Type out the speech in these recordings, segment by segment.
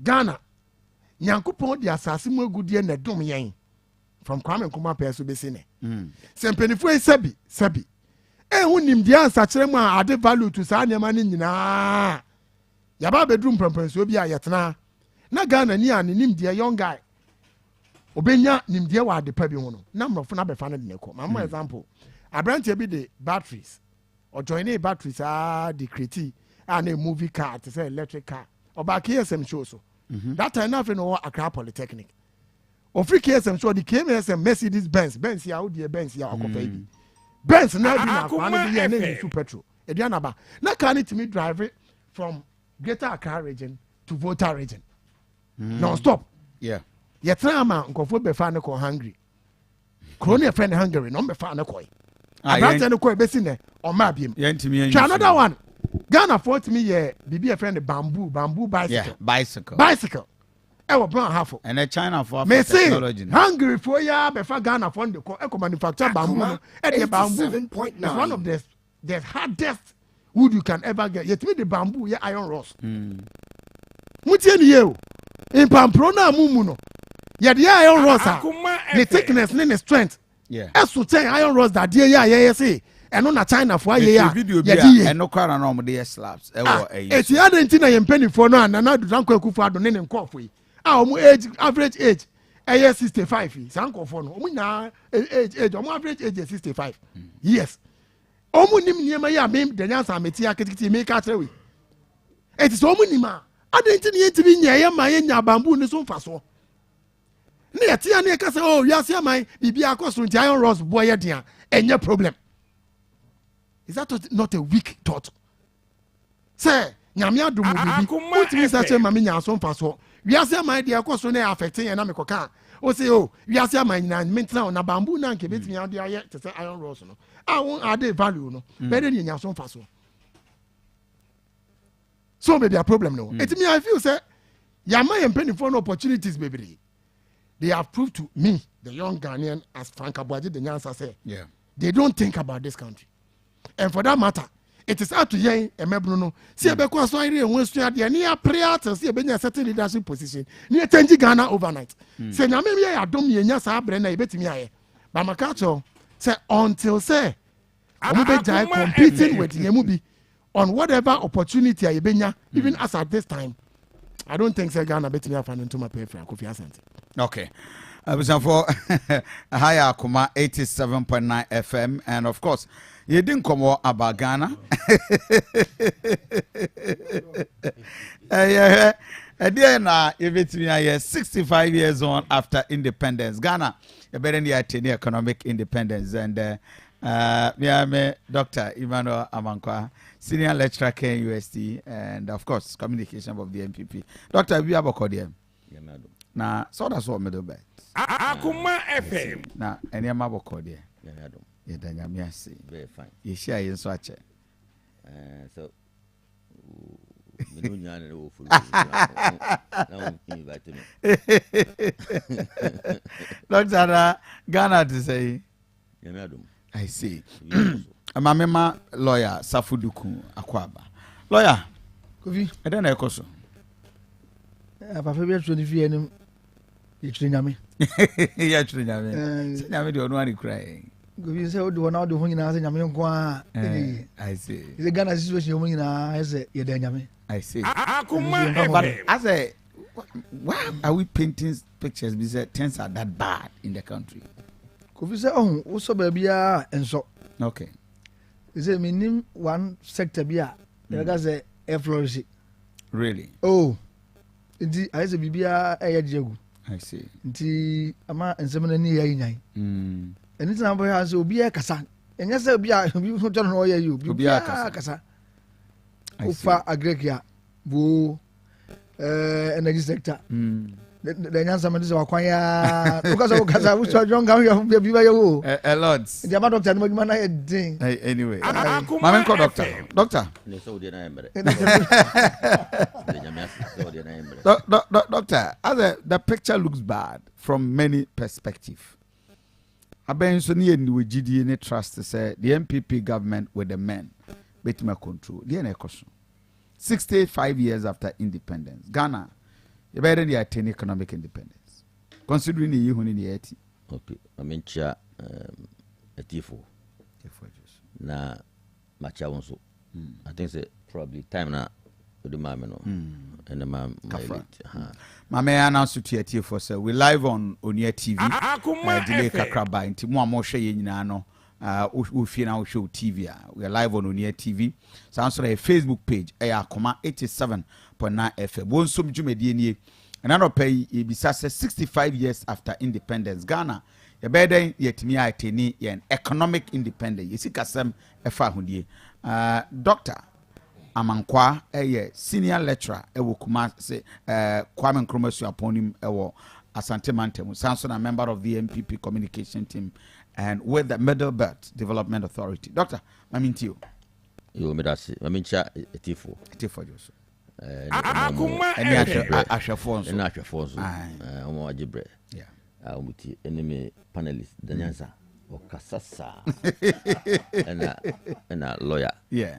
Ghana Nyankopɔn di asase mu agudie na dom yɛn from Kwame Nkrumah pɛso besi ne sɛ mpanifo sabi hu nimdeɛ ansakyerɛ mu a ade value to saa nneɛma no nyinaa yɛba bɛduru mprampansuo bi a yɛtena na Ghana ni a ne nimdeɛ young guy obenya nimdeɛ wɔ ade pa bi ho no na mmorɔfo no abɛfa no de ne kɔ ma example aberanteɛ bi de batteries or join batteries de create a movie car to say electric car ɔba KSM show so that time na no Accra Polytechnic ofri KSM show the KSM Mercedes Benz ya wodi Benz ya Akuffo Addo Benz na bi na kwa no bi na use petrol Aduanaba na car need to me drive it from Greater Accra region to Volta region non stop yɛtena ama nkɔfo bɛfa ne kɔ hungry kroni friend Hungary no bɛfa ne kɔ abrante ne kɔ bɛsi ne ɔma biem twa another one Ghana for me ye bibi friend bamboo bicycle ɛwɔ brown half and a China for technology Hungary for ya bɛfa Ghana for the kɔ manufacture bamboo no bamboo is one of the hardest wood you can ever get yet me the bamboo ye iron rods mutie ni ye o in pampro na mumu no ye the iron rods the thickness ne strength eso ten iron rods that dey ya say eno na China for ye ya eno kwara na omo dey slabs eti adenti na ye mpanifo no na do Akuffo Addo ne nkofo yi omo age average age 65 san nkofo no omo nya age omo average age 65 yes omo nim niema ya me de nyansa ameti aketikiti me ka trewe eti so omo nim a adenti ne yetibi nya ye ma ye nya bamboo ne so mfa so ne yetia ne ka se oh wiase aman bibia akoso nti iron rods boy ye dia enye problem. Is that not a weak thought? Say, nyamia do mubi. Put me such a mami nyaso faso. We are say my dear cost na affecting and amekoka. O say oh, we are say my na mental na bamboo na nke betimi ade aye to say iron rods no. I won add value no. Better than nyaso faso. So maybe a problem no. It me I feel say yama yempeni for opportunities baby. They have proved to me, the young Ghanaian, as Frank Abuaji the Nyansa said. Yeah. They don't think about this country. And for that matter, it is up to yen and Mebruno. See a bequa so I wants to the near prayer to see a certain leadership position near Tenji Ghana overnight. Say, now maybe I don't mean Yasa Brenna, bet me. But Makacho say until say, I'm competing with Yemubi on whatever opportunity I benya, even as at this time. I don't think say Ghana bet me up and into my pay for Akuffo Asante. Okay. I was for Higher Kuma 87.9 FM, and of course, you didn't come about Ghana. Now, if it's me, 65 years on after independence, Ghana, you better need attain economic independence. And me, Dr. Emmanuel Amankwa, senior lecturer at UST, and of course, communication of the MPP. Doctor, we have a code. Now, so that's what middle bed. Akuma FM. Now, any amabo code here. Yeah, then I'm see. Very fine. You share in such so Dr. Ghana to say. I see. I'm a member lawyer Safuduku Akwaba. Lawyer, Kofi, I don't know question. Papa be 23 anim. You nyame. Yeah, nyame. Say nyame dey ono ani cry. Kofi say o do na o do ho nyina say nyame nko a. I see. The Ghana situation o nyina say ye da nyame. I see. Akuma But as a why are we painting pictures because things are that bad in the country? Kofi say oh, wo so ba bia enso. Okay. He say minim one sector bia. They got say air flourish. Really? Oh. Nti I say bibia e diegu. I see. Nti ama ensem na ni yayi nyan. Eni tina bo ya say obi e kasa. Enya say obi a obi ho toro no yayi obi a kasa. Ufa agrekia bo energy sector. The nyansa man say wakwan ya because of kasa we so john kan ya bi ba yo. A lot. The ama doctor no ma na e din. Anyway. Mama ko doctor. Doctor. Doctor, the picture looks bad from many perspectives. I bet so near we GD any trust to say the MPP government with the men better control. The question. 65 years after independence, Ghana You better the attain economic independence. Considering you who need it. Okay, I mean, a tifo. Na macha wonso. I think say probably time na the mameno and the mam. My may announce to you for sir. We live on Onia TV. Delay kakraba inti mo amoshe ye nyina no. We now show TV. We are live on Onia TV. So answer a Facebook page. Akoma 87.9 FM. Won some jumedie nie. And I don't pay bisa 65 years after independence. Ghana. Ye beden yetimi attain yen economic independence. Yesi kasem efa hundie. Doctor Amankwa senior lecturer ewo kuma se Kwame Nkrumah Suaponim ewo Asante Mantemu. Sanson a member of the MPP communication team and with the Middle Belt Development Authority. Doctor, maminti you. You medasi. Mamincha etifo. Etifo joso. Any Ashafonso. Any Ashafonso. Omo ajibre. Yeah. Umuti enemy panelist Danyansa Okasasa and a lawyer. Yeah.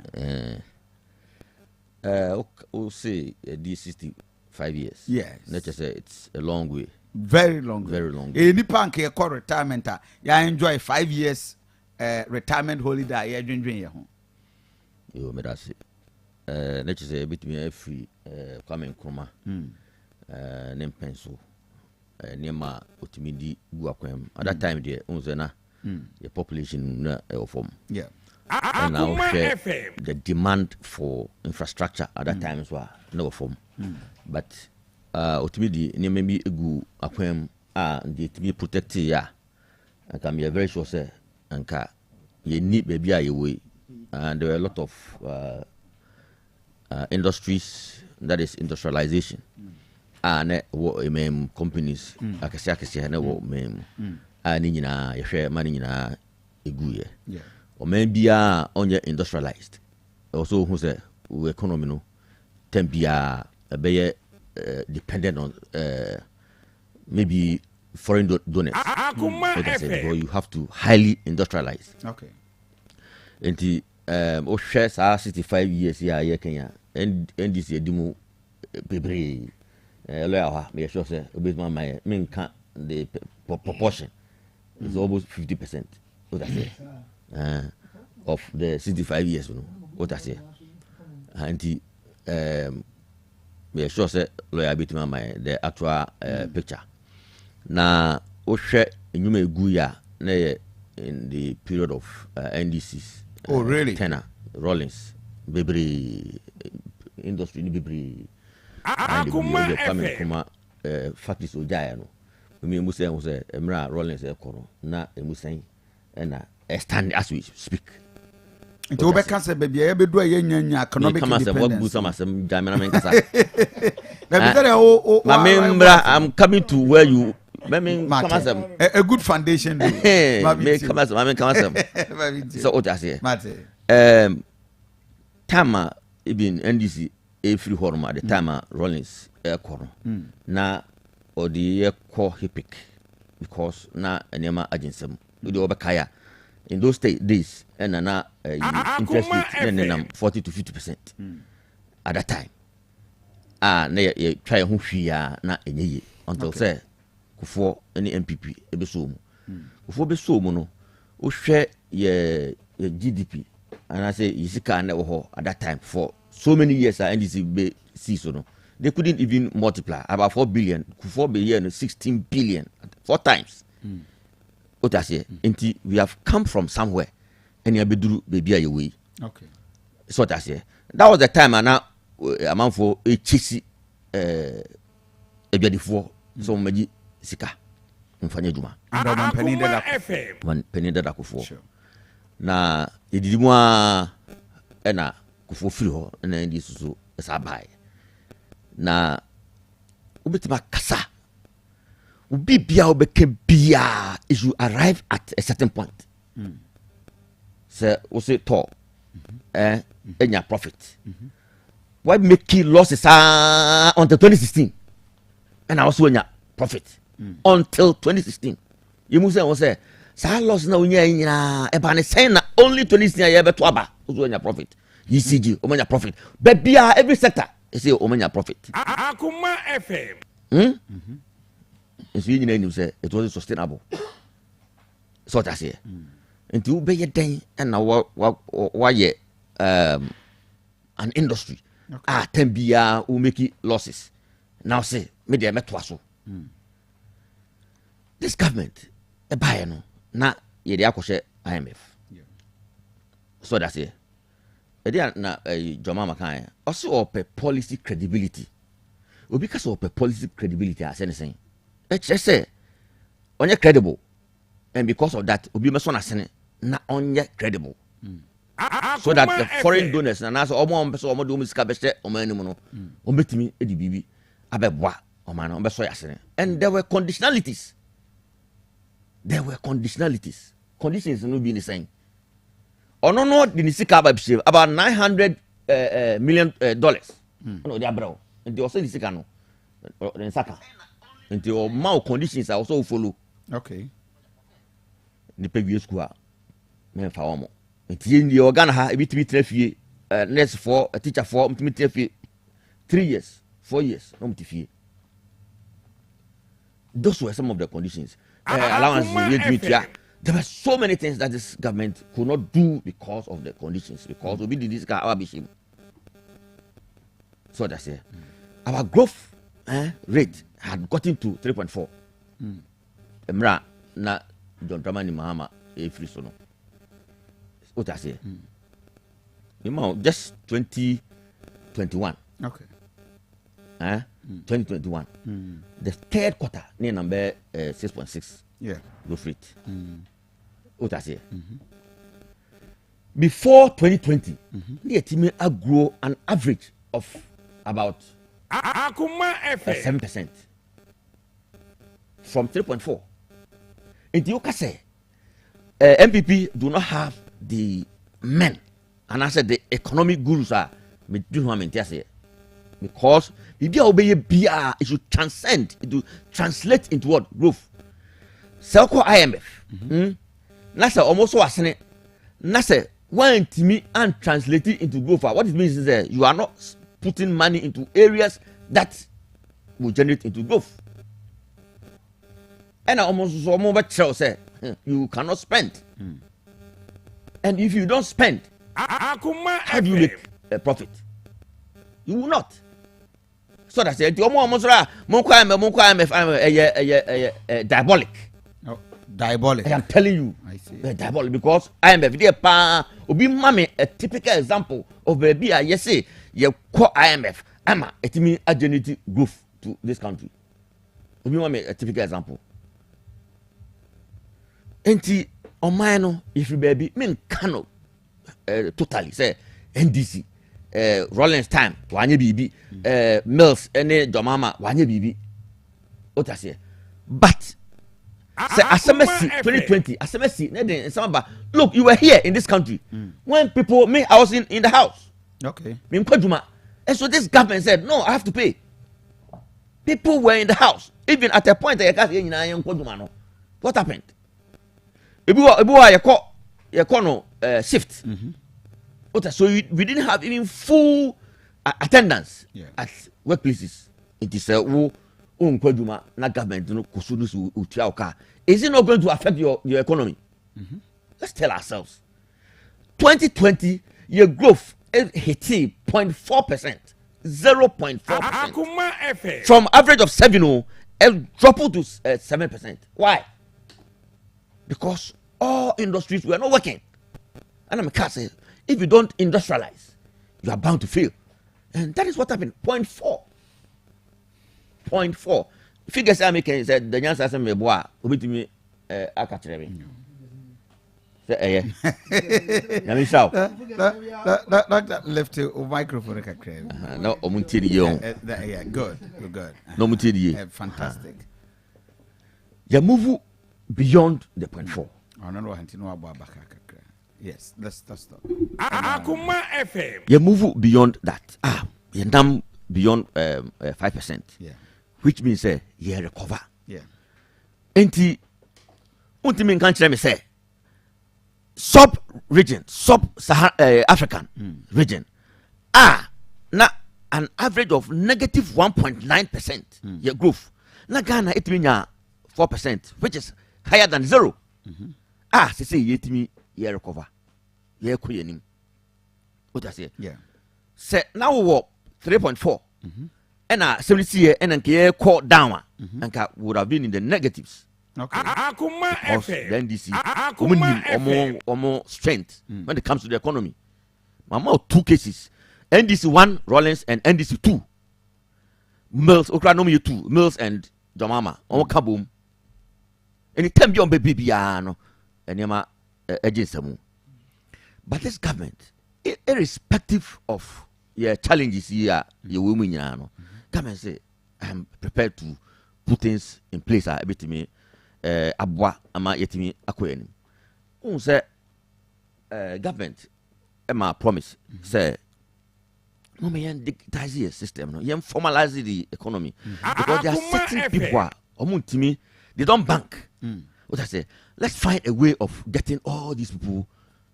We'll say D 65 years. Yes. Let's just say it's a long way. Very long. Very long way. Any punk here call retirement. Ya enjoy 5 years retirement holiday. Ya dream ya home. You me that's it. Let's just say between free Kwame Nkrumah name pencil. Nema utimidi guakwem. At that time there unzena the population na form. Yeah. And now share the demand for infrastructure at that time as well no form. But utimidi nema bi egu akwem the to be protected ya. And can be a very sure say anka ye need baby a way. And there were a lot of industries, that is industrialization. Ne wo companies akese na wo ani nyina ye hwe mani nyina eguye o bia onye industrialized also who say economy no tempia be dependent on maybe foreign donors. So you have to highly industrialize. Okay. And o share 65 years here ye Kenya and this edimu bebre lawyer, me sure say obey my mean can't the proportion is almost 50%. What I say, of the 65 years, you know. What I say, and me sure say lawyer bit my the actual picture. Na o share you may guya in the period of NDCs. Oh really? Tenor, Rollins, Bibri industry, Bibri. Coming from factories ojaya no me musa who say emra Rollins ekono na emusan na stand as we speak nti we can say baby e bedu aye nyanya economic independence what busa masem jamena men kasa na be there I'm coming to where you me come as a good foundation me come as so what I say tama even NDC free hormone at the time Rollins corner na or the core hipic because na enema agency with the obakaya in those days and na interest rate 40 to 50% at that time na ye try ho hwia na enye until say Akuffo any MPP ebeso mu Akuffo beso mu no o hwe ye GDP and I say yisika na wo ho at that time for so many years NDC see so no they couldn't even multiply about 4 billion. Akuffo be here 16 billion 4 times. What I say, we have come from somewhere, and you beduru baby your way. Okay, so what I say. That was the time, and now amount for a chisi a beautiful so many sika. Mfanye juma. One penny that Akuffo. Na idimwa ena Akuffo free ho na ndi so sabai. Na ubetima kasa ubi bia obeke bia is you arrive at a certain point so we say to enya profit why make losses until 2016 and I also enya profit until 2016 you must say sa loss na unya nyina e ba ne sen na only 2016 ya beto aba also enya profit ECG o enya profit but bia every sector say omanya profit. Akuma FM. Nso yìnyín ẹni sẹ it was sustainable. So that's it. Nti wo bẹ yẹ dẹ́n ẹna wà yẹ an industry. Ten biya who make losses. Now say me dey me toaso. This government e buy no na ye dey akɔhwɛ IMF. So that's it. E dey na Joma Makan also ope policy credibility. Obi ka so ope policy credibility as anything. E kyerɛ sɛ onye credible, and because of that obi meso na sene na onye credible. So that the foreign donors na so omo so omo do musika behye omo anim no ombetimi edi bibi abeboa omo na ombeso yasene. And there were conditionalities. Conditions no be the same. Ono no di nisika ababhye about $900 million. No they abro. And they also nisika no nsaka. And the amount conditions are also follow. Okay. Ni pegwie school a me fa omo. Nti ndi organ ha ebi timi trafie nurse for a teacher for timi trafie 3 years 4 years no mtifie. Those were some of the conditions. Allowances. There were so many things that this government could not do because of the conditions. Because we did this guy our bishop. So that's it. Our growth rate had gotten to 3.4. Emra na John Dramani Mahama free sono. What I say? Just 2021. Okay. 2021. The third quarter, near number 6.6. Yeah. Growth rate. What I say? Before 2020, the team grow an average of about 7% from 3.4. In the UK, MPP do not have the men, and I said the economic gurus are because if you obey BR, it should transcend, it will translate into what? Growth. Selco IMF. That's almost what I said. That's one to me and translate it into growth. What it means is that you are not putting money into areas that will generate into growth. And I almost say you cannot spend. And if you don't spend, how do you make a profit? You will not. So that's it. Diabolic. Oh, diabolic. I am telling you. I see. Diabolic because I am obi mame a typical example of baby I say you call IMF. Ama etimi agility growth to this country. Obi mame a typical example. Enti Omaino, if you baby, mean cannot totally say NDC, Rollins time, wanye bibi, Mills, any Jomama, wanye bibi. What I say, but say Asemesi 2020, Asemesi, look, you were here in this country when people, I was in the house. Okay. And so this government said, no, I have to pay. People were in the house, even at a point what happened? You call shift. So we didn't have even full attendance at workplaces. It is na government is it not going to affect your economy? Let's tell ourselves. 2020 your growth is 0.4%. 0.4%. From average of 7 it dropped to 7%. Why? Because all industries were not working. And I'm a say, if you don't industrialize, you are bound to fail. And that is what happened. 0.4. Figures I make said the answer is me boa. Obi to me akachire me. Say That left a microphone kakra. No omunti ni yo. Yeah, good. No omunti ni. Fantastic. You move beyond the 0.4. Yes, let's stop. Akuma FM. You move beyond that. You down beyond 5%. Yeah. Which means you recover. Yeah. Enti untimin country me say sub-Saharan African region. Na an average of negative 1.9% your growth. Na Ghana it mean 4%, which is higher than zero. Say yet me year recover. Year kuyenim. What I say? Yeah. Say now we 3.4. And 70 year and then caught down and would have been in the negatives. Okay. Akuma FM. Then this is more strength when it comes to the economy. Mama, 2 cases. NDC 1, Rollins, and NDC 2. Mills, Okranomi 2, Mills and Jamama. On Kaboom. And it can be on baby piano. And Yama Ejisamu. But this government, irrespective of your challenges here, your women, come and say, I'm prepared to put things in place. I bet me. Abwa ama yetimi akoyenim. Say government ma promise say no me digitize the system, no yen formalize the economy because there are certain people omuntimi they don't bank. What I say, let's find a way of getting all these people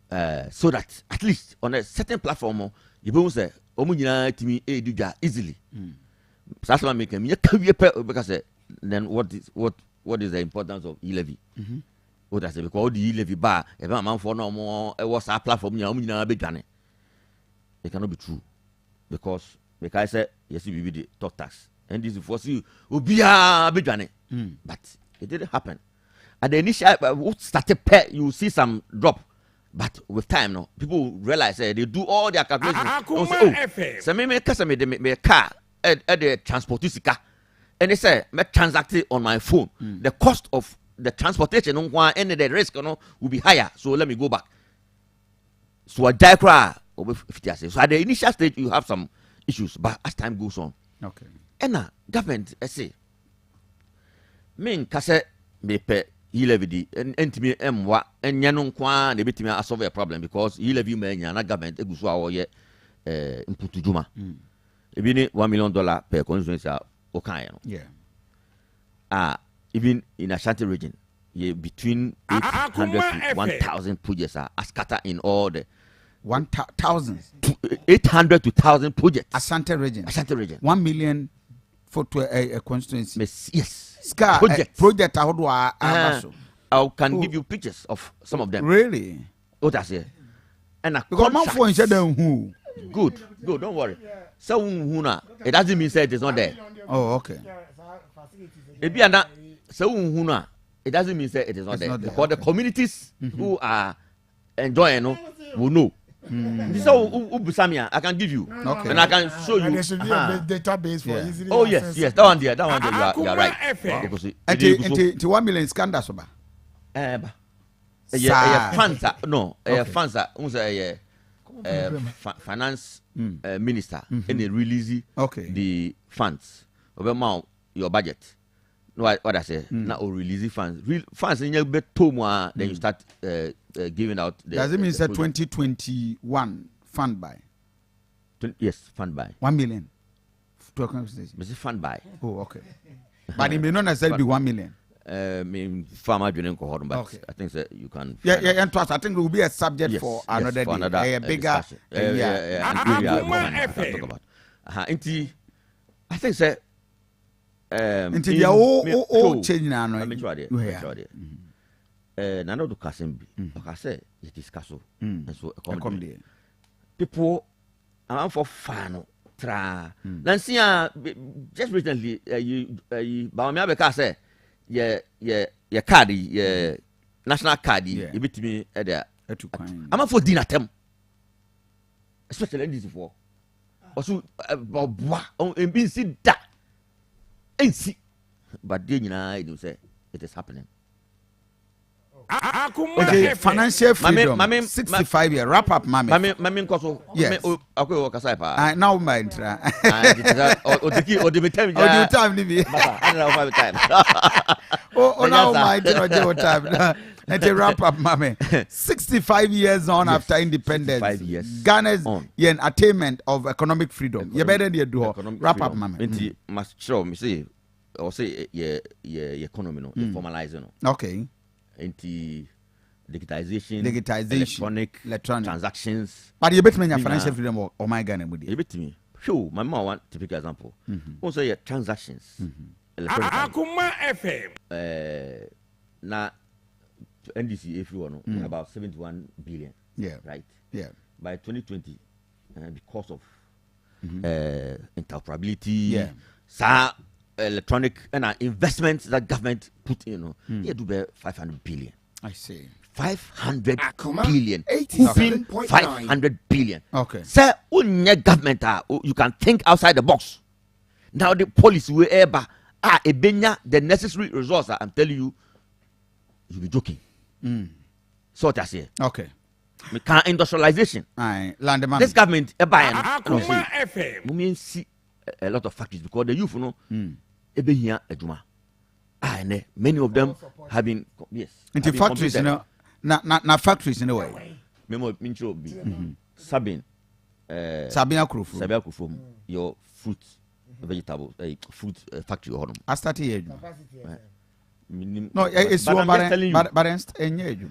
so that at least on a certain platform you will say omunyina timi eduja easily. That's why make me because then what is the importance of E-Levy? What I say, because all the E-Levy bar, if a man for no more, it was a platform, it cannot be true. Because I said, yes, we will the top tax. And this is for you, will be a big but it didn't happen. At the initial, started you see some drop. But with time, no, people realize they do all their calculations. So maybe a car at the transportation car. And they say, me transact it on my phone. The cost of the transportation and the risk will be higher. So let me go back. So a diagram so at the initial stage you have some issues, but as time goes on. Okay. And government I say me kase me pe E-Levy and ntimi emwa enya no kwa na betimi solve a problem because E-Levy ma nya na government eguso a wo ye input juma. Ebi ni $1 million per constituency. Yeah. Even in Ashanti region, between 800 to 1,000 projects are scattered in all the 1,000 800 to 1,000 projects. Ashanti region. 1 million for a constituency. Yes. Scar project. I can give you pictures of some of them. Really? What I say? And because my phone said who. Good. Don't worry. So it doesn't mean say it is not there. Oh, okay. It doesn't mean say it is not there. Because the communities who are enjoying will know. This is Ubusamia I can give you. Okay. And I can show you. There should be a database for easily. Oh yes, that one there, you are right. And 1 million scandals over. Funds no, funds finance minister and they release the funds over your budget. No, what I say now release funds. Funds in your bed then you start giving out. Does it mean that 2021 fund by? Yes, fund by 1 million. Is it fund by? Oh, okay. But it may not necessarily be 1 million. Farmer but okay. I think that you can. And I think it will be a subject for another day. A bigger. Talk about. I think that. Until you all change now. Let me try it. Nano do Kasim I say it is castle. And so people are for fun. Nancy, just recently, Baumia say. Your card, your national card, you beat me at the I'm a for dinner term, especially in this for. Also, and being seen that ain't see, but then I do say it is happening. Okay, financial freedom. 65 year wrap up, mammy. Yes. Now my or the time. Oh, now my time. Let me wrap up, mammy. 65 years on after independence. 5 years. Ghana's attainment of economic freedom. You better do wrap up, mammy. Must show me see or say economy no formalizing. Okay. Into digitization, electronic transactions. But you bet me financial freedom or my Ghana. You bet me Show my mom one typical example. Also, your transactions. Akuma FM. Now, NDC, if you want, about 71 billion. Yeah. Right. Yeah. By 2020, because of interoperability, electronic and investments that government put in, they do be 500 billion. I see. 500 billion. 500 billion. Okay. Sir, when your government you can think outside the box. Now the policy will ever the necessary resource. I'm telling you, you'll be joking. So what I say. Okay. We can industrialization. Landman. This government Akuma FM. We mean see a lot of factories because the youth ebe here ejuma. And many of them have been into factories, you know. Na factories in a way. Memo Mincho be Sabin Akuffo your fruit vegetable fruit factory or I started here. No, it's but I'm telling you.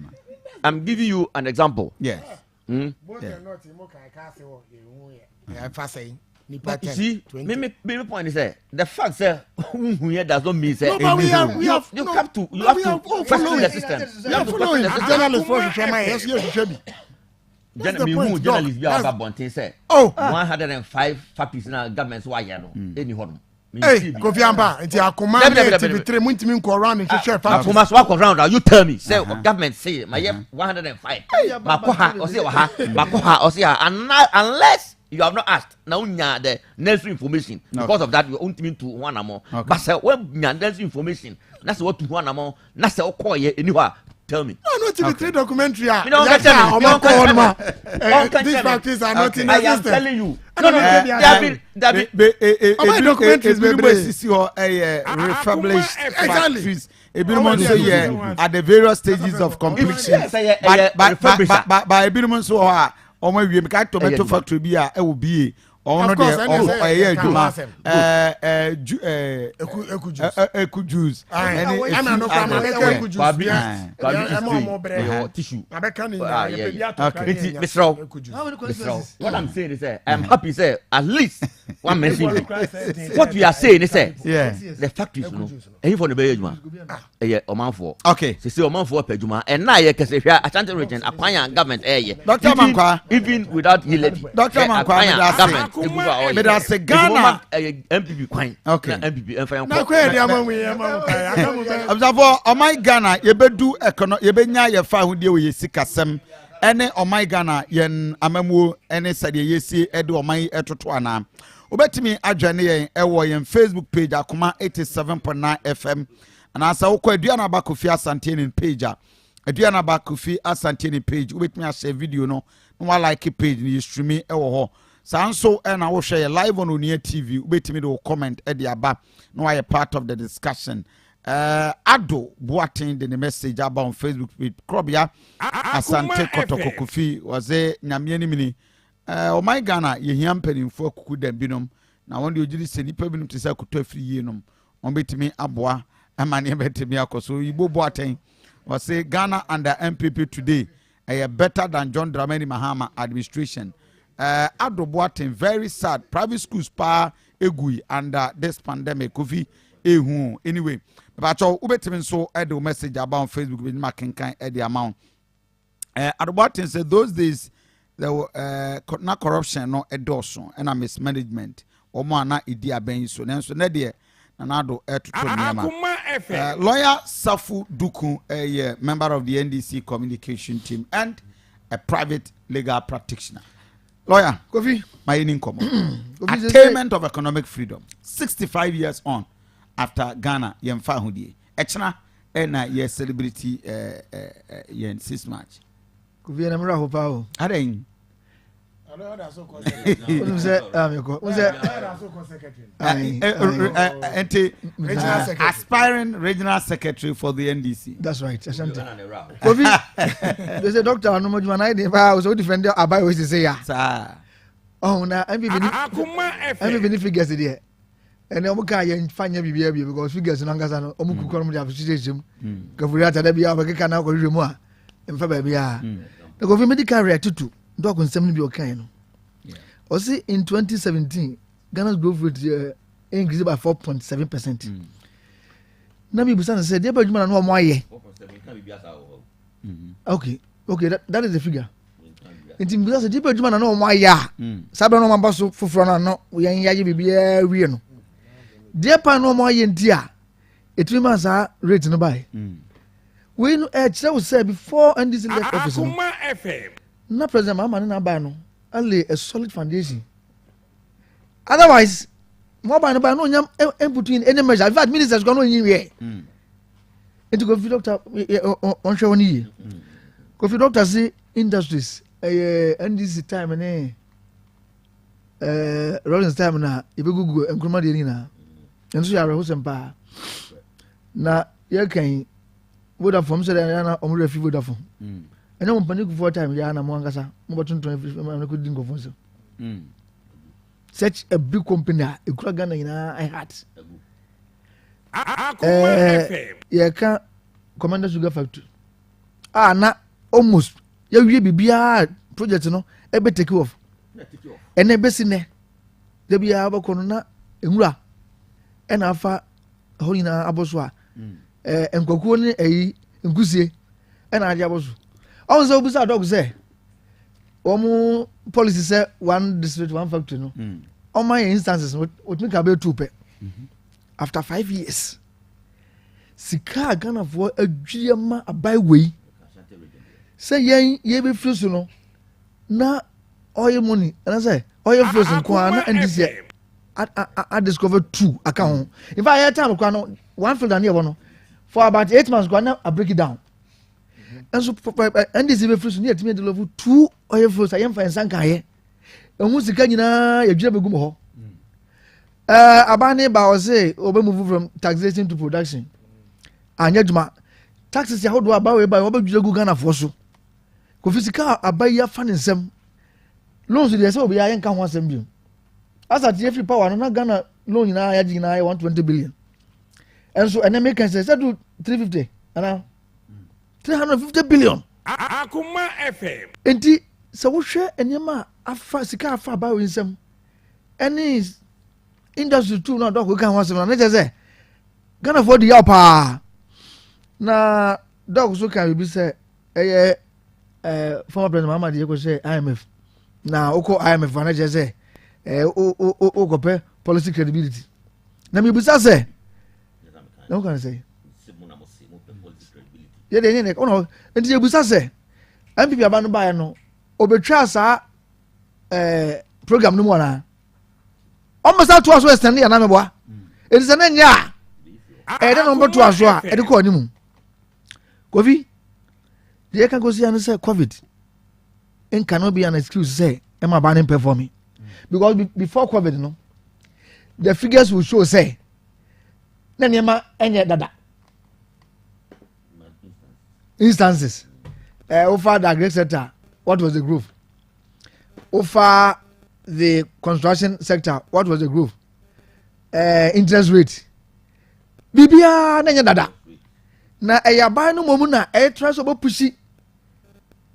I'm giving you an example. Yes. But you see, maybe point is the fact that here does not mean that No, but we have you have to question the system. You have to follow journalists for yes, Journalists be about Bontin say. 105 factories now governments why no any hodom. Hey, Kofi Amba, it's a command TV3 muntimi nko around and share factories. Thomas walk around you tell me say government say my 105. Makoha or say unless you have not asked now the necessary information because of that you won't mean to one more. But say when necessary information that's what to one more. That's say okoye anywhere. Tell me. No, TV3 documentary. These factories are not in the system. I am telling you. No, refurbished factories. At the various stages of completion. By tomato factory be will be on eku juice tissue. What I'm saying is I'm happy say at least one mention what we are saying is the factories and for the Belgium oman for okay say oman for pejuma and now you can say Asante region acquire government Dr. Mankwa even without E-Levy Dr. Mankwa government But say Ghana MPP quine. Okay. MPP and fire. Observe oh my Ghana yebedu yebenya ye fa hodie we sikasem ene oh my Ghana yen amamu ene sade yesi ede oh my etoto ana. Obetimi adwane yen ewo yen Facebook page akoma 87.9 FM and asa ukọ Aduanaba Kofi Asante in page Aduanaba Kofi Asante in page obetimi share video no no like page ni stream ewo ho. Sanso and I will share live on Unia TV. Wait me to comment at the aba. No, I a part of the discussion. Addo Boating the message about on Facebook with Krobia Asante Kotoko Kofi was a Namiani mini. Oh my Ghana, ye yampering for Kuku Binum. Now when you just say Nipabinum to Saku 3 years on bet me Abwa and my name bet me Ako. So you Boating was say Ghana under MPP today. Better than John Dramani Mahama administration. Addo Boating very sad. Private schools pa egui under this pandemic. Kofi ehu anyway. But you ubetimin so Addo message about Facebook with marking kind at the amount. Addo Boating said those days there were not corruption no endorsement and a mismanagement. Or more na idia ben so. Then so nedia Nanado to lawyer Safu Duku, a member of the NDC communication team and a private legal practitioner. Lawyer, Kofi, my income. Attainment of economic freedom. 65 years on after Ghana, Yemfa Hudi. Echna, and yes, celebrity, yen 6 March. Kofi, and I'm Rahopao. Adding. Aspiring regional secretary for the NDC. That's right. Kofi, there's a doctor. I know I was so defended. I was to say, oh, now I'm even figures it. And I'm going to find your baby because figures in Angazano, Omuku have situation. Gavriata, there be our can now go remove. And for baby, the government carry to dog on 70 be okay. ɔsi in 2017 Ghana's growth rate increased by 4.7%. Na mi busa say deɛ bɛ adwuma na ɔmo ayɛ. Okay, that is the figure. Nti mi busa say deɛ bɛ adwuma na ɔmo ayɛ a. Sábɛ na ɔmo aba so foforɔ na no yɛn yɛ bibiara wie no. Deɛ pa na ɔmo ayɛ nti a etumi ma saa rate no ba. We no kyerɛ wo sɛ before NDC left office no. Na president Mahama ne na ba no lay a solid foundation. Otherwise, more by no nyam input in any measure. In fact, ministers go no anywhere. Into Kofi doctor on show one year. Kofi doctor say industries NDC time and Rollins time na ibegu enkroma de ni na. Enso ya reho sempa. Na ye kan Vodafone say na omo refi Vodafone. Enya mo panic for time ya na mo angasa mo botunton na ko dingo phone so. Such a big company a ekura Ghana ina I had. Yeah, can Commander Sugar Factory. Na almost ya wie bibia project no e be take off. And e be sine. De bia ba kono na enwura e na afa holi na aboso a enkokuo ne eyi nkusie e na ade aboso. On say obusa dog say omu policy say one district one factory no. On my instances what me ka be 2 pe. After 5 years. Sika Ghana for adwuama abai wei. Say yen ye be feel so no. Na oil money and I say oil flows in Kwana and this year I discovered 2 account. If I had time Kwana one field and here one for about 8 months Kwana I break it down. And so and this be flows near to me the level 2 oil flows I am for sanka here. And who sika nyina ye dwuama gumo ho. Abane ba say obe move from taxation to production. Anya dwuma taxes ya hodo aba we ba obe dwuagu Ghana for so. Ko fisika abaya fa ne nsem. Loans dey say obi ya nka ho asem bi. Asa tie free power no na Ghana loan nyina ya gina 120 billion. And so and make say do 350 and 350 billion. Akuma FM. Enti se wo hwe enyema afa sika afa aba we nsem. Any industry too na dog we kan ho asem na je say Ghana for the pa na dog so can be say former president Mahama dey go say IMF na oko IMF na je say o go pay policy credibility na me bisa say no can say ye dey ne ono enti ye bisa say MPP abanu ba no obetwa sa program no mo na almost to us western ya na me boa it is an nya don't number to us wa e de ko animu Kofi they can go see and say COVID it cannot be an excuse say am I banning performing because before COVID no the figures will show say na niema enye dada instances over the agri sector what was the growth over the construction sector what was the growth interest rate bibia na nya dada na eyaban no momu na try so pushi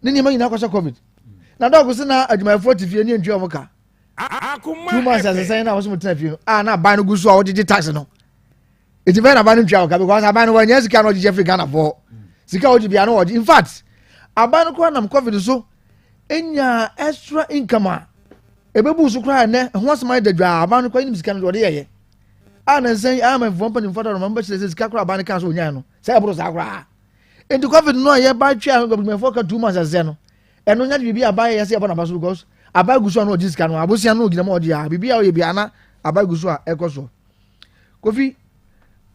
ne niema nyina kwasha COVID na dog se na adwuma 40 fie ne ntwe omoka 2 months as say na was mo tena fie no na ban no guso a wodi tax no eti be na ban no ntwe omoka because aban no wanya sika no Jeffrey Ghana for sika wodi bia no wodi in fact aban no kwa nam COVID so enya extra income ebebu so kra ne ho asema da dwa aban no kwa ni sika no wodi yeye ana say am a company for the remember say sika kra aban kan so nya no say abro sa kra enti COVID no ye ba twa government for 2 months as no eno nya bibi aban ye say abana baso because aban guso no sika no abosia no gina mo odi a bibi a ye bia na aban guso a ekoso Kofi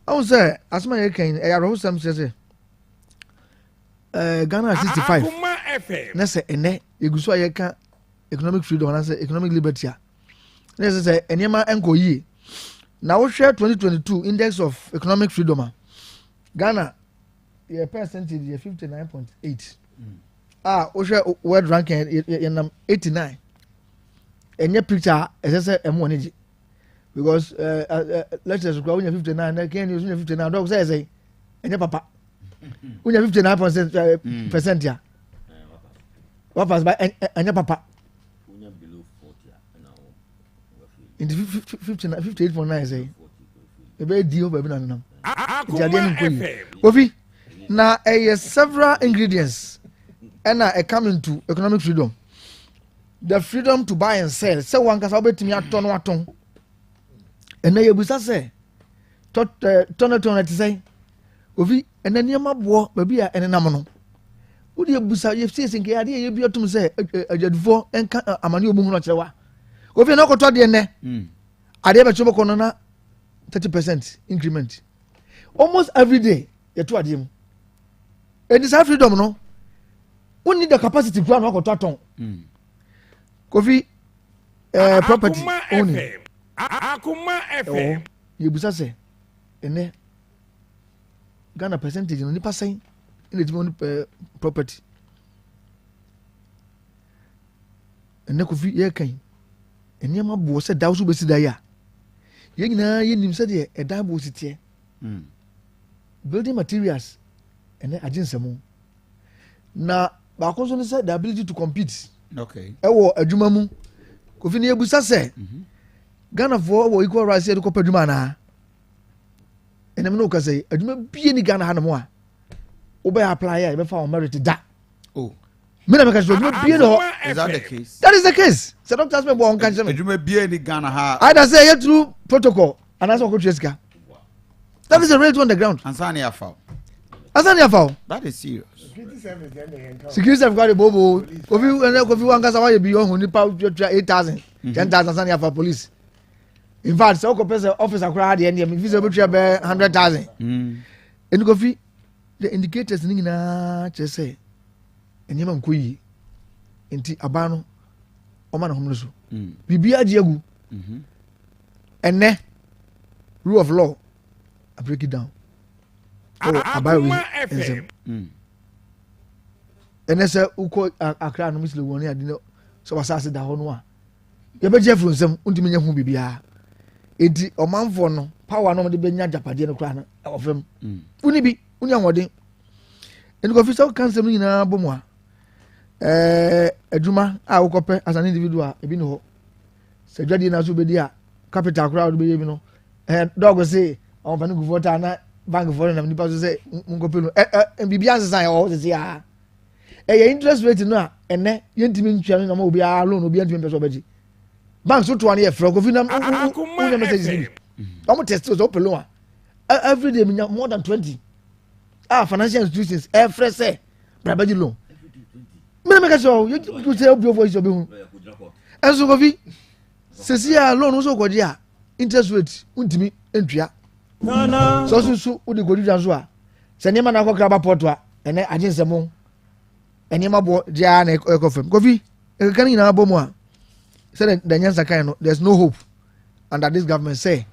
I say asma ye kan e yaro sam say Ghana 65 na say ene ye guso ye kan economic freedom na say economic liberty na say enema enko yi na wo share 2022 index of economic freedom Ghana your percentage is 59.8 wo share world ranking ye nam 89 enye picture say emo ne because let's just go 59 na can use 59 dog say enye papa unya 59% ya what pass by enye papa unya below 40 na in the 58.9 say ebe di o baby na nam Akuma FM. Kofi na several ingredients and a coming to economic freedom. The freedom to buy and sell. So one can say to me at ton. And then you busa say ton to say Kofi and then you ma bo baby a ene nam no. Would you busa you see sin ke ade you bi otum say ajadufo enka amani obu hu no kyerewa. Kofi na ko to de ne. Ade be chobo kono na 30% increment. Almost every day you to ade mu. And this freedom no. We need the capacity to run what ton. Kofi property owning. Akuma FM. You busa say ene Ghana percentage no nipa saying in the property. Ene Kofi ye kan. Ene ma bo se da so be si da ya. Ye nyina ye nim se de e da bo si tie. Building materials ene aginsemo. Na ba ko so ne say the ability to compete. Okay. Ewo adwuma mu. Kofi ne ebusa say Ghana for wo equal rights e ko padwuma na. Ene me no ka say adwuma bie ni Ghana ha na mo a. Wo be apply ya e be fa on merit da. Oh. Me na me ka say adwuma bie no. Is that the case? That is the case. So doctors me bo on kan say me. Adwuma bie ni Ghana ha. Either say you through protocol and as ko treska. That is the rate on the ground. Ansani afa. Asani afa. That is serious. Security have got a bobo. Kofi one kasa why be on nipa 8,000, 10,000 Asani afa police. In fact, so compare officer crowd the end me visa be 100,000. And Kofi the indicators ni na che say enyema nkoyi enti abano o ma na homlo so. Bibia agiagu. Enne rule of law I break it down. Akuma FM. Ene se uko akra no misle woni ade no so wasase da ho no a ye be jefru nsem untimi nya hu bibia edi omanfo no power no de benya japade no kra na ofem uni bi uni anwode eni ko fisa kan sem nyina bomu a adwuma a ukope as an individual ebi no ho se dwade na so be di a capital crowd be ye bi no dog say on panu guvota na bank for na nipa so say unkope no bibia nsesan ye ho se ya interest rate no a ene yentimi ntwa no na obi a loan obi antimi peso obeji bank so to an ye fra Kofi na unya messages ni am test so pelo a every day more than 20 financial institutions every say brabaji loan me make sure you say obi voice obi hu enso Kofi sesi a loan so kwaji a interest rate untimi entwa so udi godija so a se nema na akokra ba porto a ene aginsemo enema bo dia na ekofem Kofi kan ina abomu a say the nyansa kan no there's no hope under this government say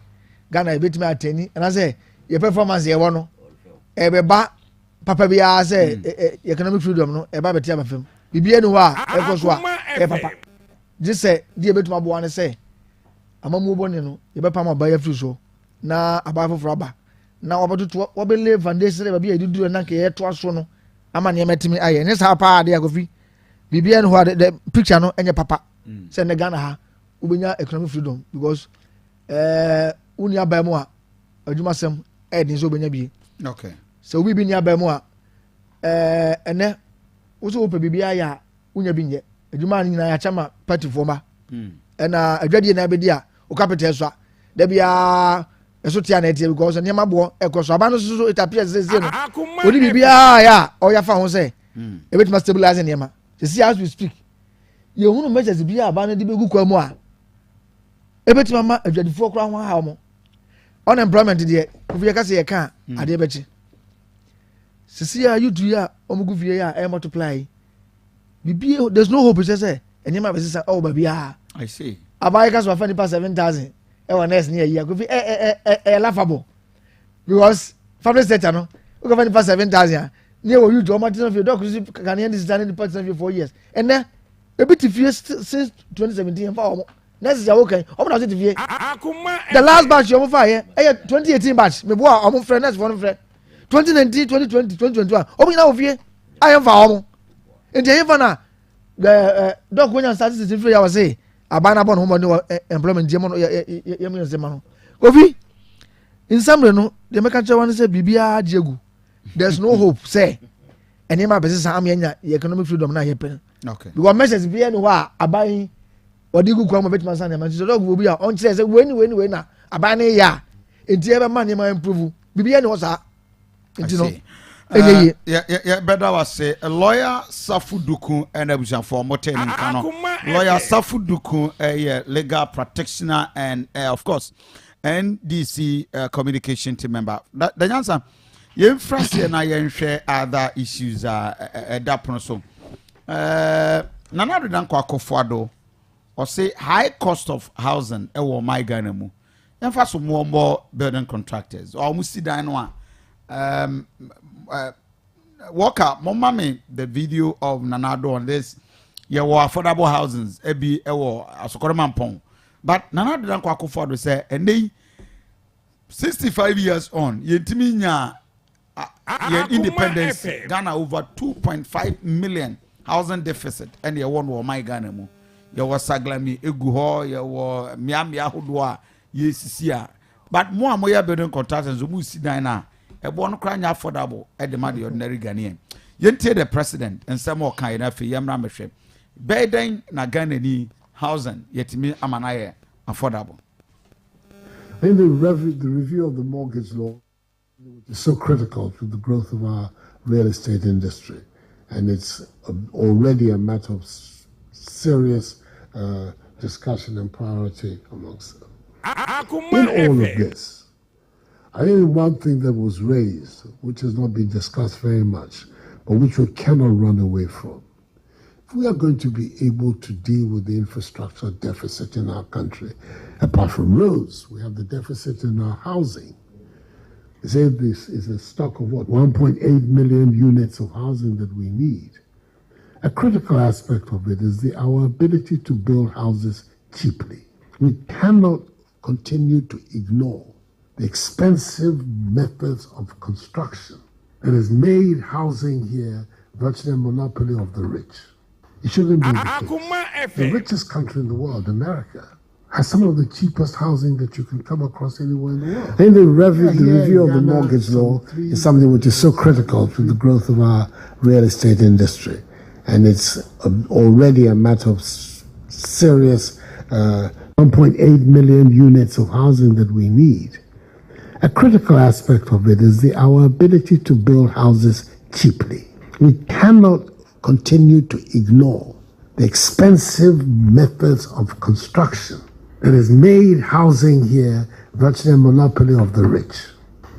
Ghana ebetimi attain and I say your performance ye wono e be ba papa bia say economic freedom no e ba betia ba fam bibia no a ekoso a e papa just say die betuma bo wan say amamu bo ne no ye be pam aba ya free so na aba foforo aba na obotuto obele foundation ba bia edudu na ke ye to aso no ama ne metimi aye ne sa pa ade Kofi bibia no ho the picture no enye papa say ne Ghana ha ubenya economic freedom because uni abamu a adwuma sem din so ubenya bi okay so we bi ni abamu a ene wo so pe bibia ya unya bi nye adwuma ni na ya chama party forma na adwade na be dia o capital so da bia eso tia na etie because ne mabo ekoso aba no so it appears say no oni bibia ya o ya fa ho say e betima stabilize ne ma see as we speak ye hunu measures bia aba no de be gukwa mu a e betima ma adwadifo kra ho ha mo unemployment de Kofi ka say ye ka ade bechi sisi ya yutu ya omugu vie ya e multiply bibia there's no hope say enye ma be say oh babia I see abai ka so fa ni pa 7,000 e wa next near year Kofi laughable because family sector no we go find pass 7,000 near you do much of your doctors can end this standing department for 4 years and then a bit if since 2017 for next is okay I'm not the last batch you fire 2018 batch me boy I'm friend next one friend 2019 2020 2021 obi na ofie I am for omo and the even na the doc when you start to free I was say abana bon homo ne employment je mo no ye me se ma no Kofi in summary no the make sure one say bibia diegu there's no hope say any ma person am yanya economic freedom na here pen okay because message be no wa aban odigu kwa mo betima san na so dog obi a on kire say we na aban ne ya enti e be man ne ma improve bibia ne ho sa enti no yeah, better was say a lawyer Safuduku and a for Moten Kano. Lawyer Safuduku, a legal practitioner and of course NDC communication team member. The answer, you first and I share other issues that so. Nana dan Akuffo Addo or say high cost of housing my Ghana. And first more building contractors or musi dan Walker, mommy, the video of Nanado on this. You were affordable houses, ebi ewo asokoroman pon. But Nanado dan Akuffo Addo say, and they 65 years on, yentimi nya independence Ghana over 2.5 million housing deficit, and you won my Ghana mu. You were saglami eguho, you were miami ahodoa yesisia. But more moya building contractors who musi dina. A one crying affordable at the money ordinary Ghanaian. Yentie the president and some more kind of yamra membership. Beden na Ghana ni housing yet me amanaye affordable. In the review of the mortgage law, which is so critical to the growth of our real estate industry, and it's already a matter of serious discussion and priority amongst them. In all of this, I think one thing that was raised, which has not been discussed very much, but which we cannot run away from, if we are going to be able to deal with the infrastructure deficit in our country, apart from roads, we have the deficit in our housing. They say this is a stock of what, 1.8 million units of housing that we need. A critical aspect of it is our ability to build houses cheaply. We cannot continue to ignore the expensive methods of construction that has made housing here virtually a monopoly of the rich. It shouldn't be the case. The richest country in the world, America, has some of the cheapest housing that you can come across anywhere in the world. And the review of the mortgage law is something which is so critical to the growth of our real estate industry. And it's already a matter of serious 1.8 million units of housing that we need. A critical aspect of it is our ability to build houses cheaply. We cannot continue to ignore the expensive methods of construction that has made housing here virtually a monopoly of the rich.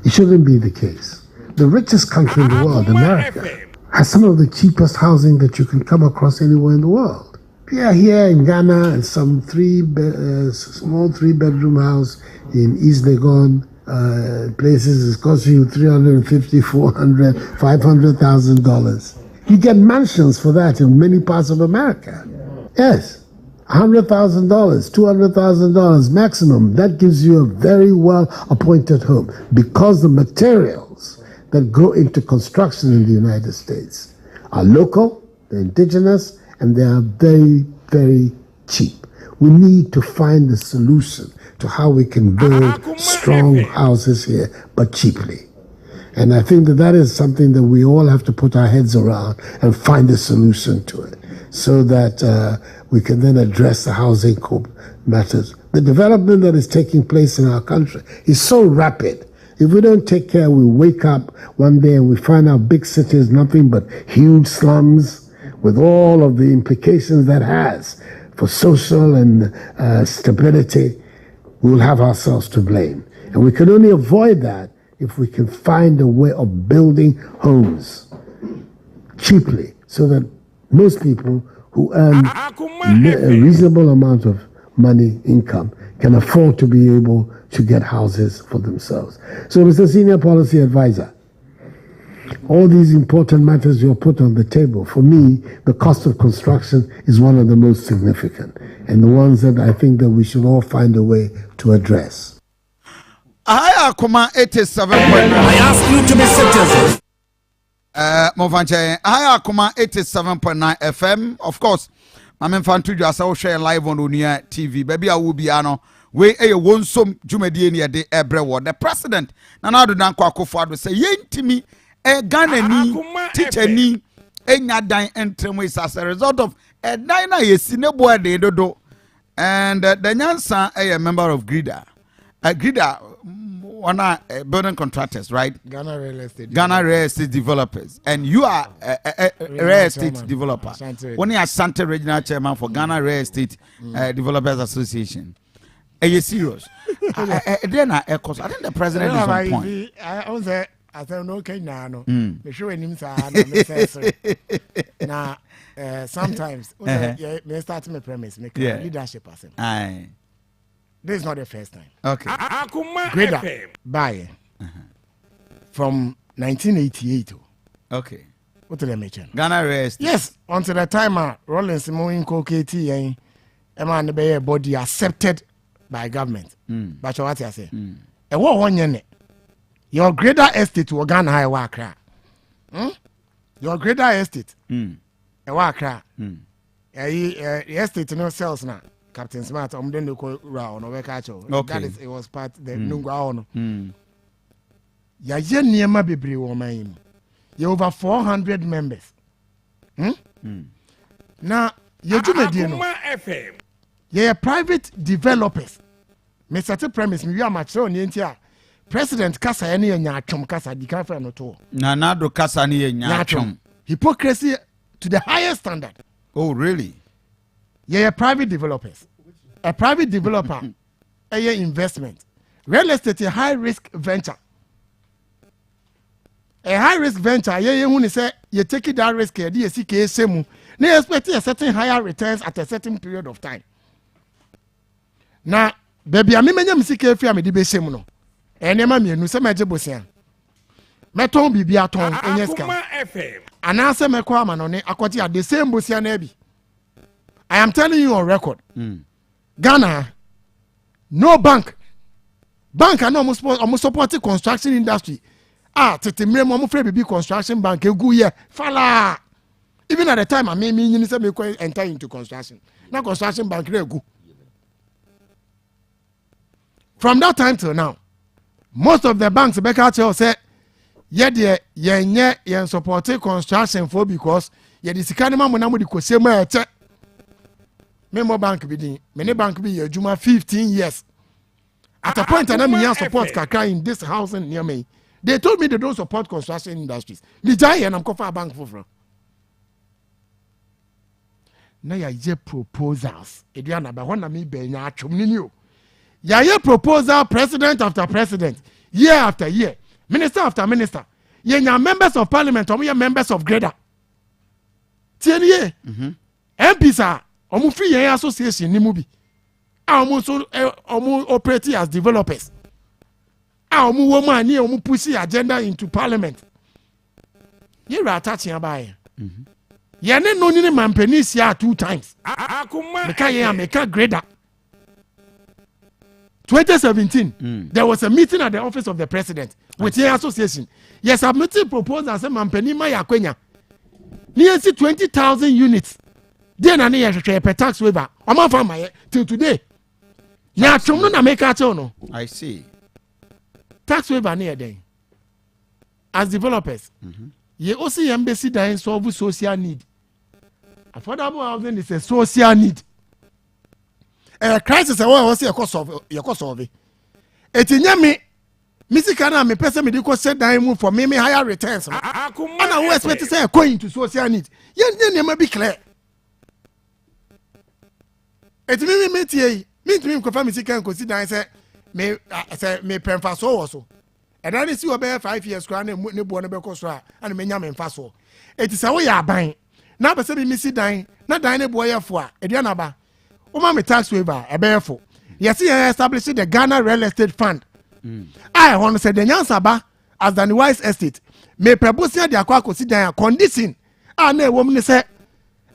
It shouldn't be the case. The richest country in the world, America, has some of the cheapest housing that you can come across anywhere in the world. We are here in Ghana and some small 3-bedroom house in East Legon. Places is costing you $350, $400, $500,000. You get mansions for that in many parts of America. Yes, $100,000, $200,000 maximum. That gives you a very well appointed home because the materials that go into construction in the United States are local, they're indigenous, and they are very, very cheap. We need to find a solution to how we can build strong houses here, but cheaply. And I think that is something that we all have to put our heads around and find a solution to it so that we can then address the housing matters. The development that is taking place in our country is so rapid. If we don't take care, we wake up one day and we find our big cities nothing but huge slums with all of the implications that has for social and stability. We'll have ourselves to blame. And we can only avoid that if we can find a way of building homes cheaply so that most people who earn a reasonable amount of money, income, can afford to be able to get houses for themselves. So, Mr. Senior Policy Advisor, all these important matters you have put on the table, for me, the cost of construction is one of the most significant and the ones that I think that we should all find a way to address. I 87. I ask you to be citizens. Movanche, I 87.9 FM. Of course, Mame Fantu Jasa share live on Unia TV. Baby I will be ano. We won some Jumedi ni de ebrewo. The president Nana Aduanaba Kofi Asante say yentimi Ghana ni teacher ni enya dan entremwe as a result of a dina yesinebo de dodo. And the Nyansa a member of Grida one building contractors, right? Ghana real estate developers, and you are a real estate developer. When you are Asante regional chairman for Ghana Real Estate Developers Association, are you serious? Then I think the president is on point. I don't know Kenya no. Me sure him na sometimes me start my premise make leadership person. Aye. This is not the first time. Okay. Greater buy from 1988. Okay. What did I mention? Ghana Rest. Yes, until the time Rollins Moin KT and Emma the body accepted by government. But what I say? And what 1 year? Your greater estate to Ghana High Wakra. Your greater estate. A Wakra. Estate no sales now. Captain Smart, then go round over catcho. Okay. That is, it was part the Nunga on. Ya near my baby woman. You over 400 members. Now, you do me, yeah, private developers. Mr. Premise, me are much so near President Kasa any nyachom Kasa di kafa no to. Nanado Kasa ni nyachom. Hypocrisy to the highest standard. Oh, really? Yeah, private developers. A private developer, a investment. Real estate a high risk venture. A high risk venture, yeah, when you say you take it that risk, you see semu. They expect a certain higher returns at a certain period of time. Now, baby, I mean, I'm sick if I'm a debate semu no. And I'm a new summer jebosia. Meton bibiaton, and yes, come. And answer me kwama no ne akwati at the same bosia nebi. I am telling you on record. Ghana, no bank. Bank are almost supporting construction industry. Tete me mo free be construction bank egu ye. Fala. Even at the time I mean you say me enter into construction. Now construction bank egu. From that time till now, most of the banks back out here say ye supporting construction for because ye the sikanema mo na mo di kosema eche. Memo bank be din. Many bank be your juma 15 years. At a point I am support Kaka in this housing near me. They told me they don't support construction industries. The giant I'm cover bank for. Now ya proposals. Ediana ba wana mi be nya chomni ni o. Ya proposal president after president, year after year, minister after minister. Ye nya members of parliament or members of Greda. Tienye. MPs are omu free yen association ni mu bi. Omu operate as developers. Omu woman ni omu push agenda into parliament. Ye ra attach yan ba ye. Ye ne no ni mampani sia 2 times. Meka ye meka Greda. 2017, there was a meeting at the office of the president with the association. Yes, submitted proposal say mampani ma yakwenya. Near 20,000 units. Then I need to pay tax waiver. I'm not from my till today. Yeah, na make no. I see. Tax waiver near day. As developers, you also embassy that solve social need. Affordable housing is a social need. A crisis I was your cost of your cost of it. Etinya me Misikana me person me di ko set down for me higher returns. And I was expect to say going to social need. Yen be clear. Etimi me tie me ntimi ko fa misika ko sit down say me pemfa so wo so. And that is you about 5 years kra na ne bo no be ko so a and me nya me mfa so. Eti say wo ya aban. Na be say me sit down na dan ne bo ye fo a Aduanaba Oma me tax waiver ebefo. Yes, he established the Ghana Real Estate Fund. I want to say the Nyansaba as the wise estate. Me prebosia de akwa consider condition. Na woman say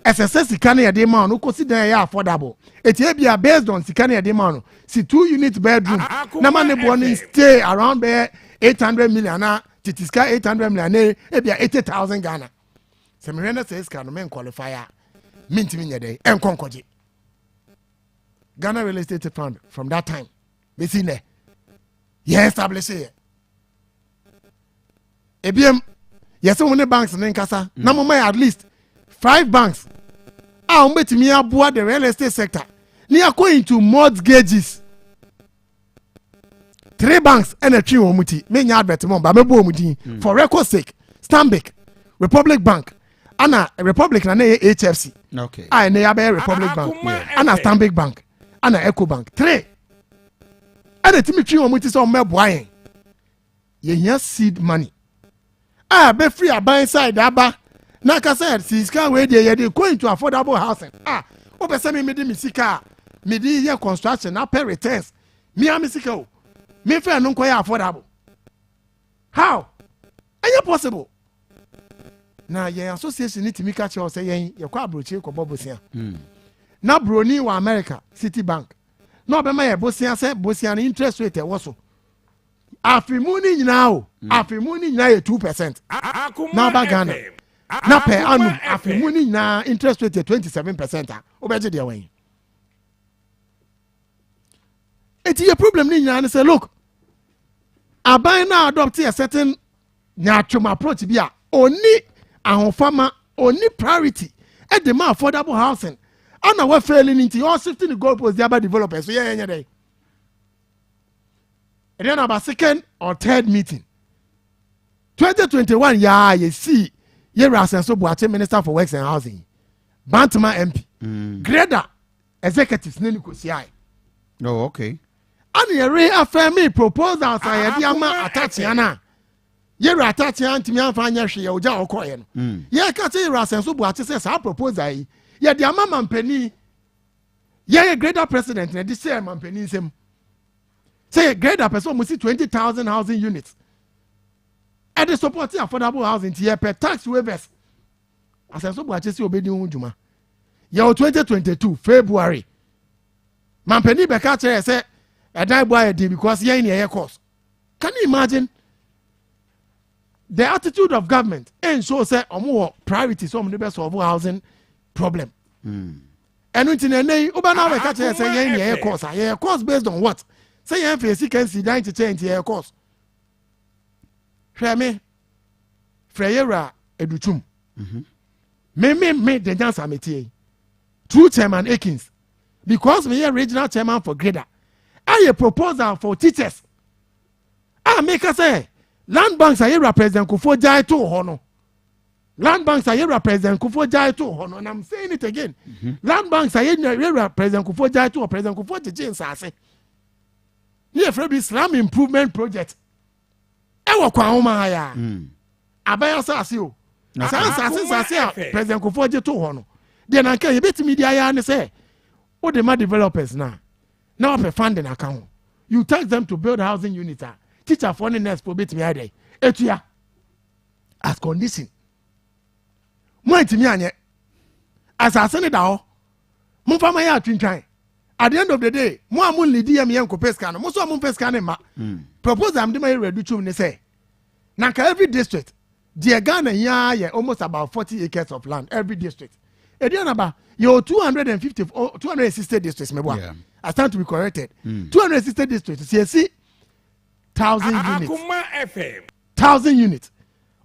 SSS sikane ya de man no consider ya affordable. It be based on sikane ya de man. See 2 unit bedroom. Na man born stay around there 800 million na titiska 800 million e be 80,000 Ghana. Se me render says can men qualifier. mintimi nyede enkonkoje Ghana Real Estate Fund from that time we see ne ye establish it ebiem yes one banks ne nkasa na mo at least 5 banks umbetimi aboa the real estate sector ni akọ into mortgages 3 banks and a tree omuti me nya advertisement ba mebo omudi for record sake Stanbic Republic Bank ana Republic na HFC okay na ya be Republic Bank ana Stanbic Bank ana Eco Bank 3 ana timi tree omuti so mebo ayen ye nya seed money be free aban side aba na ka said siska we dey ye dey going to affordable housing o be say me dey sika me dey here construction na pay returns me am sika o me fe no koy affordable how any possible na ye association ni timi ka che o say yen ye kwa broche ko bobosia na broni wa America Citibank na be ma ye bosia say bosia na interest rate e wo so afimuni nyina o afimuni nyina ye 2% na ba Ghana na per annum afimuni nyina interest rate 27% obeje de wen eti ye problem ni nyina say look aban na adopt a certain nyatwom approach bi a oni ahofama oni priority e dey ma affordable housing ana we failing into all shifting the goalposts the other developers so yeah dey and then about second or third meeting 2021 you see Rasenso Boache Minister for Works and Housing Bantama MP Grader executives Neniko CI oh okay and you reaffirm me proposals I had yama attachana Yera attachant me and fanya she oja okoyen ye ka say Rasenso Boache says our proposal ye the amama mpani ye Grader president na this year mpani nsem say Grader person must see 20,000 housing units and the support affordable housing to per tax waivers as I so Boache say obedi unjuma ye 2022 February mampani be ka chere say e dai boy dey because ye in your course. Can you imagine the attitude of government and so say omo priority so omo dey solve housing problem enu ntine nei oba na be ka chere say ye in your course ye course based on what say ye face can see down to change your course Freme Freyera Educhum me the dance amete true chairman Akins because me a regional chairman for Grader I a proposal for teachers make us say land banks are represent Akuffo Addo to hono land banks are represent Akuffo Addo to hono and I'm saying it again land banks are represent Akuffo Addo to present Akuffo Addo sase here for Islam improvement project ewo kwa homa ya abaya sase o sase a president Akuffo Addo to hono de na nka ye betimi dia ya ne say o de ma developers now pe funding account you tax them to build housing units teacher for next for betimi ade etua as condition mo antimi anye asase ne da ho mo fa ma ya twintwan at the end of the day mo amun lidi yam yen ko peska no mo so amun peska ne ma propose am de ma redu chum ne say na ka every district the Ghana ya almost about 40 acres of land every district Aduanaba your 260 districts me boy I stand to be corrected 260 districts you see 1,000 units Akuma FM 1,000 units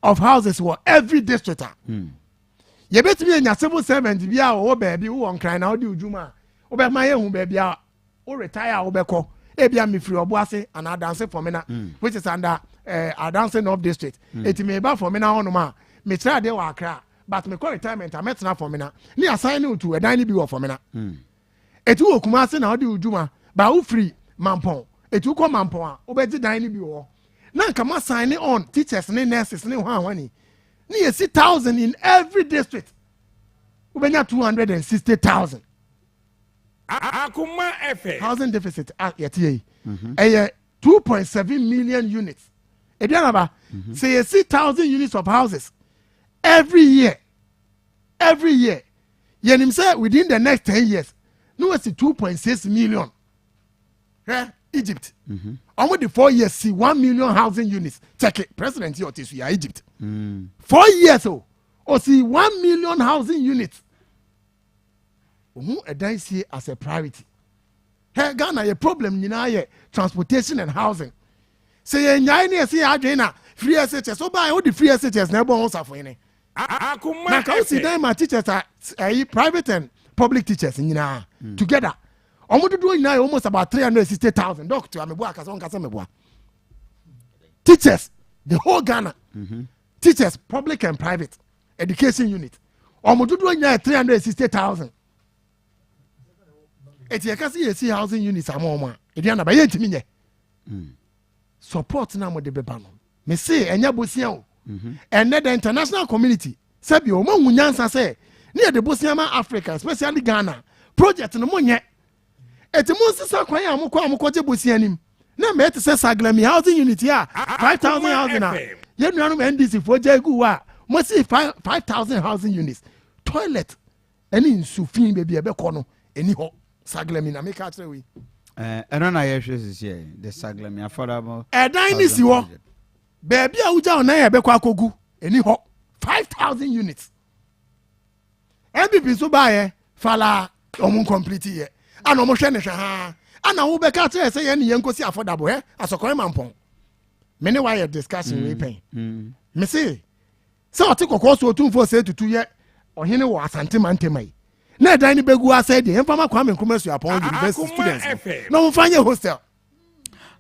of houses were every district you bet me nya civil servant bia o baby who on cry now di ujuma o be ma ye hu baby a o retire o be ko e bia me free oboase and adanse for me na which is under adanse North district it me ba for me na hono ma me try dey wa Accra but me call retirement I met na for me na ni assign you to a dining bi for me na etu okumase na o di ujuma ba o free mampon etu ko mampon a o be di dining bi wo na nka ma sign on teachers ne nurses ne ho anwani ni you see 1,000 in every district ubenya 260,000 Akuma FM housing deficit yeti 2.7 million units Aduanaba say you see 1,000 units of houses every year yenim say within the next 10 years no was 2.6 million Egypt almost the 4 years see 1 million housing units check it president here to Egypt 4 years or see 1 million housing units who a dance here as a priority. Hey, Ghana, a problem, you know, transportation and housing. Say, Nine see Adrena, free SHS, so by all the free SHS, never also for any. Now, I see them, my teachers are private and public teachers in together. I'm going to do now almost about 360,000. Doctor, I'm a worker, so I'm teachers, the whole Ghana, teachers, public and private education unit. I'm going to do now 360,000. It's a see housing units. I'm on it. You're not by to me. Support now with the bebano. Me say, and yabusiao. And then the international community. Sabio, Munyansa say, near the Bosiama Africa, especially Ghana, project no money. At the most, Mukwamukoje Busianim. No matter says Saglami housing unit here, 5,000 housing. You know, NDC for Jagua, must see 5,000 housing units. Toilet, and in Sufin baby a becono, anyhow, Saglami, I make out we. I don't know if this is the Saglami affordable. A dynasty war. Baby, I would down there, Bequacogu, anyhow, 5,000 units. MVP so buy, Fala, almost complete here. And almost ha. And I will be cut say any young cosi affordable, as a coin mampon. Many wire discussion we pay. Me say, so I took a course or 2 for say to 2 years, or he was Santimante. Na dani begua said the informal Kwame Nkrumah upon university students. No find your hostel.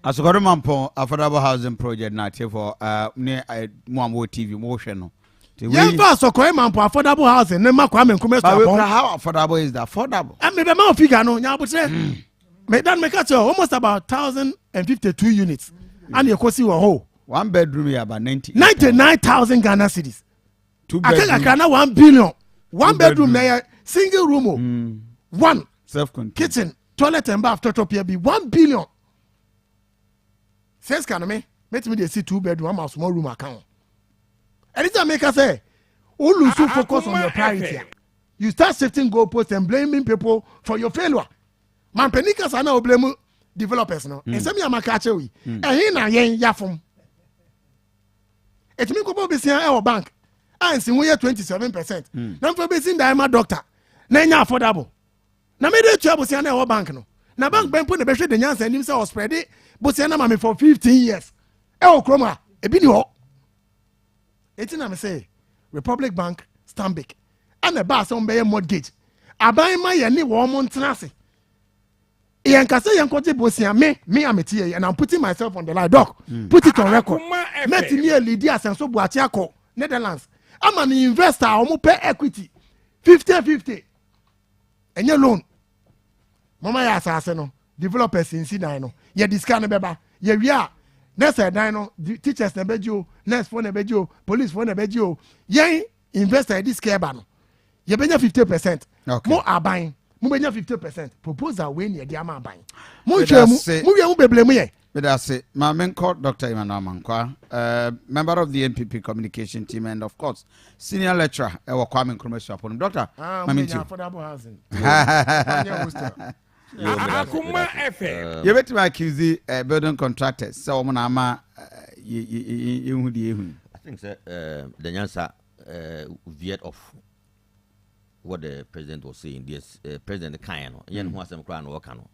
As a Mampon affordable housing project not here for near Mwambo TV motion. Yeah, first so Kwame affordable housing. Nema Kwame Nkrumah. How affordable is that? Affordable. I mean the amount figure no. Nyabu say. Make that make it almost about 1,052 units. And you can see a whole 1 bedroom here about 99,000 Ghana cedis. 2 bedroom. I can 1 billion. 1 bedroom there, single room. One self-contained kitchen, toilet and bath. Total here be 1 billion. Says can me? Let me see 2 bedroom, a small room account. And it's a make us say, all lose focus on your priority. You start shifting goalposts and blaming people for your failure. Man panikas are now blame developers no. And some yama catch we. And he na yen yafum. It me go be see our bank. And see we 27%. Now for be see the doctor. Na nya affordable. Na me dey trouble see our bank no. Na bank ben put the be hwe the nyansa nim say o spread it. But see na mama for 15 years. E o kroma e bi ni ho. Eti na me say Republic Bank, Stanbic. And the bar some be mortgage. Aban ma ye ni wo mo ntenase. Yankase yankoje bosia me ameti and I'm putting myself on the line. Doc, put it on record. Met me lead as and so Boachiako, Netherlands. I'm an investor, I'm pay equity 50-50. And your loan. Mama ya asaseno, developers in Sinai. Ye discount beba. Ye we are. Next dino teachers nebejo, next phone nebejo, police phone nebejo. Ye investor this care ban. Ye benya 50%. Okay. More are buying. Mubenya 50% proposal when ye di ama ban. Mu beble mu ye. But I say, my main court, Dr. Emmanuel Mankwa, member of the NPP communication team, and of course, senior lecturer, Kwame Nkrumah upon Doctor. Affordable housing. Akuma FM. You bet my accuse building contractors. So, Manama, I think the answer veered off what the president was saying. Yes, President Kayano, Yen Huasem Kran Wakano.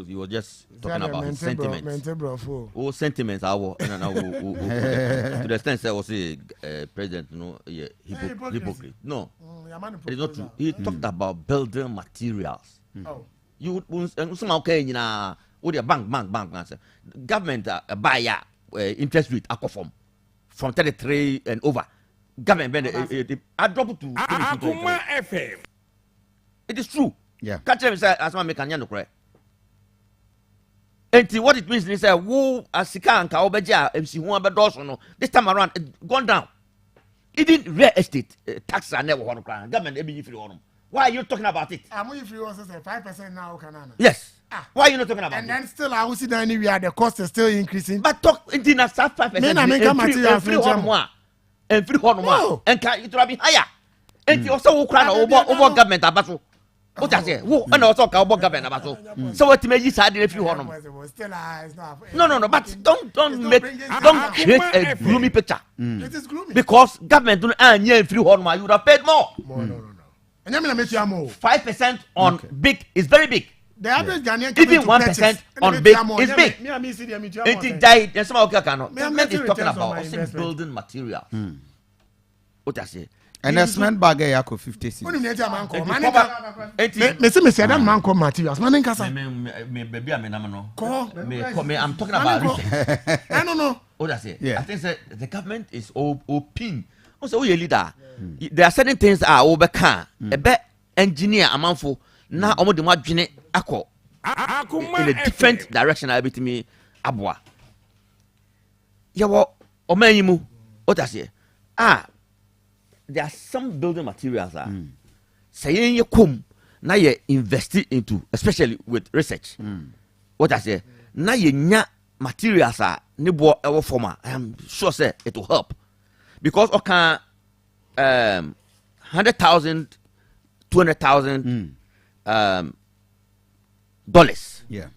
You were just talking about his sentiments. Oh, sentiments, to the extent that I was a president, hypocrite. No, it's not true. He talked about building materials. You somehow can, with your bank, government buy interest rate from 33 and over. Government I drop it to Akuma FM. It is true. Yeah. Catch them say as man make anyano correct. And what it means is say wo asika anka obeja MC hu abedoso no this time around it gone down. Even real estate tax are never one crown. Government be free on. Why are you talking about it? I'm if you also say 5% now canana. Yes. Why are you not talking about and it? And then still I will see that anywhere the cost is still increasing. But talk in na 5%. Free on more. And free horn one and can it be higher. And you also cry over government abaso. What I say? Who and also about government abaso. So what make you sad if you horn? No, but don't create a gloomy picture. It is gloomy. Because government don't earn free horn, you would have paid more. No. And I'm going to 5% on big is very big. The average Ghanaian even 1% on big is big. It died. There's some government is talking about also building material. What I say? And a cement bag yako 56. Me say that man call materials. Man nkasa. Baby I'm talking about research. I don't know. What I say? I think the government is open. Also we leader. There are certain things are overcome. A bet engineer amanfo na omo de madwene akọ in a different direction I bet me aboa. Yawo omanyimu. What I say? There are some building materials saying you come now you invest into, especially with research. What I say, now you nya materials nibo ever former. I am sure say it will help because okay, $100,000, $200,000 dollars. Yeah,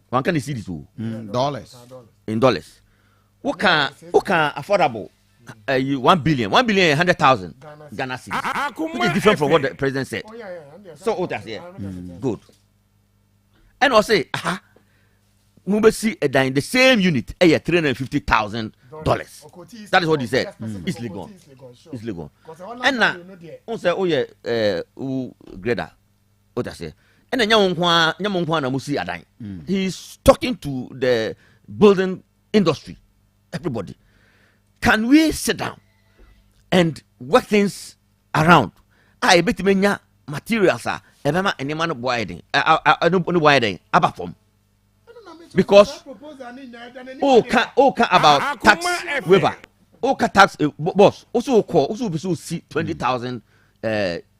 one can see this dollars in dollars. What can affordable? 1 billion, 100,000 Ghana cedis, which is different from what the president said. So what I say, good. And I say, we see in the same unit, $350,000. That is what he said. It's legal. It's legal. And now, on say, oh yeah, grader. What I say, and then Aduanaba he's talking to the building industry, everybody. Can we sit down and work things around? I bet me materials are any man widen abapom because about tax waiver, tax boss also see 20,000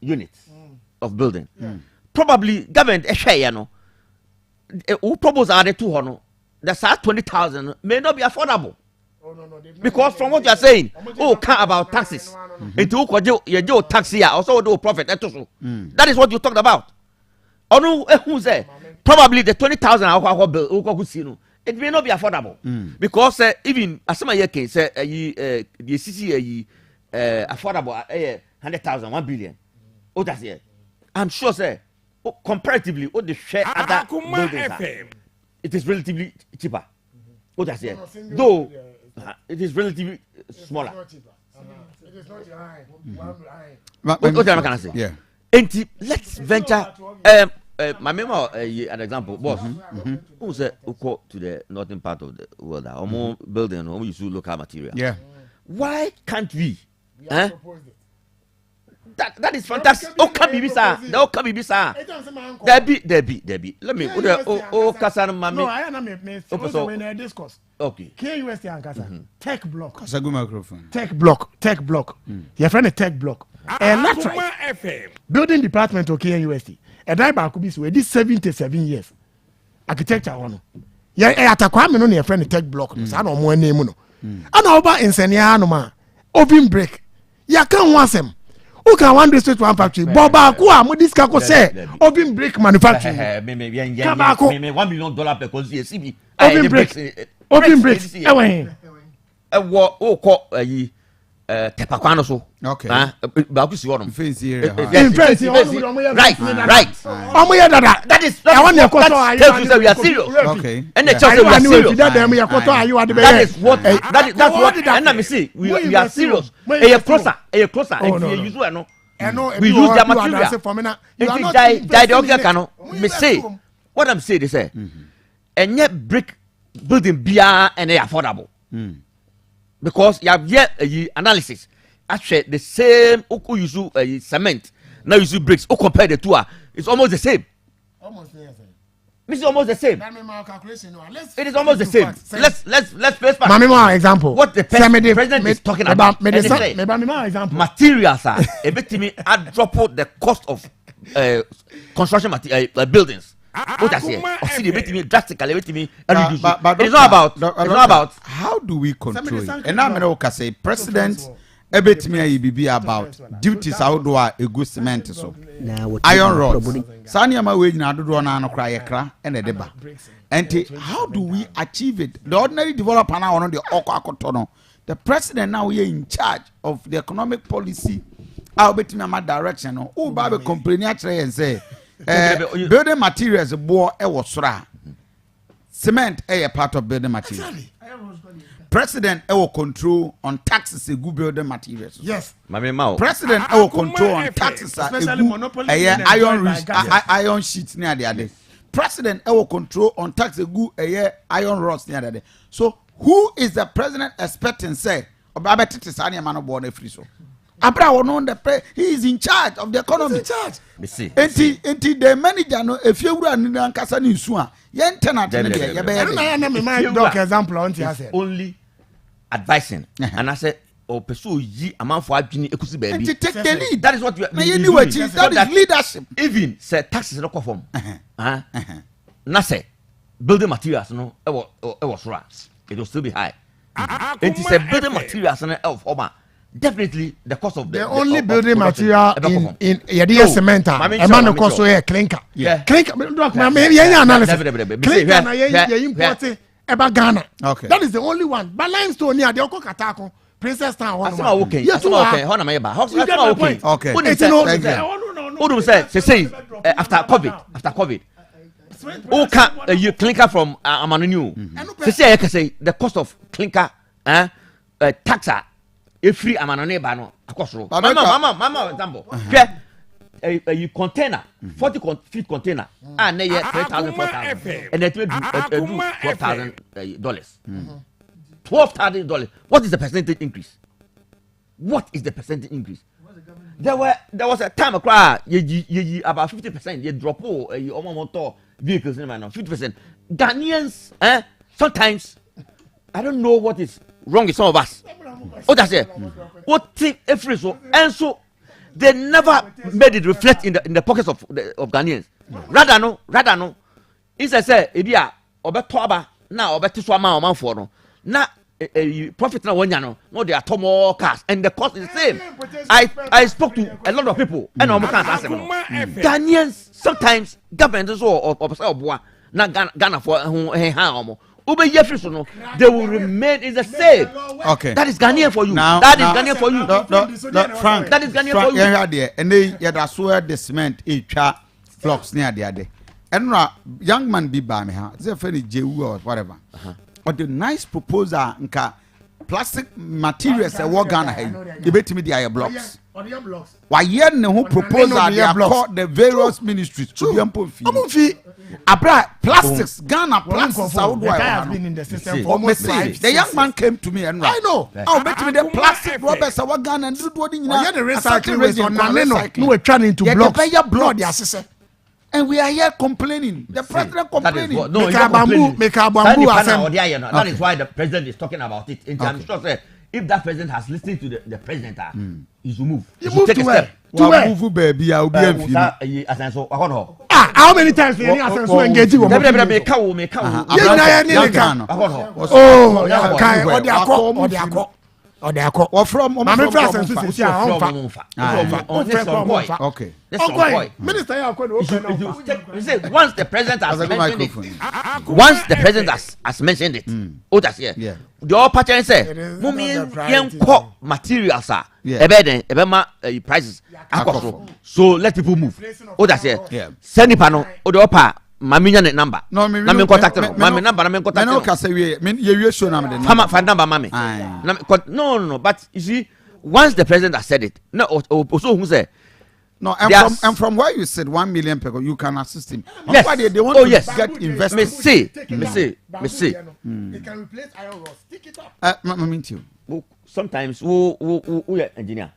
units of building. Probably government who propose are the 200. That's 20,000 may not be affordable. Because from what you are saying, about taxes, you tax here, also do profit. That is what you talked about. Who say probably the 20,000 it may not be affordable because even as some case the CC affordable 100,000, 1 billion. What I say, I'm sure say comparatively, what the share other buildings are, it is relatively cheaper. What I say, though. It is relatively smaller. It is not high. What can I say? Yeah. And let's venture. My memo, an example, boss. Who said who go to the northern part of the world? Almost building, or use local material. Yeah. Why can't we? That is fantastic. Oh, come be sir. No, come be sir. Debbie. Let me. Kasan mami. No, I am in a discourse. Okay. KUST and Kasa. Tech block. Kasagu microphone. Tech block. Your friend a tech block. And that's right. Building department of KUST. A driver could be so. This 77 years. Architecture one. Yeah, atakwa me no your friend a tech block. So no more name no. And over in Senia no ma. Oven break. Ya can want them. Who can one district one factory? Boba Kua, this kako say, oven brick manufacturing. $1 million per consi. Oven bricks. Tepakwano so. Okay. Bakusi wono. Right. That is. I want to say we are serious. Okay. And the church we are serious. That is what. That's what. And let me see. We are serious. Closer. If you use no. We use the material. Me say. What I'm saying is say. And yet brick building bia and they affordable. Because you have yet analysis. Actually, the same Oko use cement, now use bricks. Who compare the two? It's almost the same. It's almost the same. It is almost the same. Let's face back. Mamma example. What the president is talking about. Example. Materials are a bit me. I drop out the cost of construction buildings. What I say, see the bit me drastically, bit me. It's not about. How do we control it? And I'm going to say, President, a bit me be about duties outdoor a good cement so iron rods. Sanya my way now do no cry a cra and a deba. And how do we achieve it? The ordinary developer now on the Okotono. The president now here in charge of the economic policy I'll bet me my direction. Oh, Baba complain actually and say, building materials, boy, was cement, a part of building materials. President, will control on taxes, a good building materials. Yes. President, will control on taxes, especially monopoly. Iron sheets near the other. President, will control on taxes, a good iron rods near the other. So, who is the president expecting say? Obaba Titisani man born a free so. Abra will know the he is in charge of the economy. He's in charge. Enti the manager no if you run in Kasa ni suwa. Yen tenant example on only advising and I said or pursue ye amount for adwini ekusi baby. Enti take the lead. That is what you are. That is leadership. Even say taxes no form. Na say building materials no it was right. It will still be high. It is a building materials and of Oma. Definitely the cost of the only building material in Yadia cement. A man of course here clinker. Yeah. Clinker. Maybe analysis. Clinker na ye import eba Ghana. Okay. That is the only one. But limestone here the Oko Katako Princess Town. Asema okay. Asema okay. Hona mayeba. Asema okay. Okay. Udum say after COVID. Who can you clinker from Amanunu? Say the cost of clinker taxa a free Amanone bano across road. Mama example. A container 40 feet container and they get 3,000 4,000 and they do $12,000. $12,000. What is the percentage increase? What is the percentage increase? There was a time about 50%. You drop motor vehicles in now 50%. Ghanaians, sometimes I don't know what is wrong with some of us. Oh, that's it. What take every so and so they never made it reflect in the pockets of Ghanaians. Rather no. Instead say ebia obetoaba na obetiswa ma for no. Na profit na one no they are more cars and the cost is the same. I spoke to a lot of people and Ghanaians sometimes government or na Ghana for they will remain in the same. Okay. That is Ghanaian for you. That is Ghanaian for you. Frank. That is Ghanaian for you. And they that's where the cement flocks near the other. And young man be by me, they very JU or whatever. But the nice proposal nka plastic materials that work Ghana you bet me the blocks. Why yen who proposal they are called the various ministries to be Abra plastics Ghana plastics has been in the system for almost 5 the young man came to me and I know I'll bet me the plastic rubbers our Ghana and do what in the recycling waste on no we're trying into blocks and we are here complaining. The president complaining. That is why the president is talking about it. I'm sure if that president has listened to the president, he should move. He should take a step. Move baby, I'll be how many times did you engage you? From okay. Minister, once the president has mentioned it, mentioned it, oh that's here. Yeah. The all pattern say, materials are prices. So let people move. Oh that's here. Yeah. Send the panel. Oh the upper. Mami number. No, me contact no. Mami number. No, cause you show number. Number, mami. No. But you see, once the president has said it, no. Also, who say? No, and from where you said 1 million people, you can assist him. Yes. They want to get invested. Me see. It can replace iron rods. Stick it up. Sometimes we are engineer.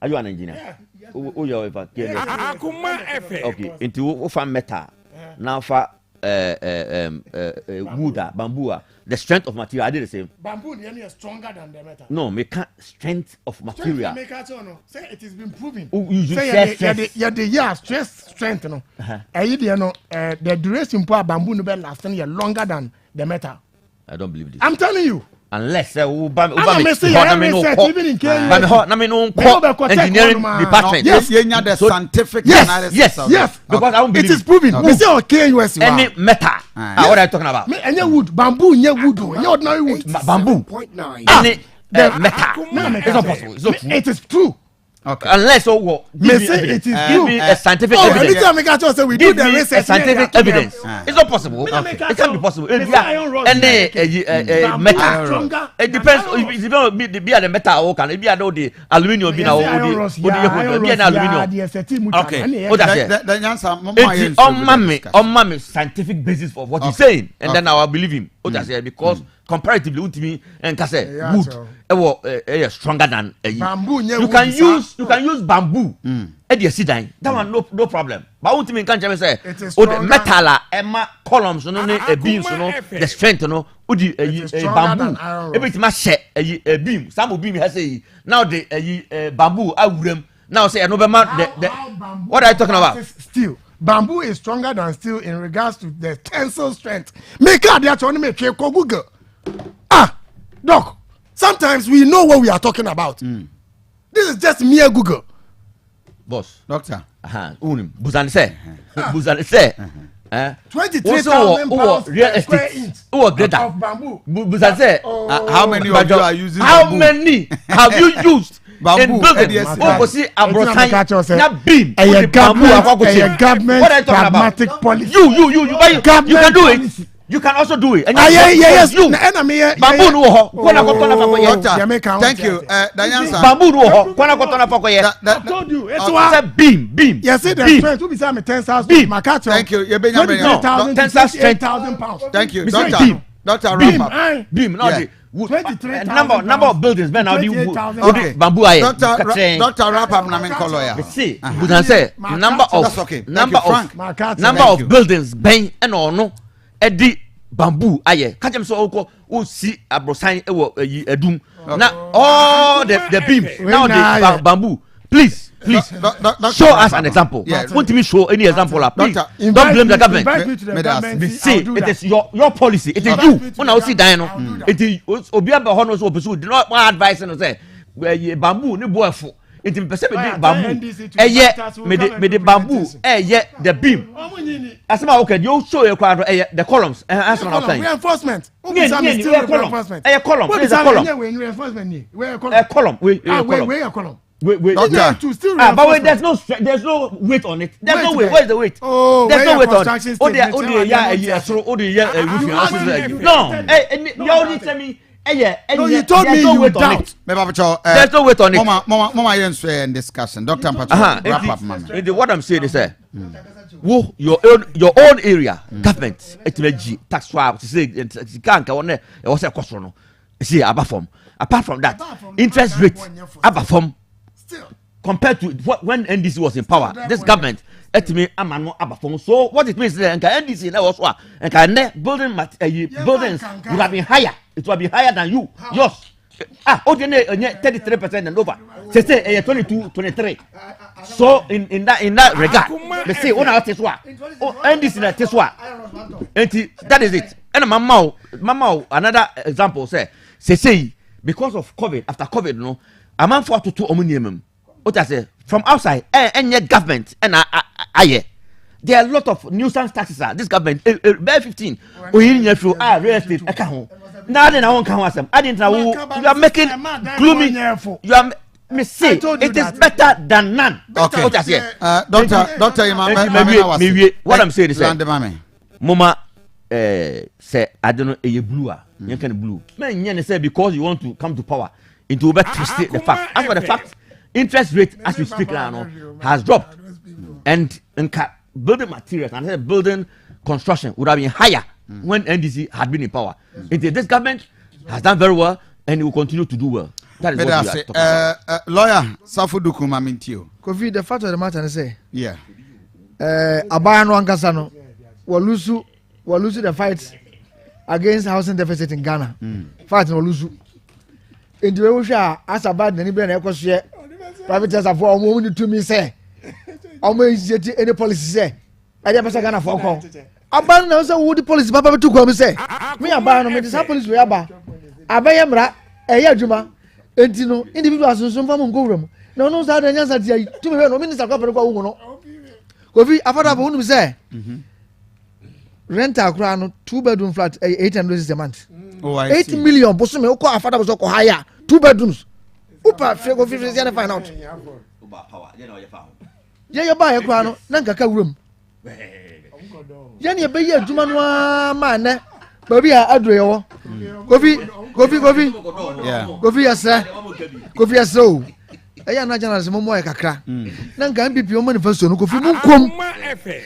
Are you an engineer? Who you are? Okay. Into farm metal. Now for wood, bamboo, the strength of material, I did the same. Bamboo is stronger than the metal. No, make strength of material. Say it has been proven. Strength. No. The duration for bamboo no be lasting longer than the metal. I don't believe this. I'm telling you. Unless engineering department. Yes, the scientific analysis. Yes. Because I don't believe it is proven. Any metal. What are you talking about? Any wood, bamboo, any wood, any ordinary wood. Bamboo. Any metal. It's not possible. It is true. Okay. Unless what May say it is give me a scientific Oh, evidence. anytime I got to say we do Give the me research. a scientific evidence. It's not possible. It can't be possible. And metal. It depends. If you don't be at the metal, can it be at the aluminium? Be now aluminium. Okay. What that's it. On mommy scientific basis for what he's saying, and then I will believe him. What that's it because comparatively with me and can say wood stronger than bamboo. You can use bamboo. That one no problem. But what me can say the metal emma columns no beams no the strength no bamboo everything must share a beam. Some beam has say now the bamboo awurem now say no be the what are you talking about? Steel. Bamboo is stronger than steel in regards to the tensile strength. Make out that one make check Google. Doc, sometimes we know what we are talking about. This is just mere Google. Boss, doctor. Buzan say. 23,000 pounds per square inch of bamboo. Buzan say. How many of you are using how bamboo? many have you used bamboo in building? Government pragmatic policy. You can do it. You can also do it. And yes, you. Bamboo no ho. Thank you. Bamboo no ho. I told you. It's beam. Yes, the strength. Who be saying 10,000? Thank you. 10,000 pounds. Thank you, Doctor. Doctor, Beam. wrap up. Beam. Now the 23,000 number of buildings. Man, now Okay. the bamboo. Doctor, wrap up. Na me lawyer. See, we can say number of buildings. Ben and no. Edi bamboo aye catch them so o see abrosan edum now all the beams now the bamboo please show us an example. Want me show any example? Please don't blame the government. See, it is your policy. It is you when I see dino it is obi abahono so pursue do not advice and say bamboo ni boyful it is perceive bamboo me the bamboo the beam as my okay you show your quadro the columns as my okay reinforcement reinforcement a column but there's no weight on it. There's no weight. Where's the weight? There's no weight on it. No, you only tell me. No, you told me you doubt. There's no weight on it. Mama, you in discussion. Doctor, wrap up, mama. What I'm saying is, your own area government tax swap to say it can't go on there. It was a question. See, apart from that, interest rate above compared to when NDC was in power, this government so what it means is that NDC was and buildings would have been higher. It would have been higher than you. Yours. 33% and over. Say 22, 23. So in that regard, they say NDC na teswa. That is it. And mama another example say because of COVID, after COVID, no, a man for to omnium. What I say from outside, and yet government and there are a lot of nuisance taxes. This government, by 15, real estate. Now then, I won't come. I didn't know you are making gloomy. You are me say it is better than none. Okay. What I say, Doctor, what I'm saying is, Mama, say I don't know a blue. You can blue. Man, say because you want to come to power, into twist the fact. As for the fact. Interest rate as we speak now has dropped, and building materials and building construction would have been higher when NDC had been in power. This government has done very well and it will continue to do well. That is what we are talking about. Lawyer Safuduku Mamintio. Kofi, the fact of the matter is say, yeah, Abayano Ankasano Walusu the fight against housing deficit in Ghana. Fight no Walusu. In the way as about the Nibran Ecosia. Private sector for women to me say almost any policy say I never say Ghana for call aban na say would the policy papa to come say me aban no me this police we aba abayemra adwuma enti no individuals so fam go wram na no say dan yansa dia to me no minister kwa pereko wo no Kofi afada bo no say rent akura no 2-bedroom flat 800 a month 8 million boso me ko afada bo so ko hire 2 bedrooms. Upa fego 50 and find out. yɛ ba yɛ kora no na nkaka wuram yɛne yɛbɛyɛ adwuma no a ma nnɛ baabi a aduro yɛwɔ kofi yɛsrɛ o ɛyɛ na general sɛ mɔmɔ yɛ kakra na nka mpp ɔma manifesto no kofi mu nkom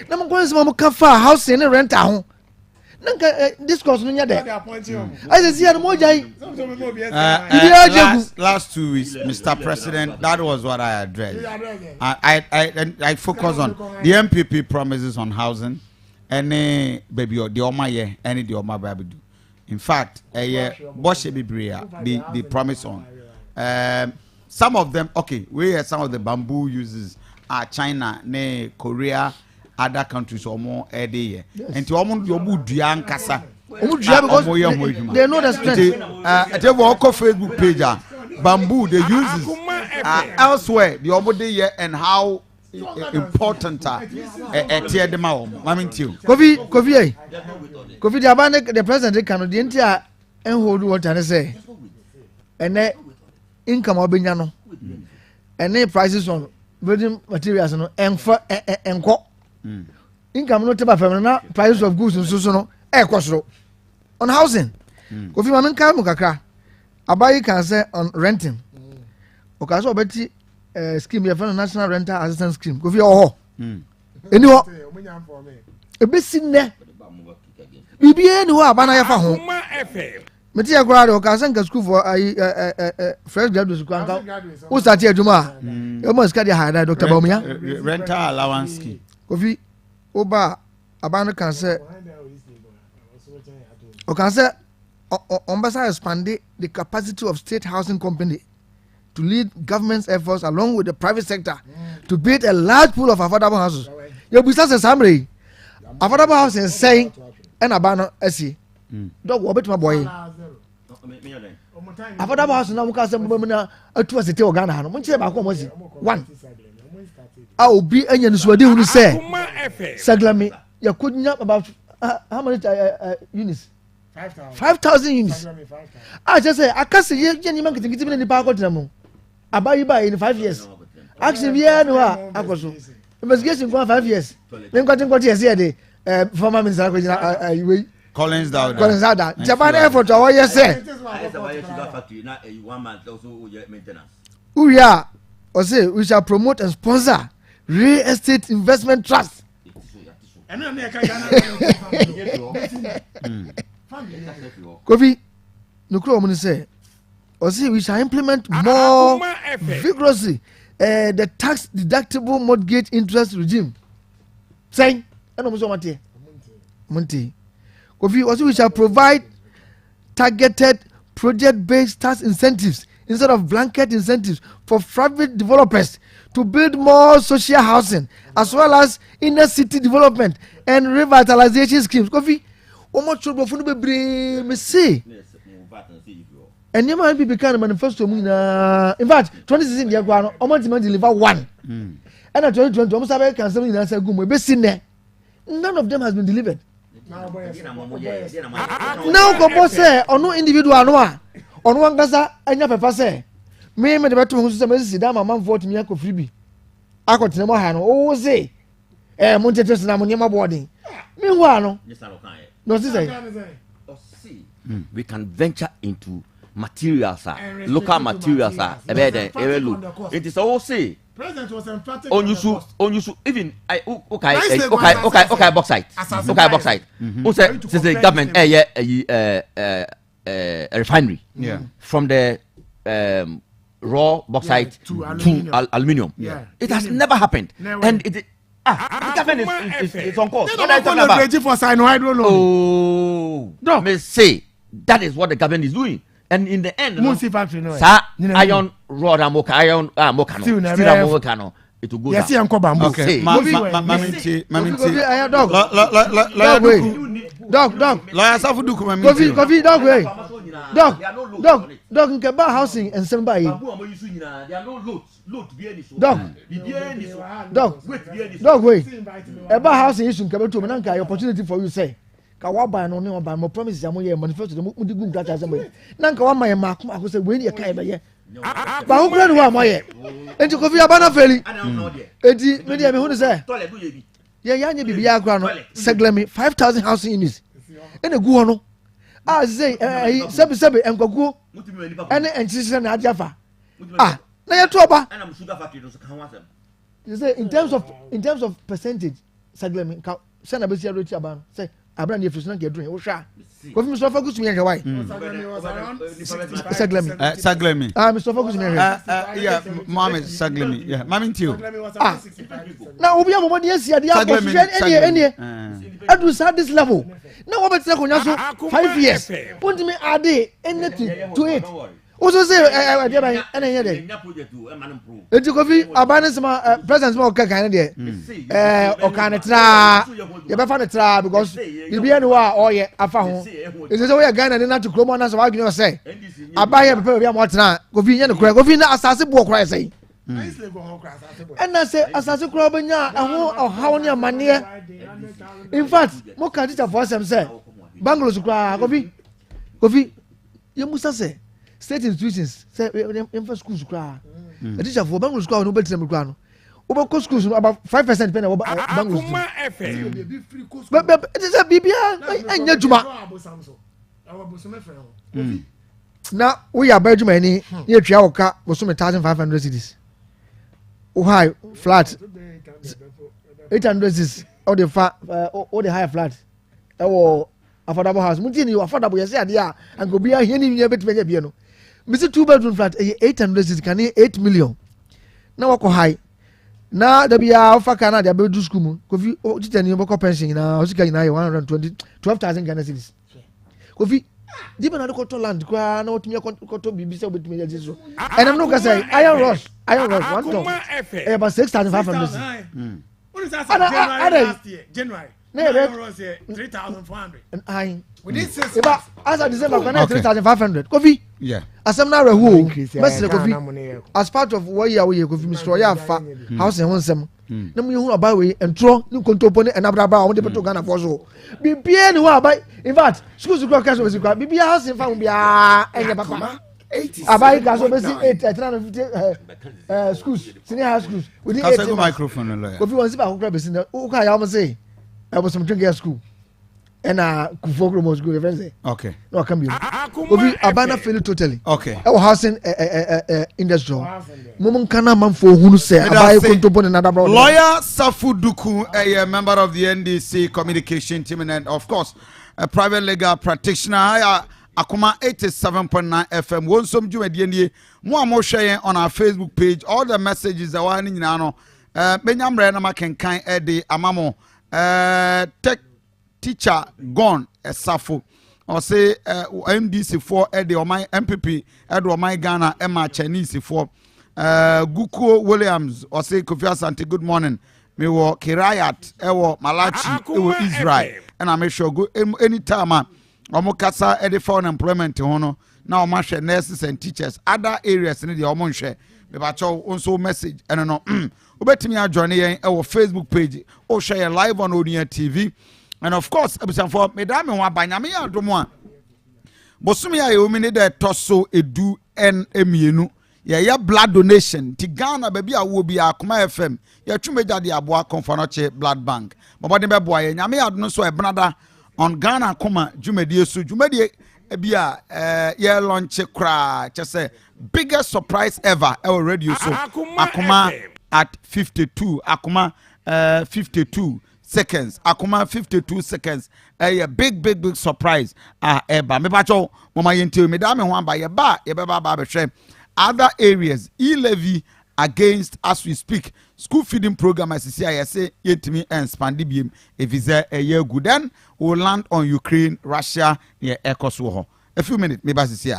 na mokɔ sɛ mo ka fa housing ne rent ho na nka discourse no nyɛ dɛ ɛsɛ si no mogyae last 2 weeks Mr. President, that was what I addressed. I focus on the MPP promises on housing and baby the Omaye and the Oma Babidu. In fact, Boshe Bibria they promise on some of them. Okay, we have some of the bamboo uses are China, Korea, other countries or more every and to almost your budian kasa because they know the strength. At your Facebook page, bamboo they use elsewhere the obody here and how important tear them out. Kofi the abandon the president can the entire and hold what I say and then income obinyano and then prices on building materials and for and income no table for prices of goods and so no on housing. Kofi mamen ka mu kakra abayi can say on renting okaso obeti scheme your national rental assistance scheme kofi ho eni ho ebesi ne bibie ni ho abana ya fa ho meti ya kwara o ka sanka school for fresh graduate school anka o start aduma e mo ska dia hada Dr. Bawumia rental allowance scheme kofi oba abana kan say o kan say Ombasa expanded the capacity of state housing company to lead government's efforts along with the private sector to build a large pool of affordable houses. You be such a summary. Affordable housing saying and abano esi. Dog wobet my boy. Affordable housing na muka say na atu asete Ghana ha no. Munche ba ko mozi. 1. A obi anya nsuade hu say. Saglami ya kunya about how many units? 5,000 units. I just say I can't say you man getting in the park abayi buy in 5 years. Action here no akoso. Investigation go 5 years. Then got years here the former minister Collins Dowd. Japan effort or yes say. Uya or say we shall promote and sponsor real estate investment trust. Kofi, Nukro Muni say, or see, we shall implement more vigorously the tax deductible mortgage interest regime. Saying, I know Monty. Kofi, also we shall provide targeted project-based tax incentives instead of blanket incentives for private developers to build more social housing as well as inner city development and revitalization schemes. Kofi. Omo chobo funu bebre me see and you might be becoming manifesto na in fact 2016 dia gwa no omo demand deliver 1 and at 2020 almost have cancel in answer gumo be see ne none of them has been delivered now go boss say ono individual no a ono angasa anya papa say me de beto hu say me see da mama vote me akofiri bi akotene mo ha no o say mo ntetes na mo nyema boarding me hu ano no, we can venture into materials, local materials, it is all say. President was emphatic on you even okay bauxite. Who said the government refinery from the raw bauxite to aluminium. It has never happened, and it. The government is on course. What are you talking about? For Sino-Hydro. No, me say that is what the government is doing, and in the end, iron rod and iron mokano. It will go down. Yes, bamboo. Okay, dog nke ba housing and some buy dog wait eba housing issue nke beto na nka opportunity for you say ka wa ban no ne wa ban mo promise ya mo ye manifesto mo di gum data say mo na nka wa man ma akoma ko say we ne ka e be ye ba ho kura no wa mo ye enti Kofi Abana feli enti me dia me hu say ya nya bibia akra no seglemi 5000 housing units ene gu ho no a say sebe enkogu ene enchise na ajafa na ya to ba you say in terms of percentage seglemi ka say na be sia roti aban say abran ye fisuna get do wo hwa Kofi Mr. Focus me here why Saglemi Mr. Focus me here yeah Mama Saglemi yeah Mama Tio na obi amomode asia dia ko ene adu sa this level na wo betre konya so 5 years want me ade ene to it also say dia ban ene here dey enti Kofi Abana sama president ma oka kan dey o kan tra ye be fa ne tra because bibia ne wa oye afa ho ese say we Ghana na to kromo na so wa gni say abaye be bibia mo tra Kofi nya ne kura Kofi na asase bo kura say and say asase kura benya aho ohaw ne amane in fact mo kan teacher for some say Bangladesh kura Kofi ye musa say state institutions say em schools kura a teacher for Bangladesh kura no betre me kura no over schools about 5% pen Bangladesh but it is a bibia anya juma na we are Belgium ni ye twa woka wo so 1500 cities o high flat 800 cities all the high flat e wo affordable house muti ni affordable yes ade a an go bia hia ni nya betime bia no me see 2-bedroom flat 800 cities can 8 million na wako high na da bia ofa kana da be do school mu Kofi o titani boko pension na o sika ina 112,000 Ghana cedis Kofi di bana ko to land kwa na otumi ko to bibi se obetumi ya jesu and I'm not gonna say iron rush one ton about 6,500 last year January iron rush 3,400 and within 6 months as of December 3,500 Kofi yeah asem na rehu mesre Kofi as part of what year we Kofi Mr. ya fa house and nsem na mu yehu aba we entro ni kontopo ni enabra o de beto Ghana for so bibie ni ho aba in fact schools go cash we sikwa bibie house fa bia enye papa abai ka so be 350 schools senior high schools within 8 months microphone lawyer Kofi won si ba ko kra be sin o ka ya mo say I was some drinking school and Akuffo Addo school the friends okay no come here Kofi Abana fail totally okay I was housing industry momon kana manfo hunu say abai kontopo na da brother lawyer Safu Duku a member of the NDC communication team and of course a private legal practitioner Akuma 87.9 FM wonsom dwumadie nie mo hwe on our Facebook page all the messages that were nyina no benyamre na makenkan de amamo tech teacher gone Safu or say MDC for the Omai MPP Edo Omai Ghana Emma Chinese for Guko Williams or say Kofi Asante good morning me wo Kirayat ewo Malachi ewo Israel and I make sure go anytime omokasa ede for unemployment hono na omahwe nurses and teachers other areas in the omonhwe me ba cho also message and no obetimi adjoin yen ewo Facebook page o share live on Onia TV and of course abusanfo me da me ho abanya me adomo a bosumi ya yomi ne de toso edu en emienu ya blood donation ti Ghana baby awo bi Akuma FM ya twumeja de aboa konfanoche blood bank bobode be boa ya nyame adono so ebenada on Ghana Akuma dwumadie so dwumadie bia ya launch kra chese biggest surprise ever our radio so Akuma at 52 Akuma 52 seconds Akuma 52 seconds a big surprise eba me ba cho mama yenti me da me ho aba ye ba ye be ba hwe other areas E-Levy against as we speak school feeding program as see I say yetimi expand biem if is a year good then will land on Ukraine Russia near Ekoso a few minutes me ba see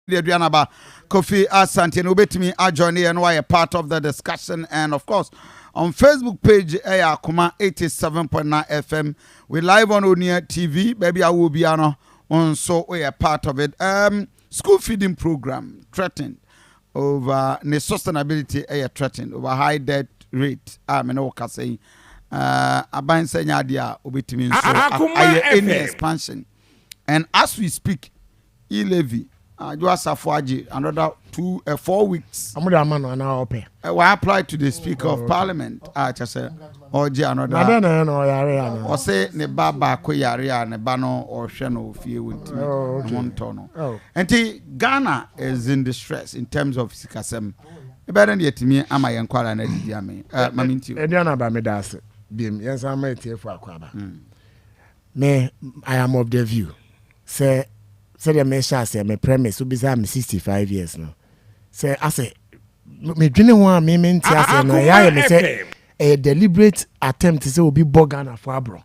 the Aduanaba Kofi Asante no betimi adjoin and why a part of the discussion, and of course on Facebook page Akuma 87.9 FM. We live on Onia TV. Baby, I will be on so we are part of it. School feeding program threatened over the sustainability threatened over high debt rate. I mean, okay, say aban senya dia obetimi so any expansion. And as we speak, E-Levy another 4 weeks. I'm going to now open. We apply to the Speaker of Parliament. Just say, or another. Or say ne baba ko yare ne bano or sheno fie with montono. And Ghana is in distress in terms of sikasem. Better than yet me am I enquire na dia me. Maminti. Aduanaba me das. Bim, yes am tie for akwaba. Me I am of the view. Say the measure say me premise will be 65 years now. Say I say me dwene ho a me ntia say no ya me say a deliberate attempt to say will be Ghana for abro.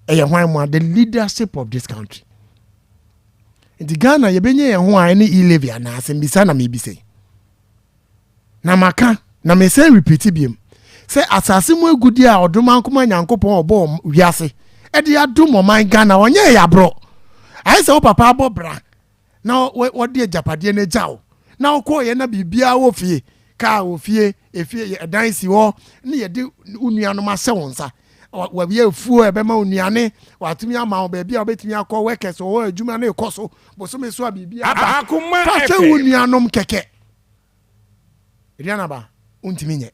The leadership of this country. In the Ghana ye benye ho any E-Levy na asem bisa na me bi say. Na maka na me say repeat biem. Say asase mu agudi a odoma nkoma nyankopon obo wiase. E de adom oman Ghana onye ya bro. I say papa bobra. Now what the Japade ne jaw. Now ko ye na bibia wo fie. Ka wo fie, efie edan si wo, ne ye de unuano ma se wonsa. Wa bia fu e be ma unuane, wa tumi ama wo bia obetumi akọ workers wo adwuma na ekoso. Boso me so a bibia. Akuma ka che unuanom keke. Aduanaba untimi nye.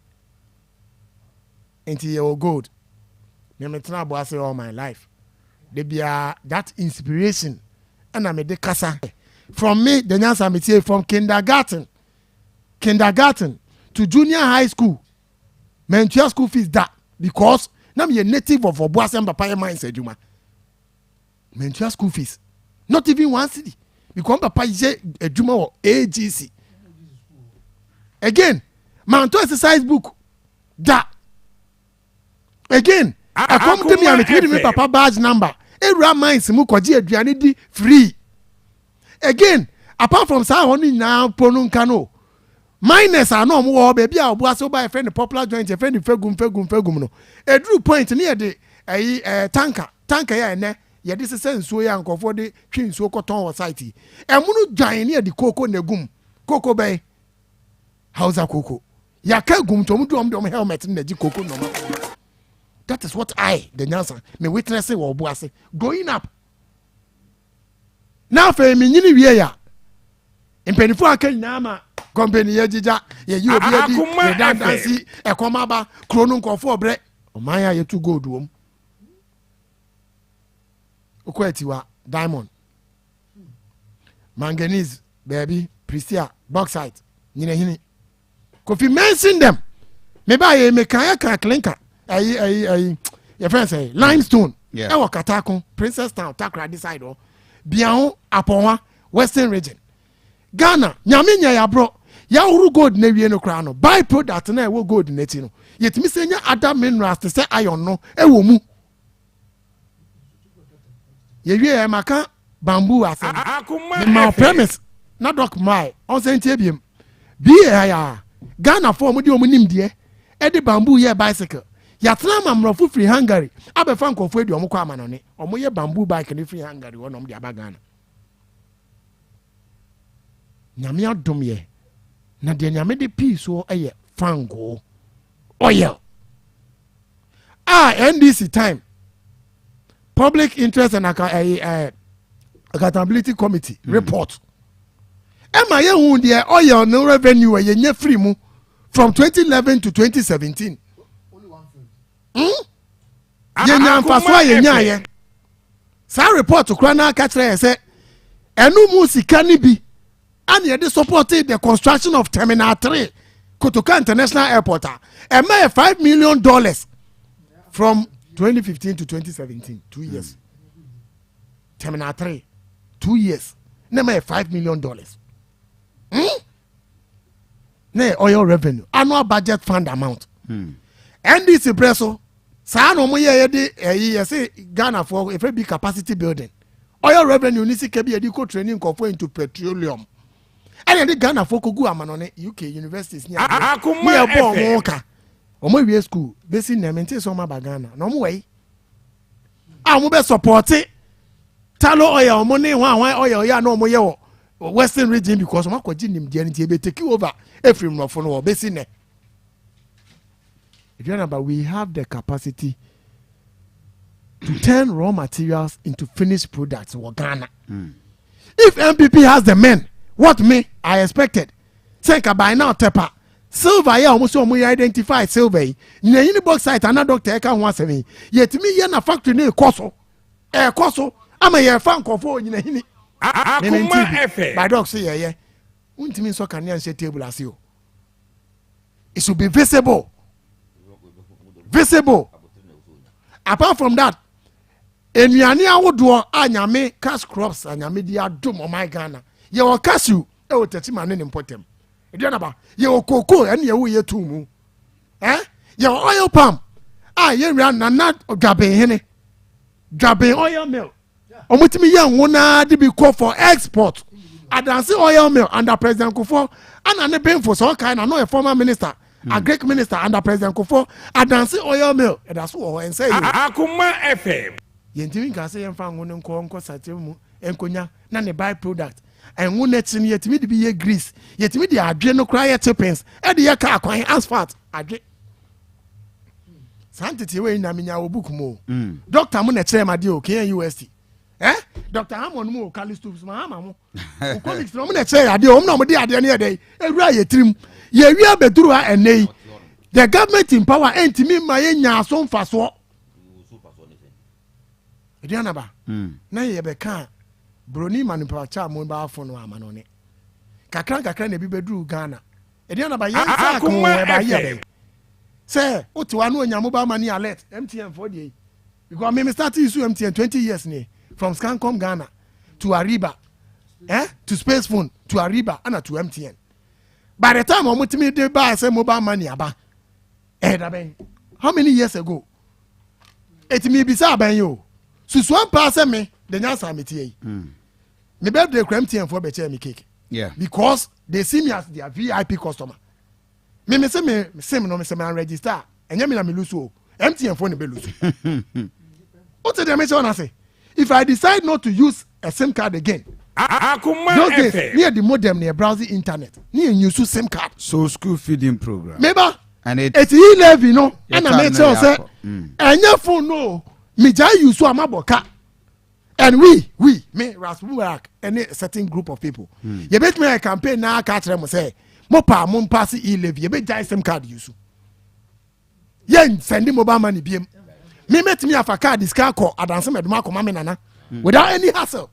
Enti ye o good. Me metena bo ase all my life. They be that inspiration and I made the kasa from me the nyansa me tie from kindergarten to junior high school mentua school fees that because na me a native of Obuasi papa e mind seduma mentua school fees not even 1 cedi because papa is eduma or AGC again manto exercise book that again I come to me and give me papa badge number. Every mines mu kwaji aduane di free. Again, apart from say honi na ponun kano. Miners are no more baby a Obuasi buy friend popular joint a friend fegum no. A drew point near the tanker ya ne ye this sense so ya nkofo de twin so koton site. E munu join near the cocoa negum. Cocoa bay. How's a cocoa? Ya ka gum to mu do helmet na ji cocoa no. That is what I, the Nyansa, me witnessing or Obuasi going up. Now for me, you ya. In Penifua Kenyama, company Yajija, you be dancy, a comaba, chronunco for bread. Oh, my, you too good room. Ukwetiwa, diamond, manganese, baby, Pristia, bauxite, Ninahini. Kofi mention them. Maybe I make a clinker. Your friend say limestone. Yeah. Ewa Katakon, Princess Town, Takra this side oh. Biao, Aponwa, Western region. Ghana, Nyaminya ya bro. Ya uru gold ne wie no kra no. Buy product na wo gold neti no. Yet mi senya other minerals to say iron no. Ewo mu. Ye wie maka bamboo asem. My premise. Na doc my. On sentie biem. Bi ya. Ghana for mu di omunim de. E de bamboo ye bicycle. Yatna mamrofo free Hungary abefa nkofo edi omukọ amanone omoye bamboo bike ni free Hungary wonom de abagana nyame adom ye na de nyame de peace o eye fango oil NDC time public interest and accountability committee report ema ye hu de oil no revenue ye nya free mu from 2011 to 2017 Yenya mfaswa yenya ye. Sa report kura na ka kire say enu mu sika ni bi and ye supported the construction of Terminal 3 Kotoka International Airport. E made $5 million from 2015 to 2017, 2 years. Terminal 3, 2 years. Ne made $5 million. Ne oil revenue, annual budget fund amount. NDC preso sa no mo ye de say Ghana for a very big capacity building. Oil revenue ni sika bi e di ko training into petroleum. ɛna de Ghana fo kogu amanone UK universities ni Akuma ɛbɔ FM. ɔmo ka ɔmo wie school besi na mente so ɔmo ba Ghana na ɔmo wɛyi a ɔmo bɛ support talo oil ɔmo ne hwan oil ya na ɔmo yɛ wɔ Western region because ɔmo akɔgye nimdeɛ nti ebe take over every mnofo no wɔ besi ne. But we have the capacity to turn raw materials into finished products in Ghana. If MPP has the men, what me I expected. Think by now tepa silver ya almost identify silver. In any bauxite another doctor can once a me. Yet me yana factory near Koso. Koso. I'm a fan for in a hini. Akuma FM. By dog say yeah. Won't mean so can you say table as you. It should be visible. Visible. Apart from that, enuane awodo anyame cash crops anyame dia dom o my Ghana. Ye wo cashew e wo tati mane ne importem. Aduanaba ye wo cocoa ene ye wo ye tumu. Ye wo oil palm. Ye ria na gaben hene. Gaben oil mill. Omutimi ye nwona de bi call for export. Adanse oil mill under President Akuffo and ne benfo so kind na no a former minister. A Greek minister under President Akuffo adanse oil mill. That's what and say Akuma FM. Yentimi ka say yemfa ngono nko satemu enkonya na ne by product enwo na tini yetimi de bi ye grease yetimi de adwe no kra ye chippings e de ye ka kwan asphalt adwe santity we na menya obuku mo doctor mo na kire ma de o KUST Dr. Hamon mo Callisto ma hama mo o colleagues no mo na kire ade o mo na mo de ade ne ye dey ewura ye tirim ye wi abeduru ha enei the government in power entimi ma ye nya aso mfaso Aduanaba na ye be kan broni manipulacha mo ba fo no amanone kakra na bi beduru Ghana Aduanaba ye sa ko e ba ye say otiwa no nya mobile money alert MTN for dey because me start use MTN 20 years ni from Scancom Ghana to Ariba to Space Phone to Ariba and to MTN by the time omutimi dey buy say mobile money aba da ben how many years ago it me be say ben yo susuan pass me the nyansa metie me birthday MTN for be share me cake because they see me as their VIP customer me say me same no me say me register enye me na me lose o MTN for ne be lose what did they say if I decide not to use a SIM card again Akuma those days FM. near the modem near browsing internet near use SIM card So school feeding program. maybe And it's E-Levy no and I make sure say Mm. enye phone no me jai use so amaboka and we me Rasmuak any certain group of people you bet me a campaign na catch them say mo pa mo pass E-Levy you bet jai SIM card use yen send mobile money biem me met me afa card this car call adanse meduma ko mame nana without any hassle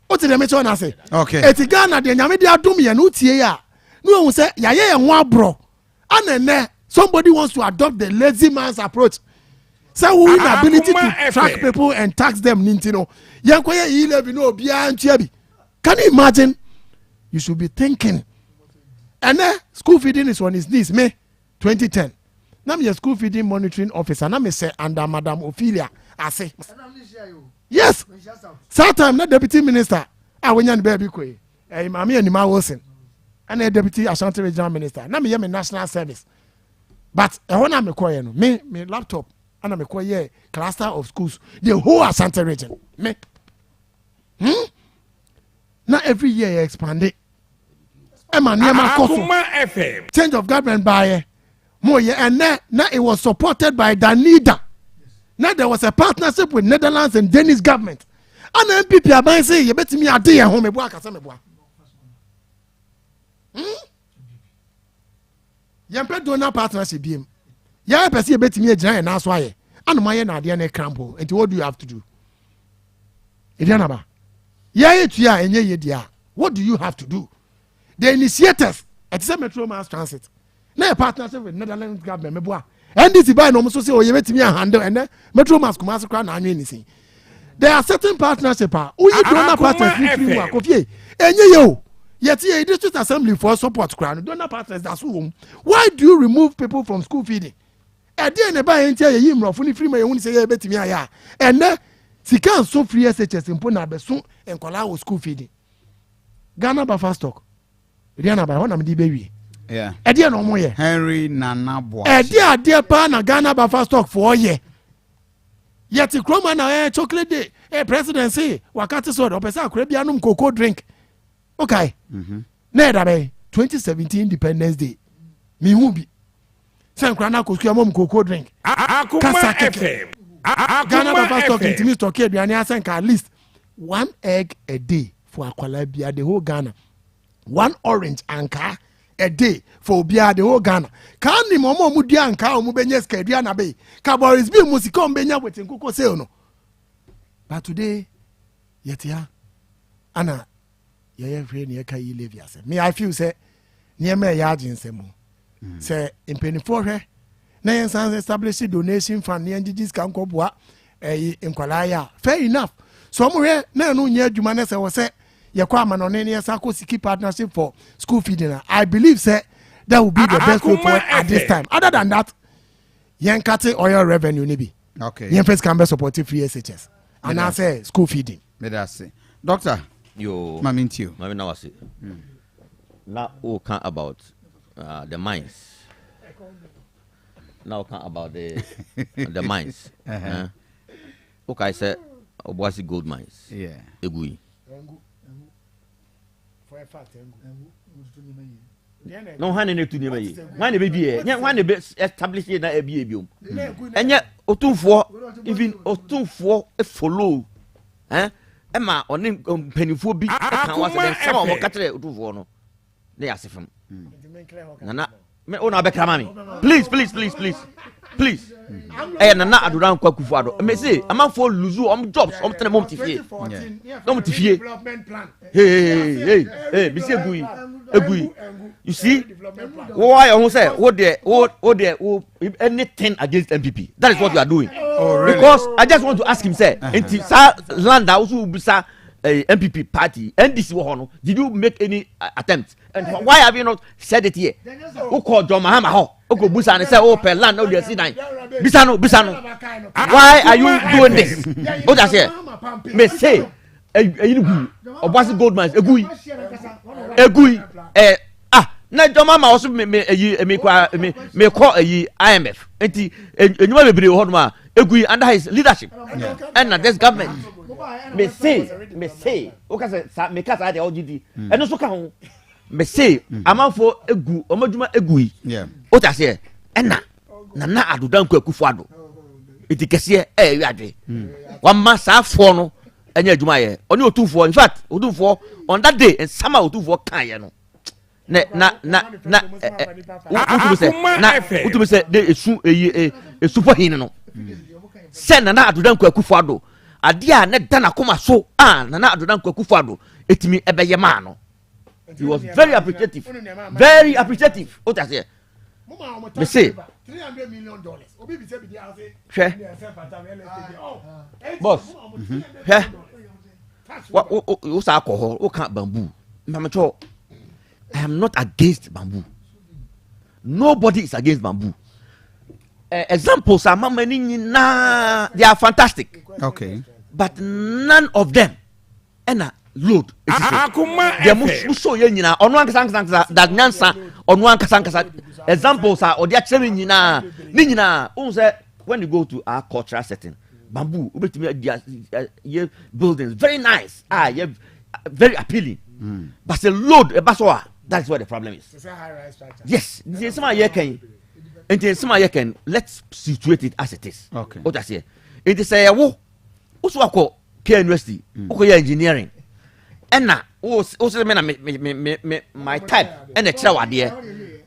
what did they make sure say Okay. eti Ghana de nyame de adom ye no tie ya no hu say ya ye ho abro anene somebody wants to adopt the lazy man's approach say we inability to track people and tax them nintino yankoye E-Levy no bia ntua bi can you imagine you should be thinking and then school feeding is on his knees me 2010 na me school feeding monitoring officer na me say under Madam Ophelia ase yes that time na deputy minister awenya ne baby ko mama Anima Wilson and a deputy Ashanti regional minister na me national service but na me koye no me laptop and me koye cluster of schools the whole Ashanti region me na every year expand it Akuma FM. change of government by more and now it was supported by Danida. Now there was a partnership with Netherlands and Danish government. And MPP are buying say you bet me a day at home me boa kasa me boa. Yempe donor partnership biem. Ya pese you bet me a giant na so aye. And my na dey na crampo. And what do you have to do? Aduanaba. Ya etua enye ye dia. What do you have to do? The initiators at the Metro Mass Transit. Now a partnership with Netherlands government me boa. And this buy no so say oh you bet me a handle and Metro Mass Kumasi kra na anwe anything. There are certain partnership who you donor partners free work of ye. Enye yo. Yet ye district assembly for support kra no donor partners that's who. Why do you remove people from school feeding? E dey na buy entia ye mrofo ni free ma ye hu say ye bet me aya. And sika so free SHS impo na beso enkola wo school feeding. Ghana Buffer stock. Aduanaba wona me di bewie yeah ede no mo ye Henry Nana Boa ade pa na Ghana ba fa stock for ye yet kroma na chocolate day presidency wakati so do pesa akora bia num cocoa drink okay na da be 2017 Independence Day mi hu bi sen kra na koskua mom cocoa drink Akuma FM Ghana ba fa stock intimi stock aduane asen ka at least 1 egg a day for akwala bia the whole Ghana 1 orange anka a day for bia the whole Ghana kan ni momo mu dia anka o mu benye ska aduana be ka Boris bi musika o benya wetin koko sale no but today yet ya ana ye free ne ka E-Levy ase me I feel say ne me ya aginsem say impenifo hwe na yen san establish donation fund ne ngigis kan koboa nkwala ya fair enough so mo hwe na no nya adwuma na se wo se ye kwa manone ne yesa ko siki partnership for school feeding. I believe say that will be the best way forward at this time. Other than that, yen kate oil revenue ni bi. Okay. Yen first can be supportive free SHS. And I say school feeding. Me that say. Doctor, Yo. Mami Ntio. Mami na wase. Now we can about the mines. Now we can about the mines. Okay, say Obuasi gold mines. Yeah. Egui. For a fact, No hand in to near me. When the baby, when the best established na ebium. And yet, Otunfo, even Otunfo, a follow. Emma, on him, pennyful be some of what catcher Otunfo. No, they are from Nana. Me ona beka mami. Please. Nana Aduanaba Kofi Asante. Me say, a man for lose jobs, tell mom tifie. Mom tifie. Hey, me say Egui. You see? Why I say what there anything against MPP. That is what you are doing. Oh, really? Because I just want to ask him say, land also be MPP party NDC wohono. Did you make any attempt? And why have you not said it here? Who called John Mahama ho? Oko busa and say oh per land no dey see nine. Bisano. Why are you doing this? What I say? Me say Obuasi gold mines Egui na John Mahama also me call IMF. Enti enyuma bebre ho no ma Egui under his leadership and this government. Me say okay say me kasa dey OGD eno so ka ho me say amanfo egu omadwuma egui o ta say ena na Aduanaba Akuffo Addo etikese wi adwe wa masa afo no enya adwuma ye oni Otunfo in fact Otunfo on that day and sama Otunfo kan ye no na utu say de esu esu for hin no say na Aduanaba Akuffo Addo ade a ne dana koma so na Aduanaba Akuffo Addo etimi ebeye ma no. He was very appreciative. What I say? Me say $300 million. Boss. What's alcohol? What can't bamboo? I am not against bamboo. Nobody is against bamboo. Examples are many. They are fantastic. Okay. But none of them load the muso yenina onu ankasa that nyansa onu ankasa examples are odi achemi nyina ni nyina say when you go to our cultural setting bamboo ubetimi buildings very nice very appealing but the load that is where the problem is. Yes, some year can let's situate it as it is. Okay. What I say it is a wo uso akọ K University okoye engineering ena o say me my type ena kira wade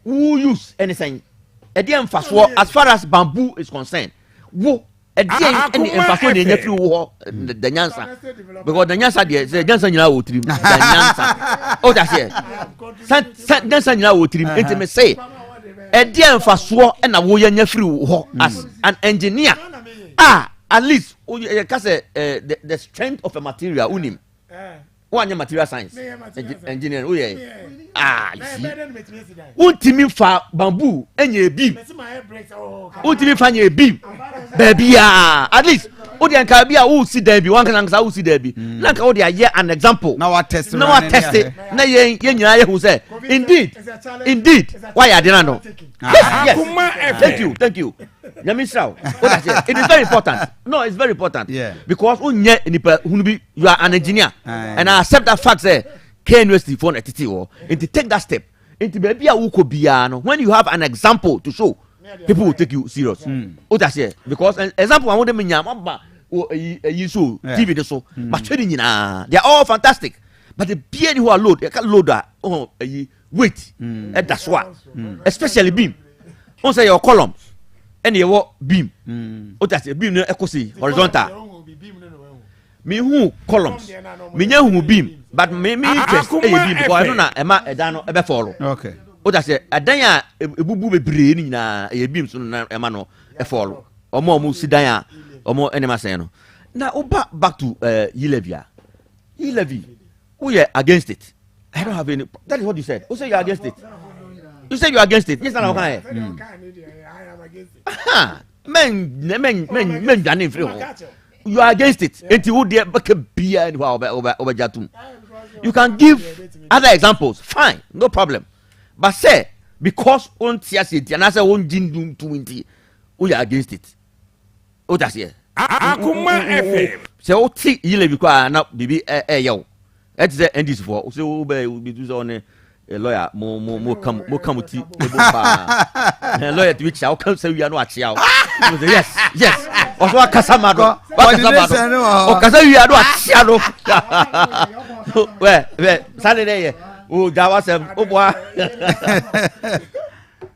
who use anything edian faso as far as bamboo is concerned wo edian any faso dey nyafiri wo the nyansa because the nyansa dey say nyansa nyina wo trim the nyansa o that say nyansa nyina wo trim enti me say edian faso ena wo nyafiri wo as an engineer at least the strength of a material unim one material science engineering you see ultimi fa bamboo enye beam ultimi fa nye beam baby at least odi anka bia wo si da bi wan kan anka wo si da bi na anka wo de aye an example na wa test na ye nyina ye hu say indeed why you dey no yes thank you Nyamisrao, it is very important. No, it's very important. Yeah. Because you are an engineer. And I accept that fact say KNUST for NTT and to take that step. Into maybe a wuko biano. When you have an example to show, people will take you serious. Because an example I want them in Yamamba you so TV so but they are all fantastic. But the being who are load, they can load that weight. And that's what. Especially beam. On say your columns. And you walk beam. Beam no equity horizontal. Me who columns. Me who beam. But me interest beam because I don't know Emma Edano ebe follow. Okay. Adanya ebubu bebre ni na beam so na Emma no e follow. Omo mu sidanya omo enema say no. Now back to E-Levy. We are against it. I don't have any. That is what you said. Who said you are against it? You said you are against it. Yes, I am against it. Men, you are against it. You can give other examples. Fine, no problem. But say because on TSC and I say on Jin 20, we are against it. Oh, that's here. Akuma FM. So E-Levy not be yo. That's the end is for. So we do on a lawyer more come with tea. A lawyer to which I'll come say we are not out. Yes. Or what Casamado? Or Casa we are not shadow. Where Saturday. Oh, that was a oh boy.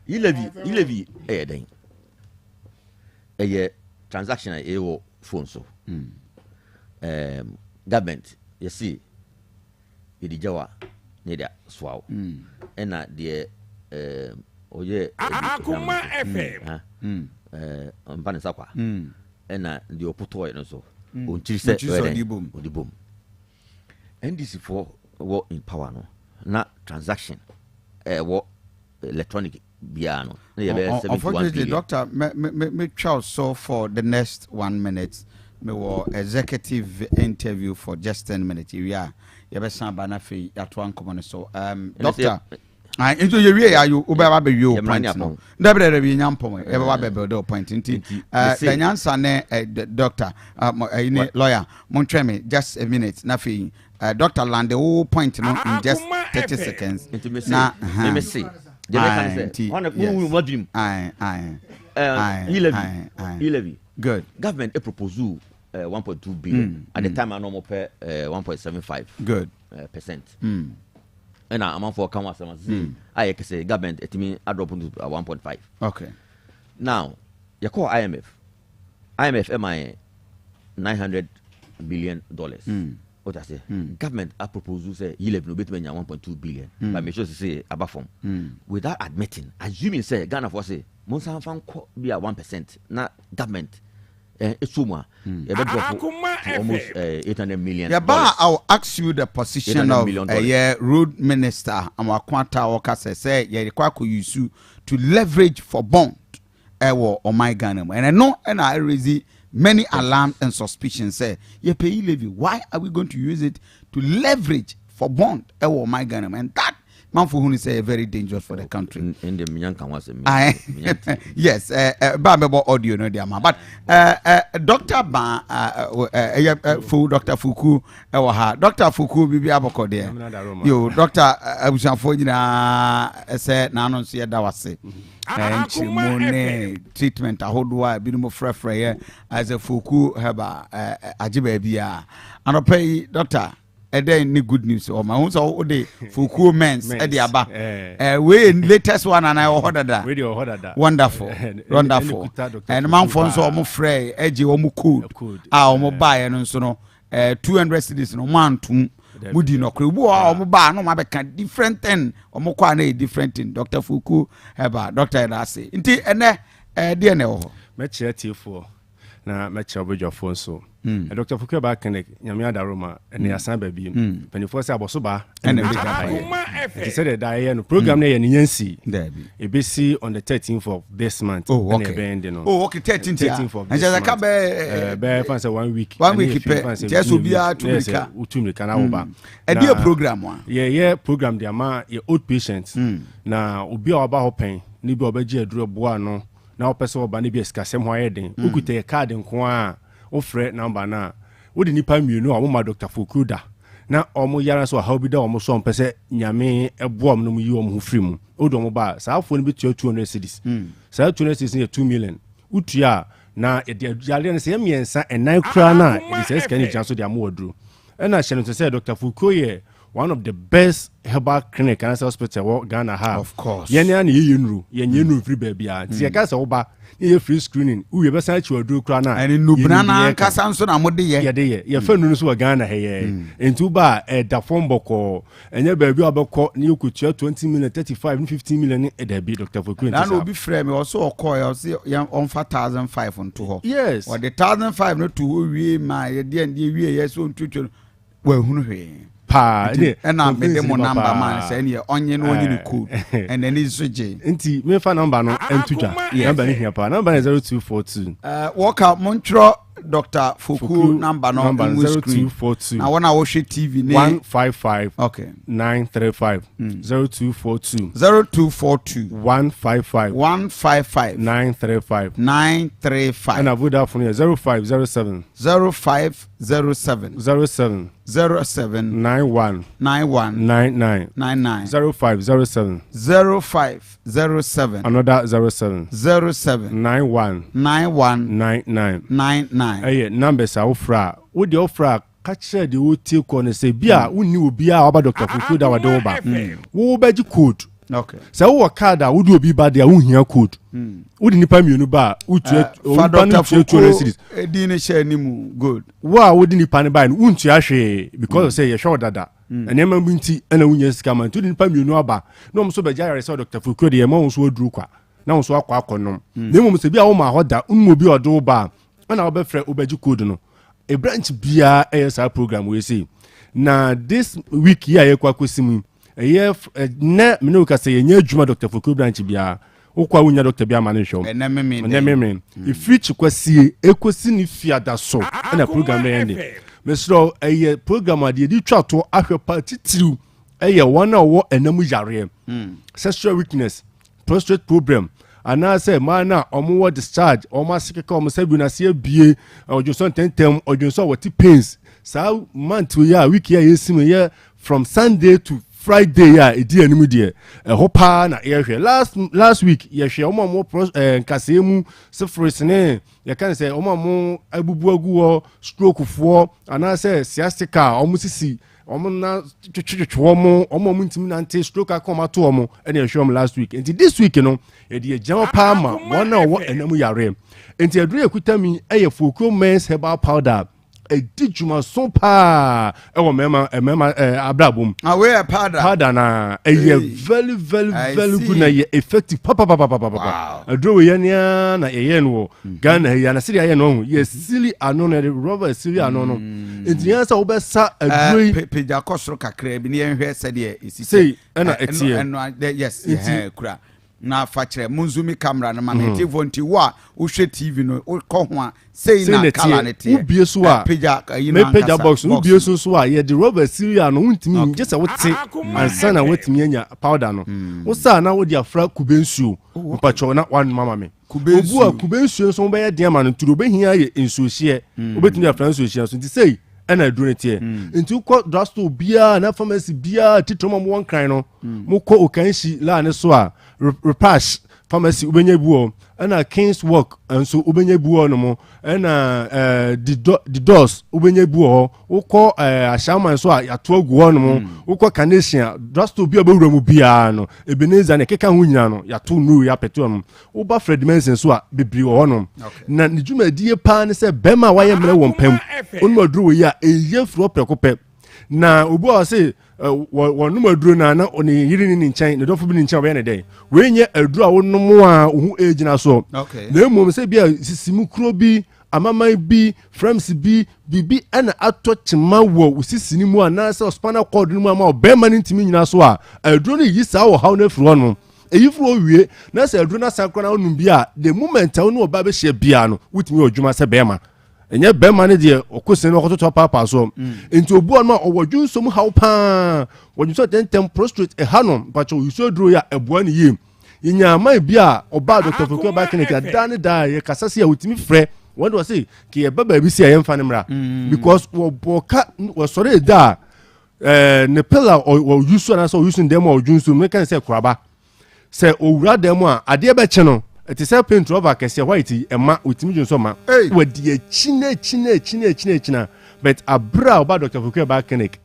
E-Levy a transaction a phone so. Government, you see. Idi jawa ne da swaw ena de Akuma FM mpane sakwa ena de oputo no so onchiri se odibom NDC for wo in power no na transaction wo electronic biano unfortunately doctor me Charles so for the next 1 minute me wo executive interview for just 10 minutes we are yɛbɛsan ba na fe yɛatoa nkɔmmɔ no so doctor nso yɛwie yɛ ayo wobɛba bɛwie wo point no dabrɛdɛ bi nyampɔm yɛbɛba bɛbɛde wo point nti danyansa ne doctor ne lawyer montwɛ me just a minute na fe doctor lande wo point no in just 30 seconds na E-Levy good government a proposal 1.2 billion at the time I normal pay 1.75 good percent and I'm for come I can say government it mean I drop to 1.5 okay now you call IMF MI $900 billion what I say government a proposal say E-Levy no bet me 1.2 billion but make sure to say above form without admitting assuming say Ghana for say monsa fan be at 1% na government it's almost 800 million. Yeah, but I'll ask you the position of a road minister. I'm a quanta worker say, yeah, use to leverage for bond or my Ghana. And I know, and I raise many alarms and suspicions. Say, you pay E-Levy. Why are we going to use it to leverage for bond or my Ghana? And that man for whom say very dangerous for the country. In the Minyanka was yes, Babebo audio no diama. But Dr. Dr. Fuku Dr. Fuku bibi aboko there. Yo Dr. Abusanfo nyina say na no so yeda wase. Treatment ahodoa bi no mo frefre as a Fuku heba ajiba bia. Anopai doctor any good news or my own so the Fuku men's Ediaba. We latest one and I ordered that. Wonderful. And man for so mo frey edgy omu cool. Omo buy and so no 200 cities no man to Mudi no kre wo omo ba no ma be kan different thing omo kwa na different thing Dr. Fuku heba Dr. Edase. Nti ene de ne ho. Me chetifo na me cheobojo phone so. Dr. Fuku ba connect nyame adaroma ene asan ba bi penifo se aboso ba ene He said that program na yensi. Debi. E be see on the 13th of this month. Oh, okay. 13th of this month. Be fancy 1 week. 1 week just will be a utumika na oba. E dey program one. Yeah, program dey ma your old patients. Na obi a oba hopen, ni bi obaji aduro boa no. Na opese oba ni bi esikasem ho ayeden. Ukute card nko a, ofre number na. Wodi nipa mienu a wo ma Dr. Fokuda. Na omo yara so ha bi da omo so mpese nyame eboam no mu yi omo ho free mu. Odo omo ba sa afo ni bi 200 cedis. Sa 200 cedis ni 2 million. Utua na yale ne se yemiensa enan kra na e se scan janso de amo wadru. Na hye no to say Dr. Fokuye one of the best herbal clinic and hospital wo Ghana have. Of course. Yenya na yenuru, yenyenuru free baby a. Ti ka se wo ba ye free screening. We be san chi wadru kra na. And nubra na kasa nso na mode ye. Ye fa nunu so Ghana he ye. Entu ba da form boko. Enye baby obekọ na yokutua 20 million 35 15 million e da bi Dr. Fokuye. Na no bi frame also okoy o se on 4500 onto ho. Yes. Or the 1500 no to wie ma ye de wie ye so ntutwe wa hunu hwe. Pa na me demo number man say ne onye no onye code and then is so je nti me fa number no entuja number ni here pa number 0242 work out montro Dr. Foku number no 0242 na wanna watch TV ne 155 okay 935 0242 155 935 and Vodafone 0507 91 99 0507 another 07 91 99 eh numbers are ofra wo de ofra catch the wo tie ko ne say bia wonni obi a oba Dr. Foku da wade oba wo ba ji code okay so wo card a wo do obi ba de a wo hia code wo de nipa mienu ba wo tue Dr. Foku edi ne share ni mu good wo de nipa ne ba wo ntua hwe because say ye show dada enema binti ana wunya sika man to de nipa mienu aba no mo so be jare say Dr. Foku de ye ma wo so aduru kwa na wo so akwa akonom na mo se bia wo ma hoda mo bi odo ba ana wo be frɛ obaji code no a branch bia ASR program we say na this week here ye kwa kwesimu ye na me no ka say ye adwuma Dr. Foku branch bia wo kwa wunya Dr. bia ma ne hwom na me ifri chikwasie ekosi ni fiada so na program na yende mesro eye program ade di twato ahwe patitiru eye wona wo enamu yare sexual weakness prostate problem ana say man na omo discharge omo sikeka omo sabu na se bie ojoso tentem ojoso what pains sa month we ya week ya yesim ya from Sunday to Friday ya edi animu de hopa na ehwe last week ye hwe omo nkasemu sefris ne ye kan say omo abubu aguwo stroke fo ana say siastika omo sisi omo na twetwetwe omo ntimi na nte stroke akoma to omo ene ehwe omo last week and this week no e de jama palma one na enamu yare enti aduru ekutami eye Foku men's herbal powder edi juma so pa ewo mema abrabum we powder na very good na effective papa aduru ye na ye no Ghana ya na siri ye no ye sili ano na rubber sili ano no enti yansa wo be sa aduru peja kosoro kakra bi ne yenhwe sede sei na etie yes kura na fachre munzumi camera na maneti vonti wa uhwe TV no ko ho a sei na kala neti ubie so a peja box ubie so a ye the rubber cereal no untimi just a wote ansa na wotimi anya powder no wo sa na wo dia fra kubensuo mpacho na one mama me obu a kubensuo so be ye dia ma no turo be hia ye ensuohie obetimi afra ensuohie so nti sei ana duro netie nti ko drugstore bia na pharmacy bia titoma mo kan no mo ko okanshi la ne so a repash pharmacy ubenye buo ana King's Walk anso ubenye buo no mo ana the doors ubenye buo ukọ ashama so ya to agu no mo ukọ Canadian drugstore bia bewura mu bia no Ebenezer ne keka ho nyina no ya to nu ya peto no uba Fred Mensen so a bebri wo no na ne dwumadie pa ne se bema wa ye mre wo mpam onu aduru we ya eye fro prekope na obu a se wonu aduru na oni yiri ni nchen ne dofo bi ni nchen we ne dey we nye aduru a wonu mu a ohu ejina so na emom se bia sisimu kro bi amama bi frames bi bibi ana ato chima wo usisi ni mu ana se spinal cord ni mu ama obema ni ntimi nyina so a aduro ni yi saa wo haw na firi no eyifuro wie na se aduro na sakro na onum bi a the moment a onu oba be hye bia no wutimi odwuma se bema enye bema ne de okosin no okoto papa so enti obu on ma owodwunsom haw pa wodwunso tentem prostrate hanom pacho yuso duro ya eboa ni yim yinya mai bia oba Dr. Fokuo ba clinic dan da ye kasase ya wutimi frɛ when do say ki e baba bi si ya mfa ne mra because wo boka wo sore da ne pillar or use na so using them or junsu me kan say kuraba say owura dem a ade be che no it is a paint over kese white ema wutimi junso ma we die china but abra oba Dr. Fokuo ba clinic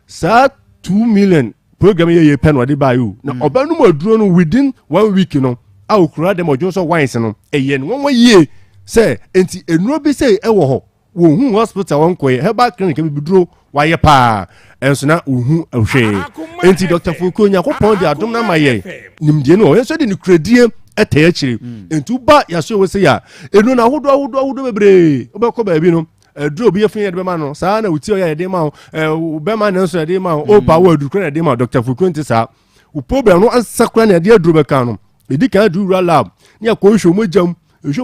sa 2 million program ye pen wade ba you na oba no maduro no within 1 week no a okura dem ojo wines no eye no won ye say enti enuro bi say e wo ho wo hu hospital won koye heba clinic bi duro waye pa enso na ohu ahwe enti Dr. Fokuo Yakopon de adom na maye nimdie no enso de ni kredie ete akire enti ba yaso we say ya enu na hodo bebre obekọ ba bi no duro bi yefun yede be ma no saa na uti o yede ma o be ma na so yede ma o pa wo adukra yede ma Dr. Fokuo nti saa o problem no ansakra na yede duro be kan no edi ka duro lab ni akọ hwo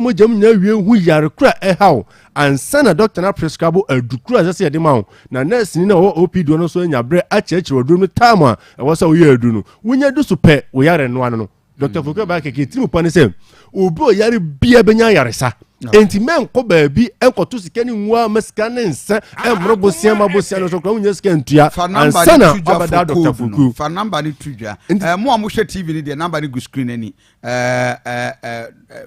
mojam na wie hu yare kra haw ansa na doctor na prescribe adukra asese yede ma na nurse ni na OPD no so anya bre achechire oduro no time a wo sa wo ye adu no wunya du so pe wo yare no ano no Dr. Fokuo ba keke timu pani se obi o yare bia benya yare sa enti men ko baabi enkoto sika ni nwa masika ne nsa emro bosia no so kwa unya sika ntua ansa na abada Dr. Fokuo fa number ni tudwa mo amuhwe TV ni de number ni go screen ani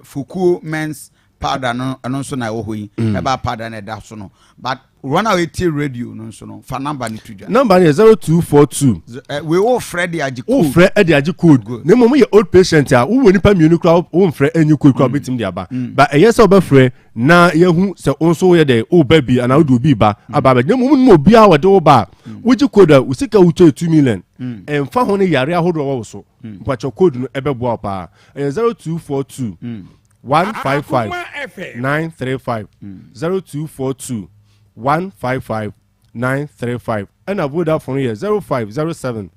Fokuo men's powder no so na wo hoyi e ba powder na da so no but run away till radio no so no fa number ni tudwa number ni 0242 we all Fred agi code o Fred agi code ne mo ye old patient a wo ni pa mienu kra o Fred enyu code kra betim dia ba but eyesa oba Fred na yehu se onso ye de o baby ana wo do bi ba aba ba ne mo mo bi a wo de wo ba wo gi code wo sika wo 2 million emfa ho ne yare ahodo wo so mpacho code no ebebo pa 0242 155 935 0242 155 935 and I would have from here 0507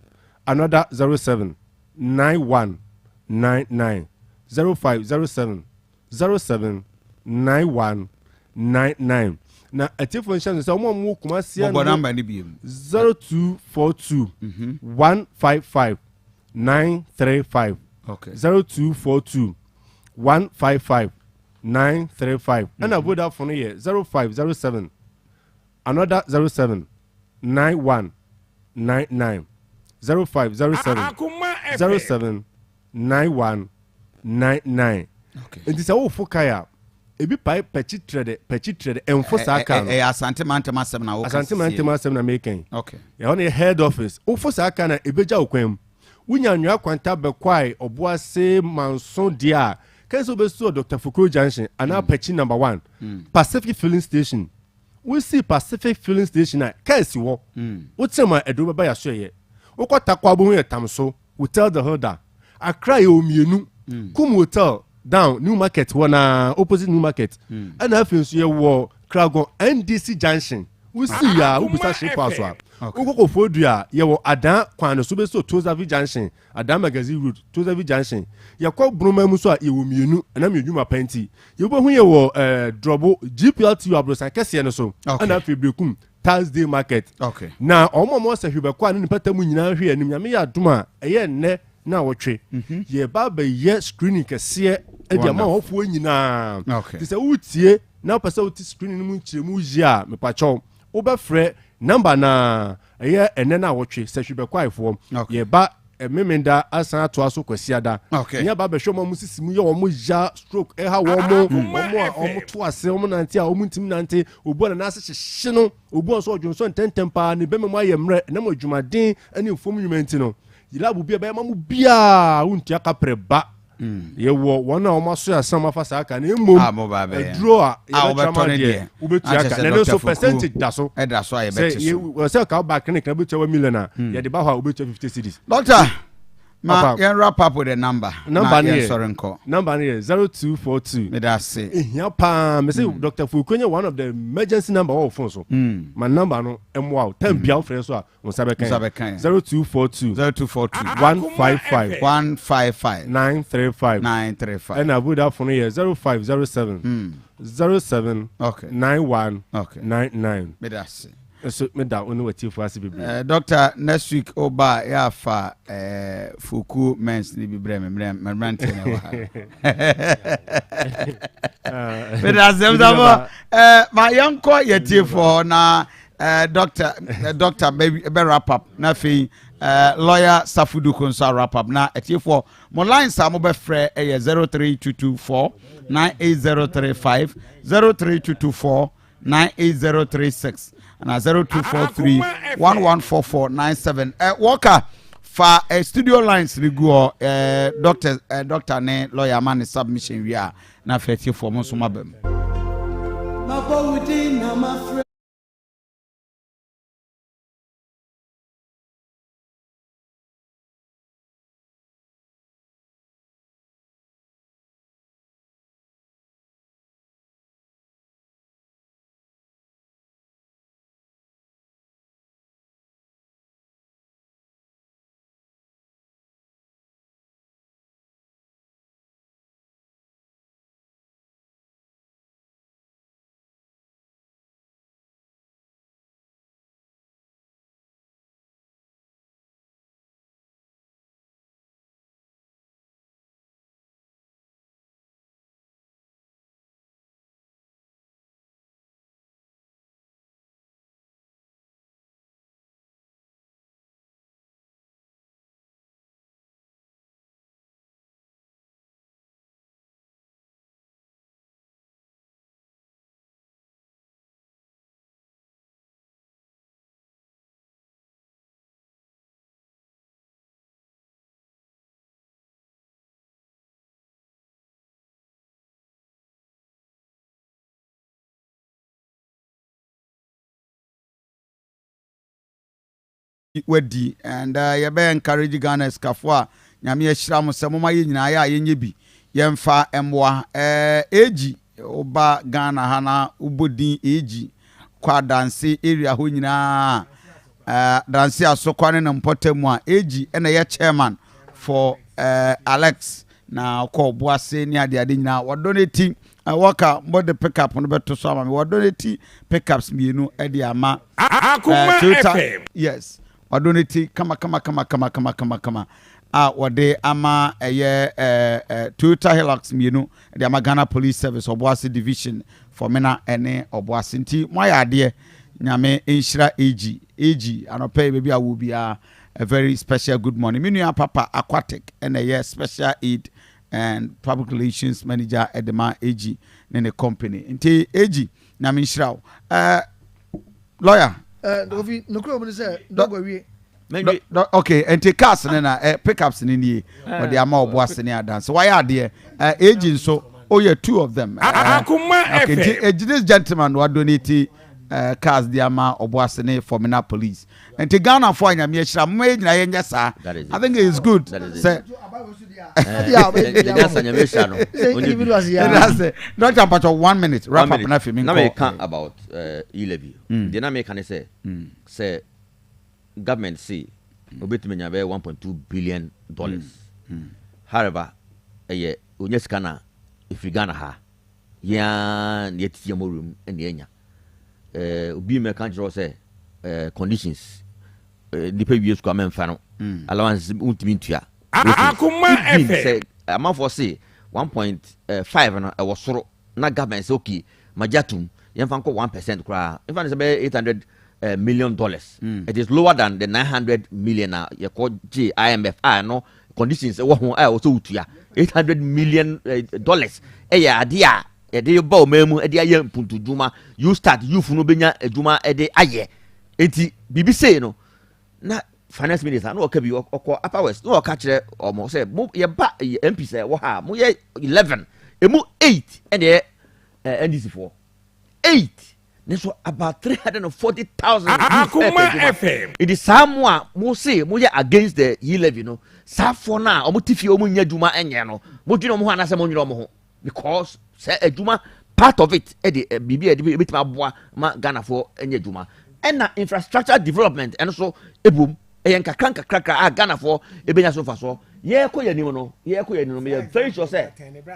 another 07 9199 0507 07 9199 na atifo nshane say omo mu kuma sia no number ni bi 0242 155 935 okay 0242 155 935 and I would have from here 0507 another 07 9199 0507 07 9199 okay and this all fokaya ebi pai pechi trade enforce aka no asante mantema asem na wo asante mantema asem na making okay ya on head office enforce aka na ebeja okwam wunya nwa kwanta bekwai oboase manson dia kanso beso Dr. Fokuo Junction ana pechi number 1 Pacific filling station we see Pacific filling station na kasi wo utema edo baba ya so ye ukota kwa bo ye tamso we tell the holder Accra ye omienu kum hotel down New Market wana opposite New Market and afin so ye wo Kragon NDC Junction we see ya ubusa shape aso ukoko fodua ye wo adan kwan so be so Tozavi Junction adan magazine road Tozavi Junction ye kwa broma mu so a ye wo mienu na miedwuma panti ye bo hu ye wo drobo GPLT abrosan kese no so and afin brekum Thursday market okay na omo se hwebe kwa ni patamu nyina hwe anim nyame ya doma eye nne na wotwe ye baba ye screening kese e dia ma hofo nyina ti se utie na pasa uti screening mu nchiremu jia mepacho obefre number na eye ene na wotwe se hwebe kwa ifo ye ba memenda asan ato aso kwasiada nya baba hwe mo musisimu ye omo ja stroke ha wo mo to ase omo nanti a omo ntim nanti obu na ase hyehye no obu so odwonso ntentempa ne be memo ayemre na mo dwumaden ani mfom nwumenti no yilabu bia ba mamu bia untia kapreba ye wo wona o maso ya sama fasa aka na emom draw a ubetia aka na so percentage da so aye betis so se ka ba clinic na betia 1 million a ye de ba ha ubetia 50 cedis doctor wrap up with a number. Number here 0242. Me that say. Yeah, me say Dr. Fukunya one of the emergency number all phone so. My number no wow 10 biao friend so on Sabekan 0242 155 935 and I would have phone here 0507 07 91 99. Me that say. So me da onu wati for asibi. Doctor, next week oba ya fa Fuku mens ni bi brem memrante na wa. Me da sem da ma yanko yetie for na doctor be wrap up na fe lawyer Safudu Konsa wrap up na etie for mo line sa mo be frɛ 03224 98035 03224 98036 and 0243 114497. Walker for studio lines we go doctor ne lawyer man submission we are na 34 months mabem. Wedi and you be encourage Ghana skafo nyame ahira mo se moma ye nyina ya yenye bi yemfa emwa eji oba Ghana hana ubodin eji kwa dance area ho nyina dance asokwane na mpotemu a eji ena ye chairman for Alex na ko boase ni ade nyina wodonate waka mbode pickup no beto so ama me wodonate pickups mienu e de ama Akuma FM. Yes. Adonity kama wade ama Toyota Hilux mienu de ama Ghana Police Service Obuasi Division for mena ene Obuasi nti mo ya ade nyame enhira AG anope baby a will be a very special good morning minu papa aquatic ene special aid and public relations manager at the AG ne company nti AG nyame enhira lawyer okay, and take cars and pickups in the or the amount of was in the so why are there agents so two of them okay, this gentleman who donate cars the amount of was in for Mina police and to Ghana for I think it is good not 1 minute wrap up nothing now we can't about E-Levy the na make can say government say obetime nya be 1.2 billion dollars however onye sika na if Ghana ha ya yetiye mo room and enya obi me kan jiro say conditions nipa wie sika men fa no allowance ultimi ntua Akuma FM amount for say 1.5 no e wo soro na government say okay majatum yemfa nko 1% kra if say be $800 million. It is lower than the 900 million you call IMF no conditions also $800 million dia de ba memu e de aye mpuntu djuma you start youth no benya adwuma e de aye enti bibi say no na finance minister no okabi okọ upper west no oka kire omo say ye ba MP say wo ha mo ye 11 emu 8 and the NDC 4 8 so about 340,000 Akuma FM. it is someone mo say mo against the E-Levy no safo na omo tifi omo nya dwuma enye no mo dwene omo ho anase mo nwere omo ho because say adwuma part of it e de bibi e de betima boa ma Ghana for enye dwuma and na infrastructure development and so ebom e nkakra Ghana for ebenya so fa so ye ko yanim no me very sure say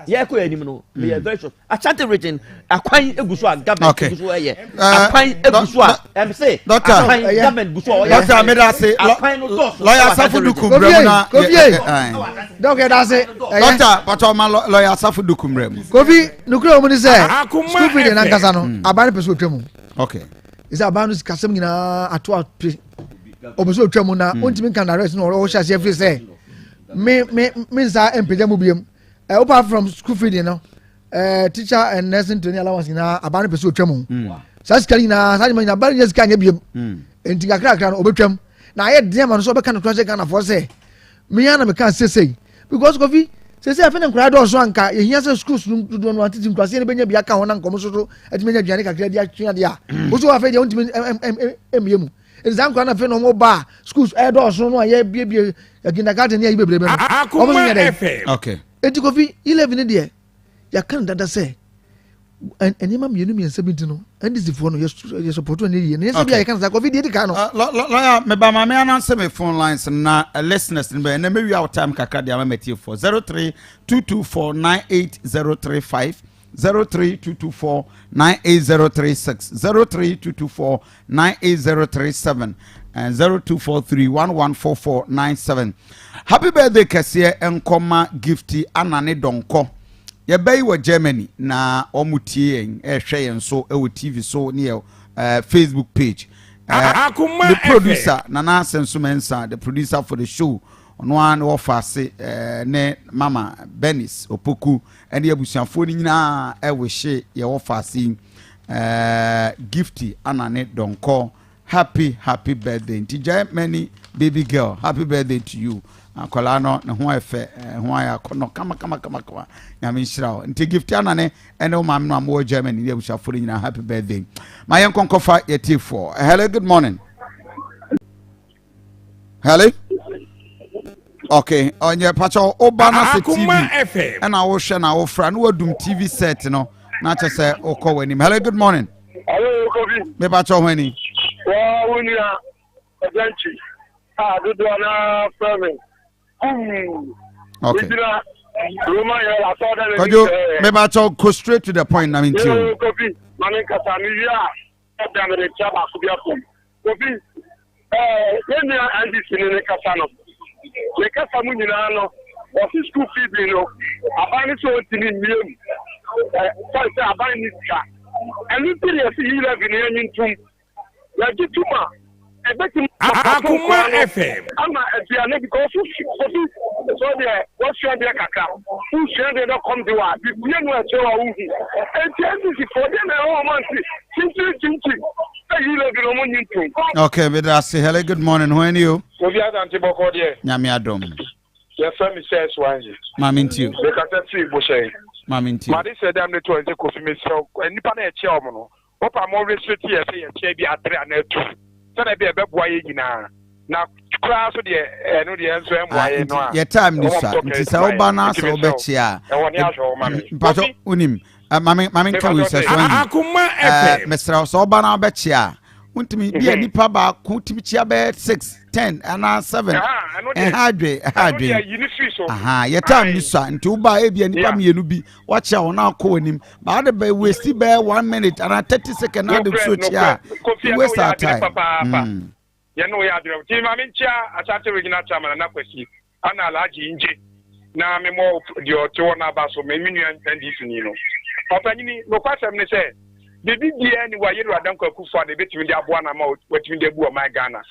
ye ko yanim no me very sure Asante region akwan eguso a government eguso eye akwan eguso a em say akwan government eguso eye Doctor Ameda say lawyer Safuduku bremna Doctor da say Doctor Patoma lawyer Safuduku brem Kofi nukure omu ni say school feed na nkasa no abane peso twemu okay is abanu kasem nyina ato obeso twemu na ontimi kan arrest no o hya every say me sa empeja mu biem apart from school feeding no teacher and nursing training allowance na abane peso twemu sa skali na sa nyina ba nya skanya biem enti kakra no obetwam na aye de ma no so obeka no cross Ghana for say me ya na me kan say because Kofi say afena nkura do so anka ehia say schools do no atiti nkwase ne benya bia ka ho na nkomo so atimenya biane kakra dia twia dia wo so afa dia ontimi emiemu exam kwa na fe no mo ba schools do so no aye bie kindergarten ya ibebrebe no Akuma FM. okay enti Kofi E-Levy ne de ya kan dada say enima mienu mi nsabinti no ndisi fo no ye support ne ye ne se bia ye kan say Kofi de ka no lawyer me ba ma me announce me phone lines na listeners ne na me wi out time kakra de amatie for 0322498035 0322498036 0322498037 and 0243114497 happy birthday kese enkoma gifty anane donko ye bay wo Germany na omutie ehwe yen so e wo TV so ne Facebook page the producer Nana Sensumensa the producer for the show ono an wo fase ne mama Benis Opoku ene abusuafo ni nyina e wo hye ye wo fase gifty anane donko happy birthday to Germany baby girl happy birthday to you akola no ne ho efe ho aya kono kama nyame nshira nti gift anane ene o mam no am Germany ne abusuafo nyina happy birthday my konkofa yeti for hello good morning hello okay onye pacho obana se TV and I will share na ofra no wadum TV set no na chese okọ hello good morning hello Kofi me pacho hwani wa wunia ajanchi Aduanaba Kofi okay Roma ya asoda could you me pacho go straight to the point I mean too Kofi manen kasani ya damere chaba kubia Kofi yemi andi sinene kasano le kasamu nyina no o school feed no abani so tini miem say abani niska enu tiri esi E-Levy ne anyintum ya gituma ebeti Akuma FM ama abiane because Kofi so there what should there kaka who should there not come to wa bi no e chewa uhu enti for them e o monthly chinchi E-Levy no anyintum okay we say hello good morning when you Kofi Asante boko there nyame adom your family says wanji mama ntiu they can see boshe mama ntiu ma dey say dem dey to say Kofi me so nipa na e che omo no opa mo restrict here say e che bi atre na etu so na bi e beboa ye nyina na kra so de no de enso emboa no a ye time ni sa nti sa oba na so obechi a e woni aso mama pato unim mama nka we say so Akuma FM mesra so oba na obechi a untimi bi nipa ba ku timi chia be 6 10 and 7 hadwe aha ye time ni sa nti uba e bi nipa mienu bi wacha wona akọ nim ba de be waste be 1 minute and 30 seconds na de so chia waste our time ye no ya de ti ma mincha Asante regional chairman na kwesi ana alaji nje na me mo di oto na ba so me minu ndisi ni no opanyini no kwasem ni say bibi dia ni wa yero adanko Akuffo Addo betimi de aboa na ma wetimi de bu o my Ghana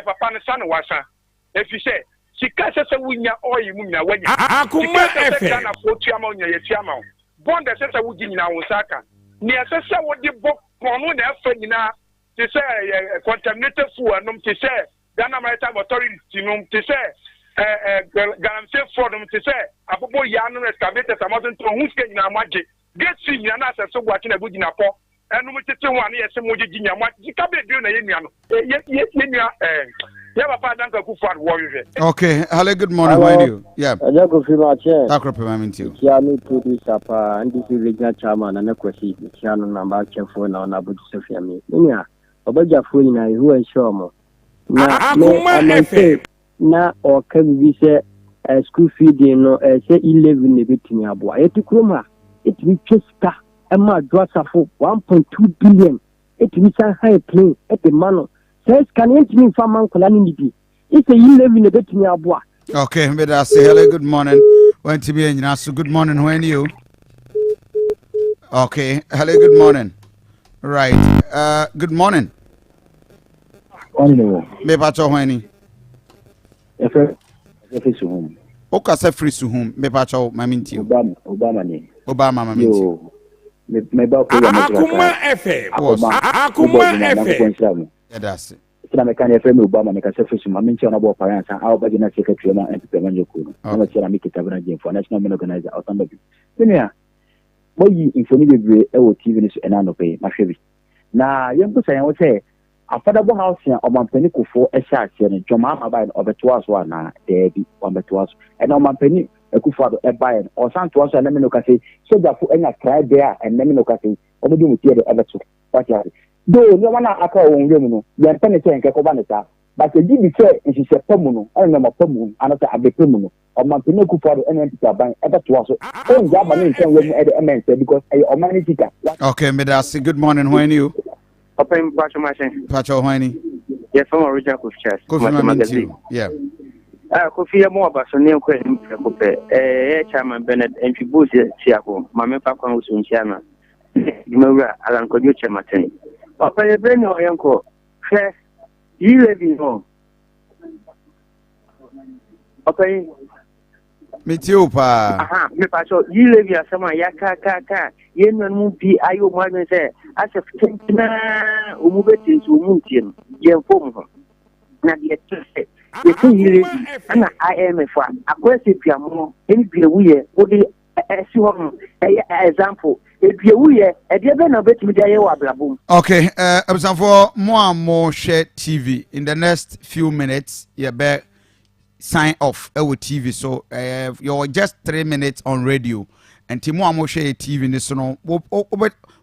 papa ne sa no wasa efi se sika sese wunya oyi mu nyina wanya Akuma FM na fotu ama onya yeti ama bond sese wugi nyina wonsaka ni sese wodi bo kono na afa nyina te se contaminated food anom te se Ghana Maritime Authority nom te se galamsey fraud nom te se abobo ya no excavator amaton to huske nyina maje get si nyina na sese wo achi na bugi na po enu mu tete one ye se mo gigi nya mo sika be dio na ye nua no ye nua ya papa dan ka Akuffo Addo wo hwe. Okay, hello, good morning. How are you? Yeah. I go feel my chair. Takrope maminti. Yeah, me producer pa and this regional chairman and Akwasi Chano number chefo na na budu sefia me. Nya, obaja fo nyina who ensure mo. Na na o ka bi se school feeding no say E-Levy ne betimi abo. Ayeti kroma etimi twesika e ma dwasafo 1.2 billion etimi san high plane ete mano. Says can entimi fa man kola ni bi. It's a E-Levy ne betimi abo. Okay, but I say hello, good morning. When to be in so good morning, when you? Okay, hello, good morning. Right, good morning. Me pacho when If home. Oka se free to whom? Me pacho maminti. Obama ni. Obama maminti. Me ba ko ya Akuma FM. Akuma FM. Yeah, that's it. Kina mekani FM Obama ne ka se free ma minti ona bo parents a oba gina secretary na MPP manjoku. Na tira mi kitabana je for national men organizer Otamba bi. Senia. Boyi infoni bebre e wo TV ni so ena no pay ma hwebi. Na yempo sayan wo say affordable housing omampani kofo e sha ase ne dwoma aba no obeto aso na debi obeto aso e na omampani Akuffo Addo e buy no o santo aso na me no ka say soja fu enya try there and me no ka say omodu mutie de ebeto what ya do no wana aka won wem no ye mpene say nke ko ba ne ta but e di say nhihye pamu no e na mapamu anata abepamu no omampani Akuffo Addo enya ntita ban ebeto aso o nja ba ne nchen wem e de emense because e omanitika. Okay, me that's good morning when you? Open Pacho machine. Pacho when Yes, from original Kofi Asante. Yeah. Kofi mo abasone ko e chairman Bennett and Fibusi Siako, Mame Papa Usunchiana. Dimura Alan Kodio Chamaten. Papa Breno Yanko, Fair, E-Levy home. Okay. Mitiopa. Aha, me pacho E-Levy asema ya ka yenu mu bi ayo mo ane se asef tentina umubeti su muntin yemfom ho na de tse ye kuyire ana IMF akwese piamo eni biewuye odi esi ho example e biewuye e de be na betimi de ayewa blabum. Okay, for more share TV in the next few minutes you be sign off our TV so you're just 3 minutes on radio and more share TV ni so no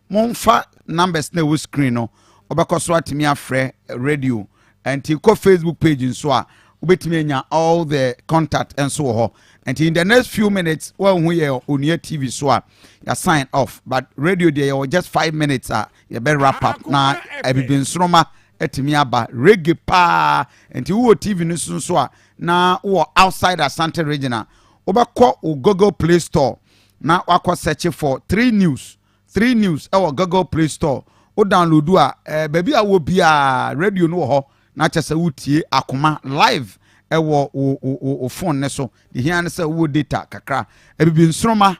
monfa numbers na wo screen no obekọso atimi afre radio and go Facebook page so a obetimi anya all the contact and so ho and in the next few minutes when we are on your TV so a you sign off but radio there just 5 minutes you better wrap up na ebibin sroma etimi aba reggae pa and wo TV ni so a na wo outside Asante regional obekọ o Google Play Store na wakọ search for 3 news our Google Play Store o download baby a wo bia radio no ho na chese wutie akoma live o phone ne so the here ne say wo data kakra ebibi nsroma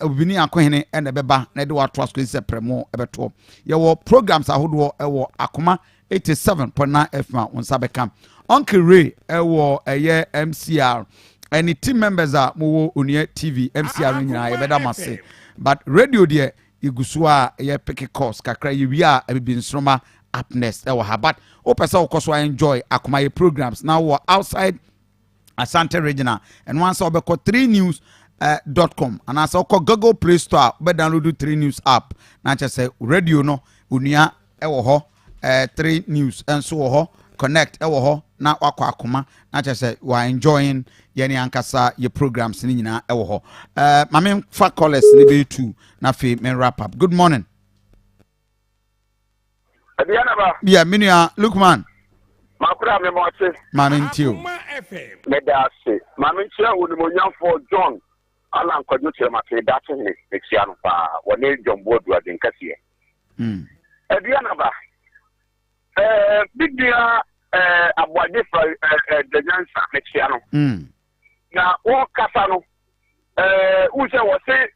obini akohene na beba na de wato asko se premo ebeto ye wo programs ahodo akoma 87.9 FM on sabekam Uncle Ray eye MCR and the team members are mo onie TV MCR nyina ye beda mase but radio there igusua ye pick course kakra ye wi a ebibi nsroma up next but o pesa o koso enjoy akoma ye programs now outside Asante regional and once obeko 3news.com and as oko Google Play Store be download 3 news app na say radio no unia ewo ho 3 news and so ho connect ewo ho na wakọ akoma na say we are enjoying yeni ankasa your programs ni nyina ewo ho mame fa callers ni be 2 na fe men wrap up. Good morning. Aduanaba. Yeah, Minia Lukman. Makura me mo ase. Mame ntio. Me da ase. Mame ntia wo ni mo nyan for John. Ala nkwadwo kire ma fe da te ne eksia no pa woni Jombo Aduade nkase. Aduanaba. Big deal abwade for the dancer eksia no. Na wo kasa no wo se wo se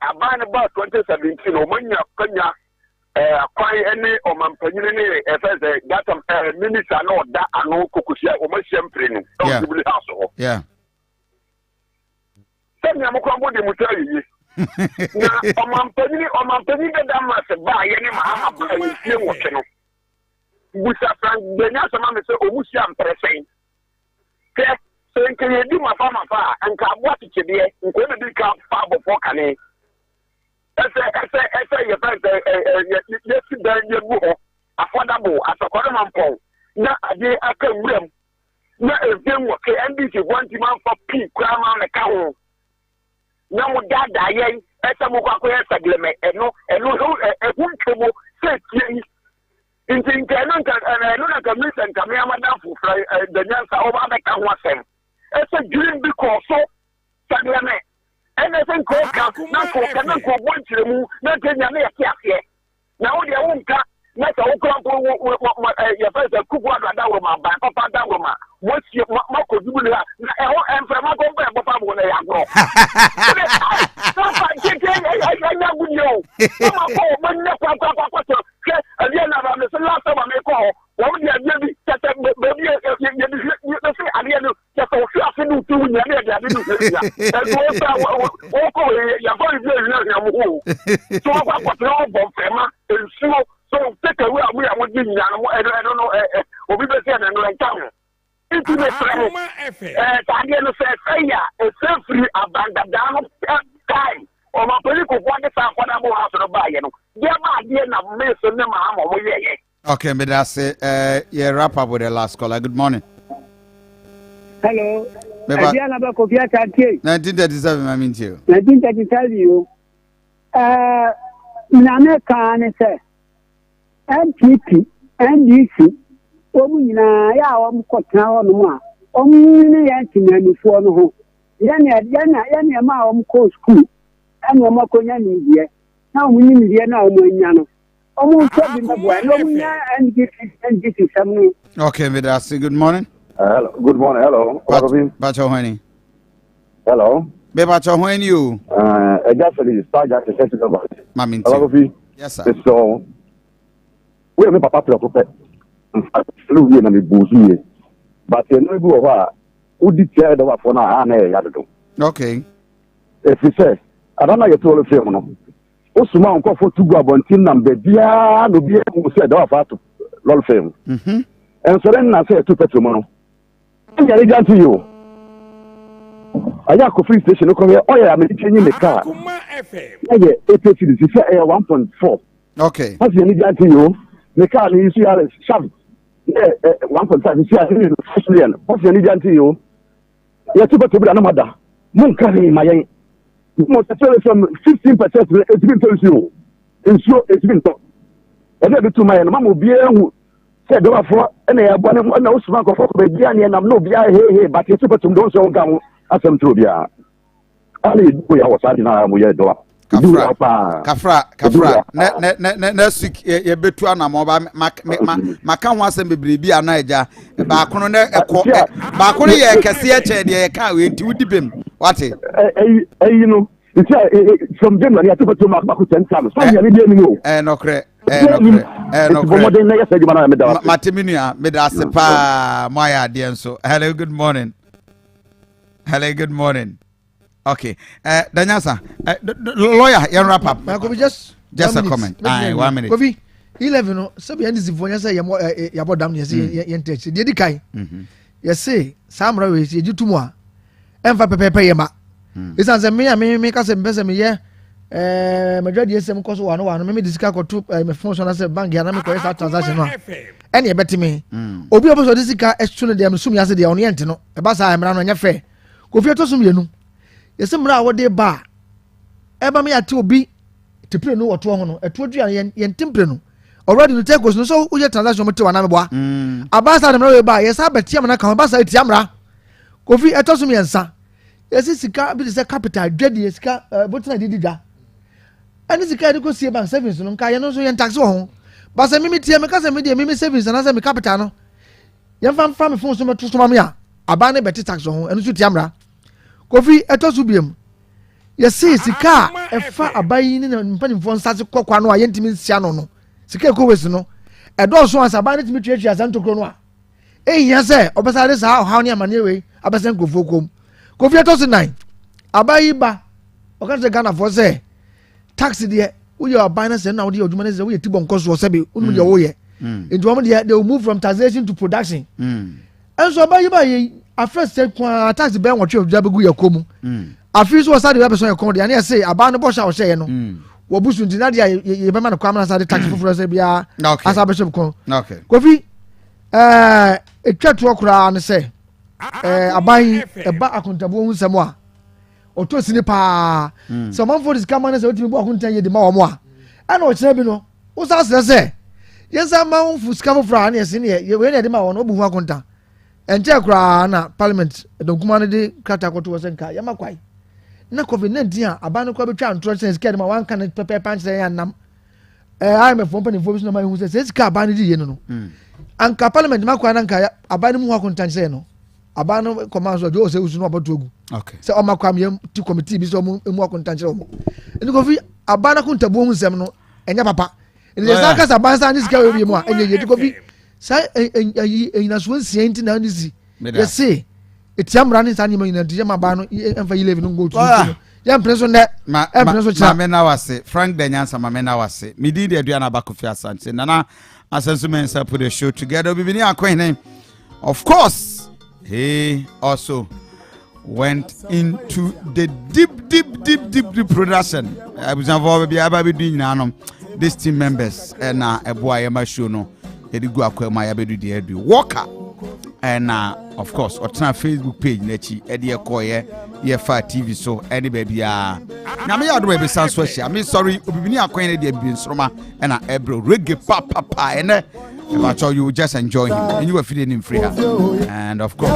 aban about 2017 o manya kanya akwai ene o mampanyine ne efeze data minister no da ano kokusia o masiempre no Yeah. house ho Yeah. Sẹ́ni àmúkọ́ mbó de mutari yìí. na omampani da mase ba ye ne mahama ba ye wote no busa frank benya sama me se omusia mpresen ke se nke ye di mafa anka abo atchede nko be bi ka fa bofo kane ese ye fa ye si dan ye bu ho affordable asokore mampon na ade aka wuram na evem wo ke NDC wanti man for p kwa ma na ka ho na mo dada ye ese mo kwa ko sagleme eno ehuntomo se tie inti na kamisa nkamia madafu the nyansa oba beka ho asem ese dream bi ko so sagleme ene ko ka na ko bonchire mu na kenya na yake afie na wo de wonka na ta wo kran ko ya fa sa Akuffo Addo dawo ma ba papa dawo ma mo si ma ko dubu na eho enfra ma ko ba papa bo na ya gro papa keke ya gunyo ma ko mo na kwa to ke ali na ba me so la so ma me ko wo de ya bi tete baby ya bi se ali no ya so fi afi du tu nya na ya bi du ya e go sa wo ko ya ko bi na mo so kwa to bo fema ensuo so take away amu ya wodi nyana mo I don't know obi be say na no entam into the friend tade no say ya e free abandada no time o ma peli ko kwa de sa kwa na mo ha so ba ye no dia ma de na me so ne ma mo ye. Okay, me that say yeah, wrap up with the last caller. Good morning. Hello. Aduanaba Kofi Asante. 1937 I mean to you. 1937 you. Na kan say NPP, NDC, omuna ya awam kotna ho no a omuni ya ntinanifo no ho ya ma awam ko school eno ma konya ni die na omuni ni die na omanya no omu so bi mabo na omunya NDC samnu. Okay, me that say good morning. Hello, good morning. Hello. Bacho Honey. Hello. Be Bacho Honey you. I just really start just to say about it. Mamin. Yes sir. So we me papa preoccupé. Flu ye na me buzi. But you know go wa udi tie da wa for na na ya do. Okay. If you say I don't know you told film no. Osuma nko for tugu abontin na be bia no bia mu say da wa fa to lol film. Mhm. And so then na say to petrol no. I'm going to you. I have a free station. Oh, yeah, I'm changing the car. Yeah, it is 1.4. Okay. What's the need to you? The car is sharp. Yeah, 1.5. What's the need to you? You're too bad to be another. Moon carrying my young. Most from 15%. It's been told you. It's been taught. And then to my mom will be able said for any one no smoke of Biani and I'm no Bia, hey, but it's super to those who come as some true Bia. Only we are starting our door. Kafra. Next week, you bet to an amoba Macan was a baby and Niger. Bacono, Bacono, Cassia, the car into him. What it? You know, from them, I have to mark back 10 times. No credit. Matiminia, Medasepa, Maya, Dienso. Hello, good morning. Hello, good morning. Okay. Danyasa, lawyer, you wrap up. Just a comment. 1 minute. Kofi, E-Levy no, sabi andi zifonya say yabo dam ne say yentech. Dey kai. Yes say, Samra we say jutumu a. Emfa pepepe yema. Isan say me ka say mpese me ye majority esem koso wano me disika ko to me function na say bank ya na me ko esa transaction no ene e betime obi obo so disika extra dem sum ya say de ono yente no e ba sa amra no nya fe ko fi to sum yenu yesem ra wo de ba e ba me ya te obi tepre no woto ho no eto dua yentempre no already no take no so wo transaction mo te wana me boa abasa dem ra we ba yesa betiam na ka ba sa etiamra ko fi eto sum yensa yesi sika bi se capital dwedi sika botina didida ani sika de ko sie bank savings no nka ye no so ye tax ho ba se mimi tie me ka se me de mimi savings na se me capital no ye fam me phone so me to so ma me a aba ne beti tax ho eno so tiamra kofi eto so biem ye se sika e fa abayi ni na mpani fo nsa se kokwa no a ye ntimi nsia no sika ko wesi no e do so ansa ba ne timi tuatua asantokro no a e hia se obesa de sa ha ne amane we abesen kofo kom kofi eto so 9 abayi ba ɔka Ghana for say tax there we are buying say now the odwuma say we tibon cost so be unu de wo ye into one they will move from taxation to production and so buy a first say tax be nwotwe odwabegu yakomu afi so say the person yakon de na say aba no bo sha wo share no wo busu ntina de ye be ma no kwamna say tax foforo say bia asa be shop kon Kofi etwa to okura ne say aban eba akontabo hu nsemo a oto sini pa so man for this camera say otimi bo akontan ye de ma wo mo a ana o kire bi no wo sa say yensa ma wo fu ska foforo na yesi ne ye we ne de ma wo no bu hu akontan ente kura na parliament donkuma ne de krata koto wo senka ya makwai na COVID-19 a aban no kwa betwa antro sense kede ma wan kan pepe punch say yanam I'm a company for no ma hu say ska aban di ye no anka parliament makwa na nka aban mu hu akontan say no aban no command so jo say usu no aboto ogu say o makwa me ti committee bi so mu akontan say o ni Kofi aban na kontabu hu nsem no enya papa ni say ka aban sa ni ska we bi mu a enya ye ti Kofi say ina so nsia nti na ni si ye say etiamra ni sa ni ma ina ti ma ba no emfa E-Levy no go to ya mpreso ne empreso cha ma na wase Frank Denyansa ma na wase me di de Aduanaba Kofi Asante nana asenso men sa put the show together bibini akwen of course he also went into the deep production abuzanfo be aba be do nyina no these team members na eboa yema show no edigu akwema ya be do the edu Walker and of course otna Facebook page nachi ede ekoye ye fa TV so any baby na me yado be san so hia me sorry obibini akwen de bi nsroma na ebro reggae papa ene about you just enjoy him and you were feeling him free and of course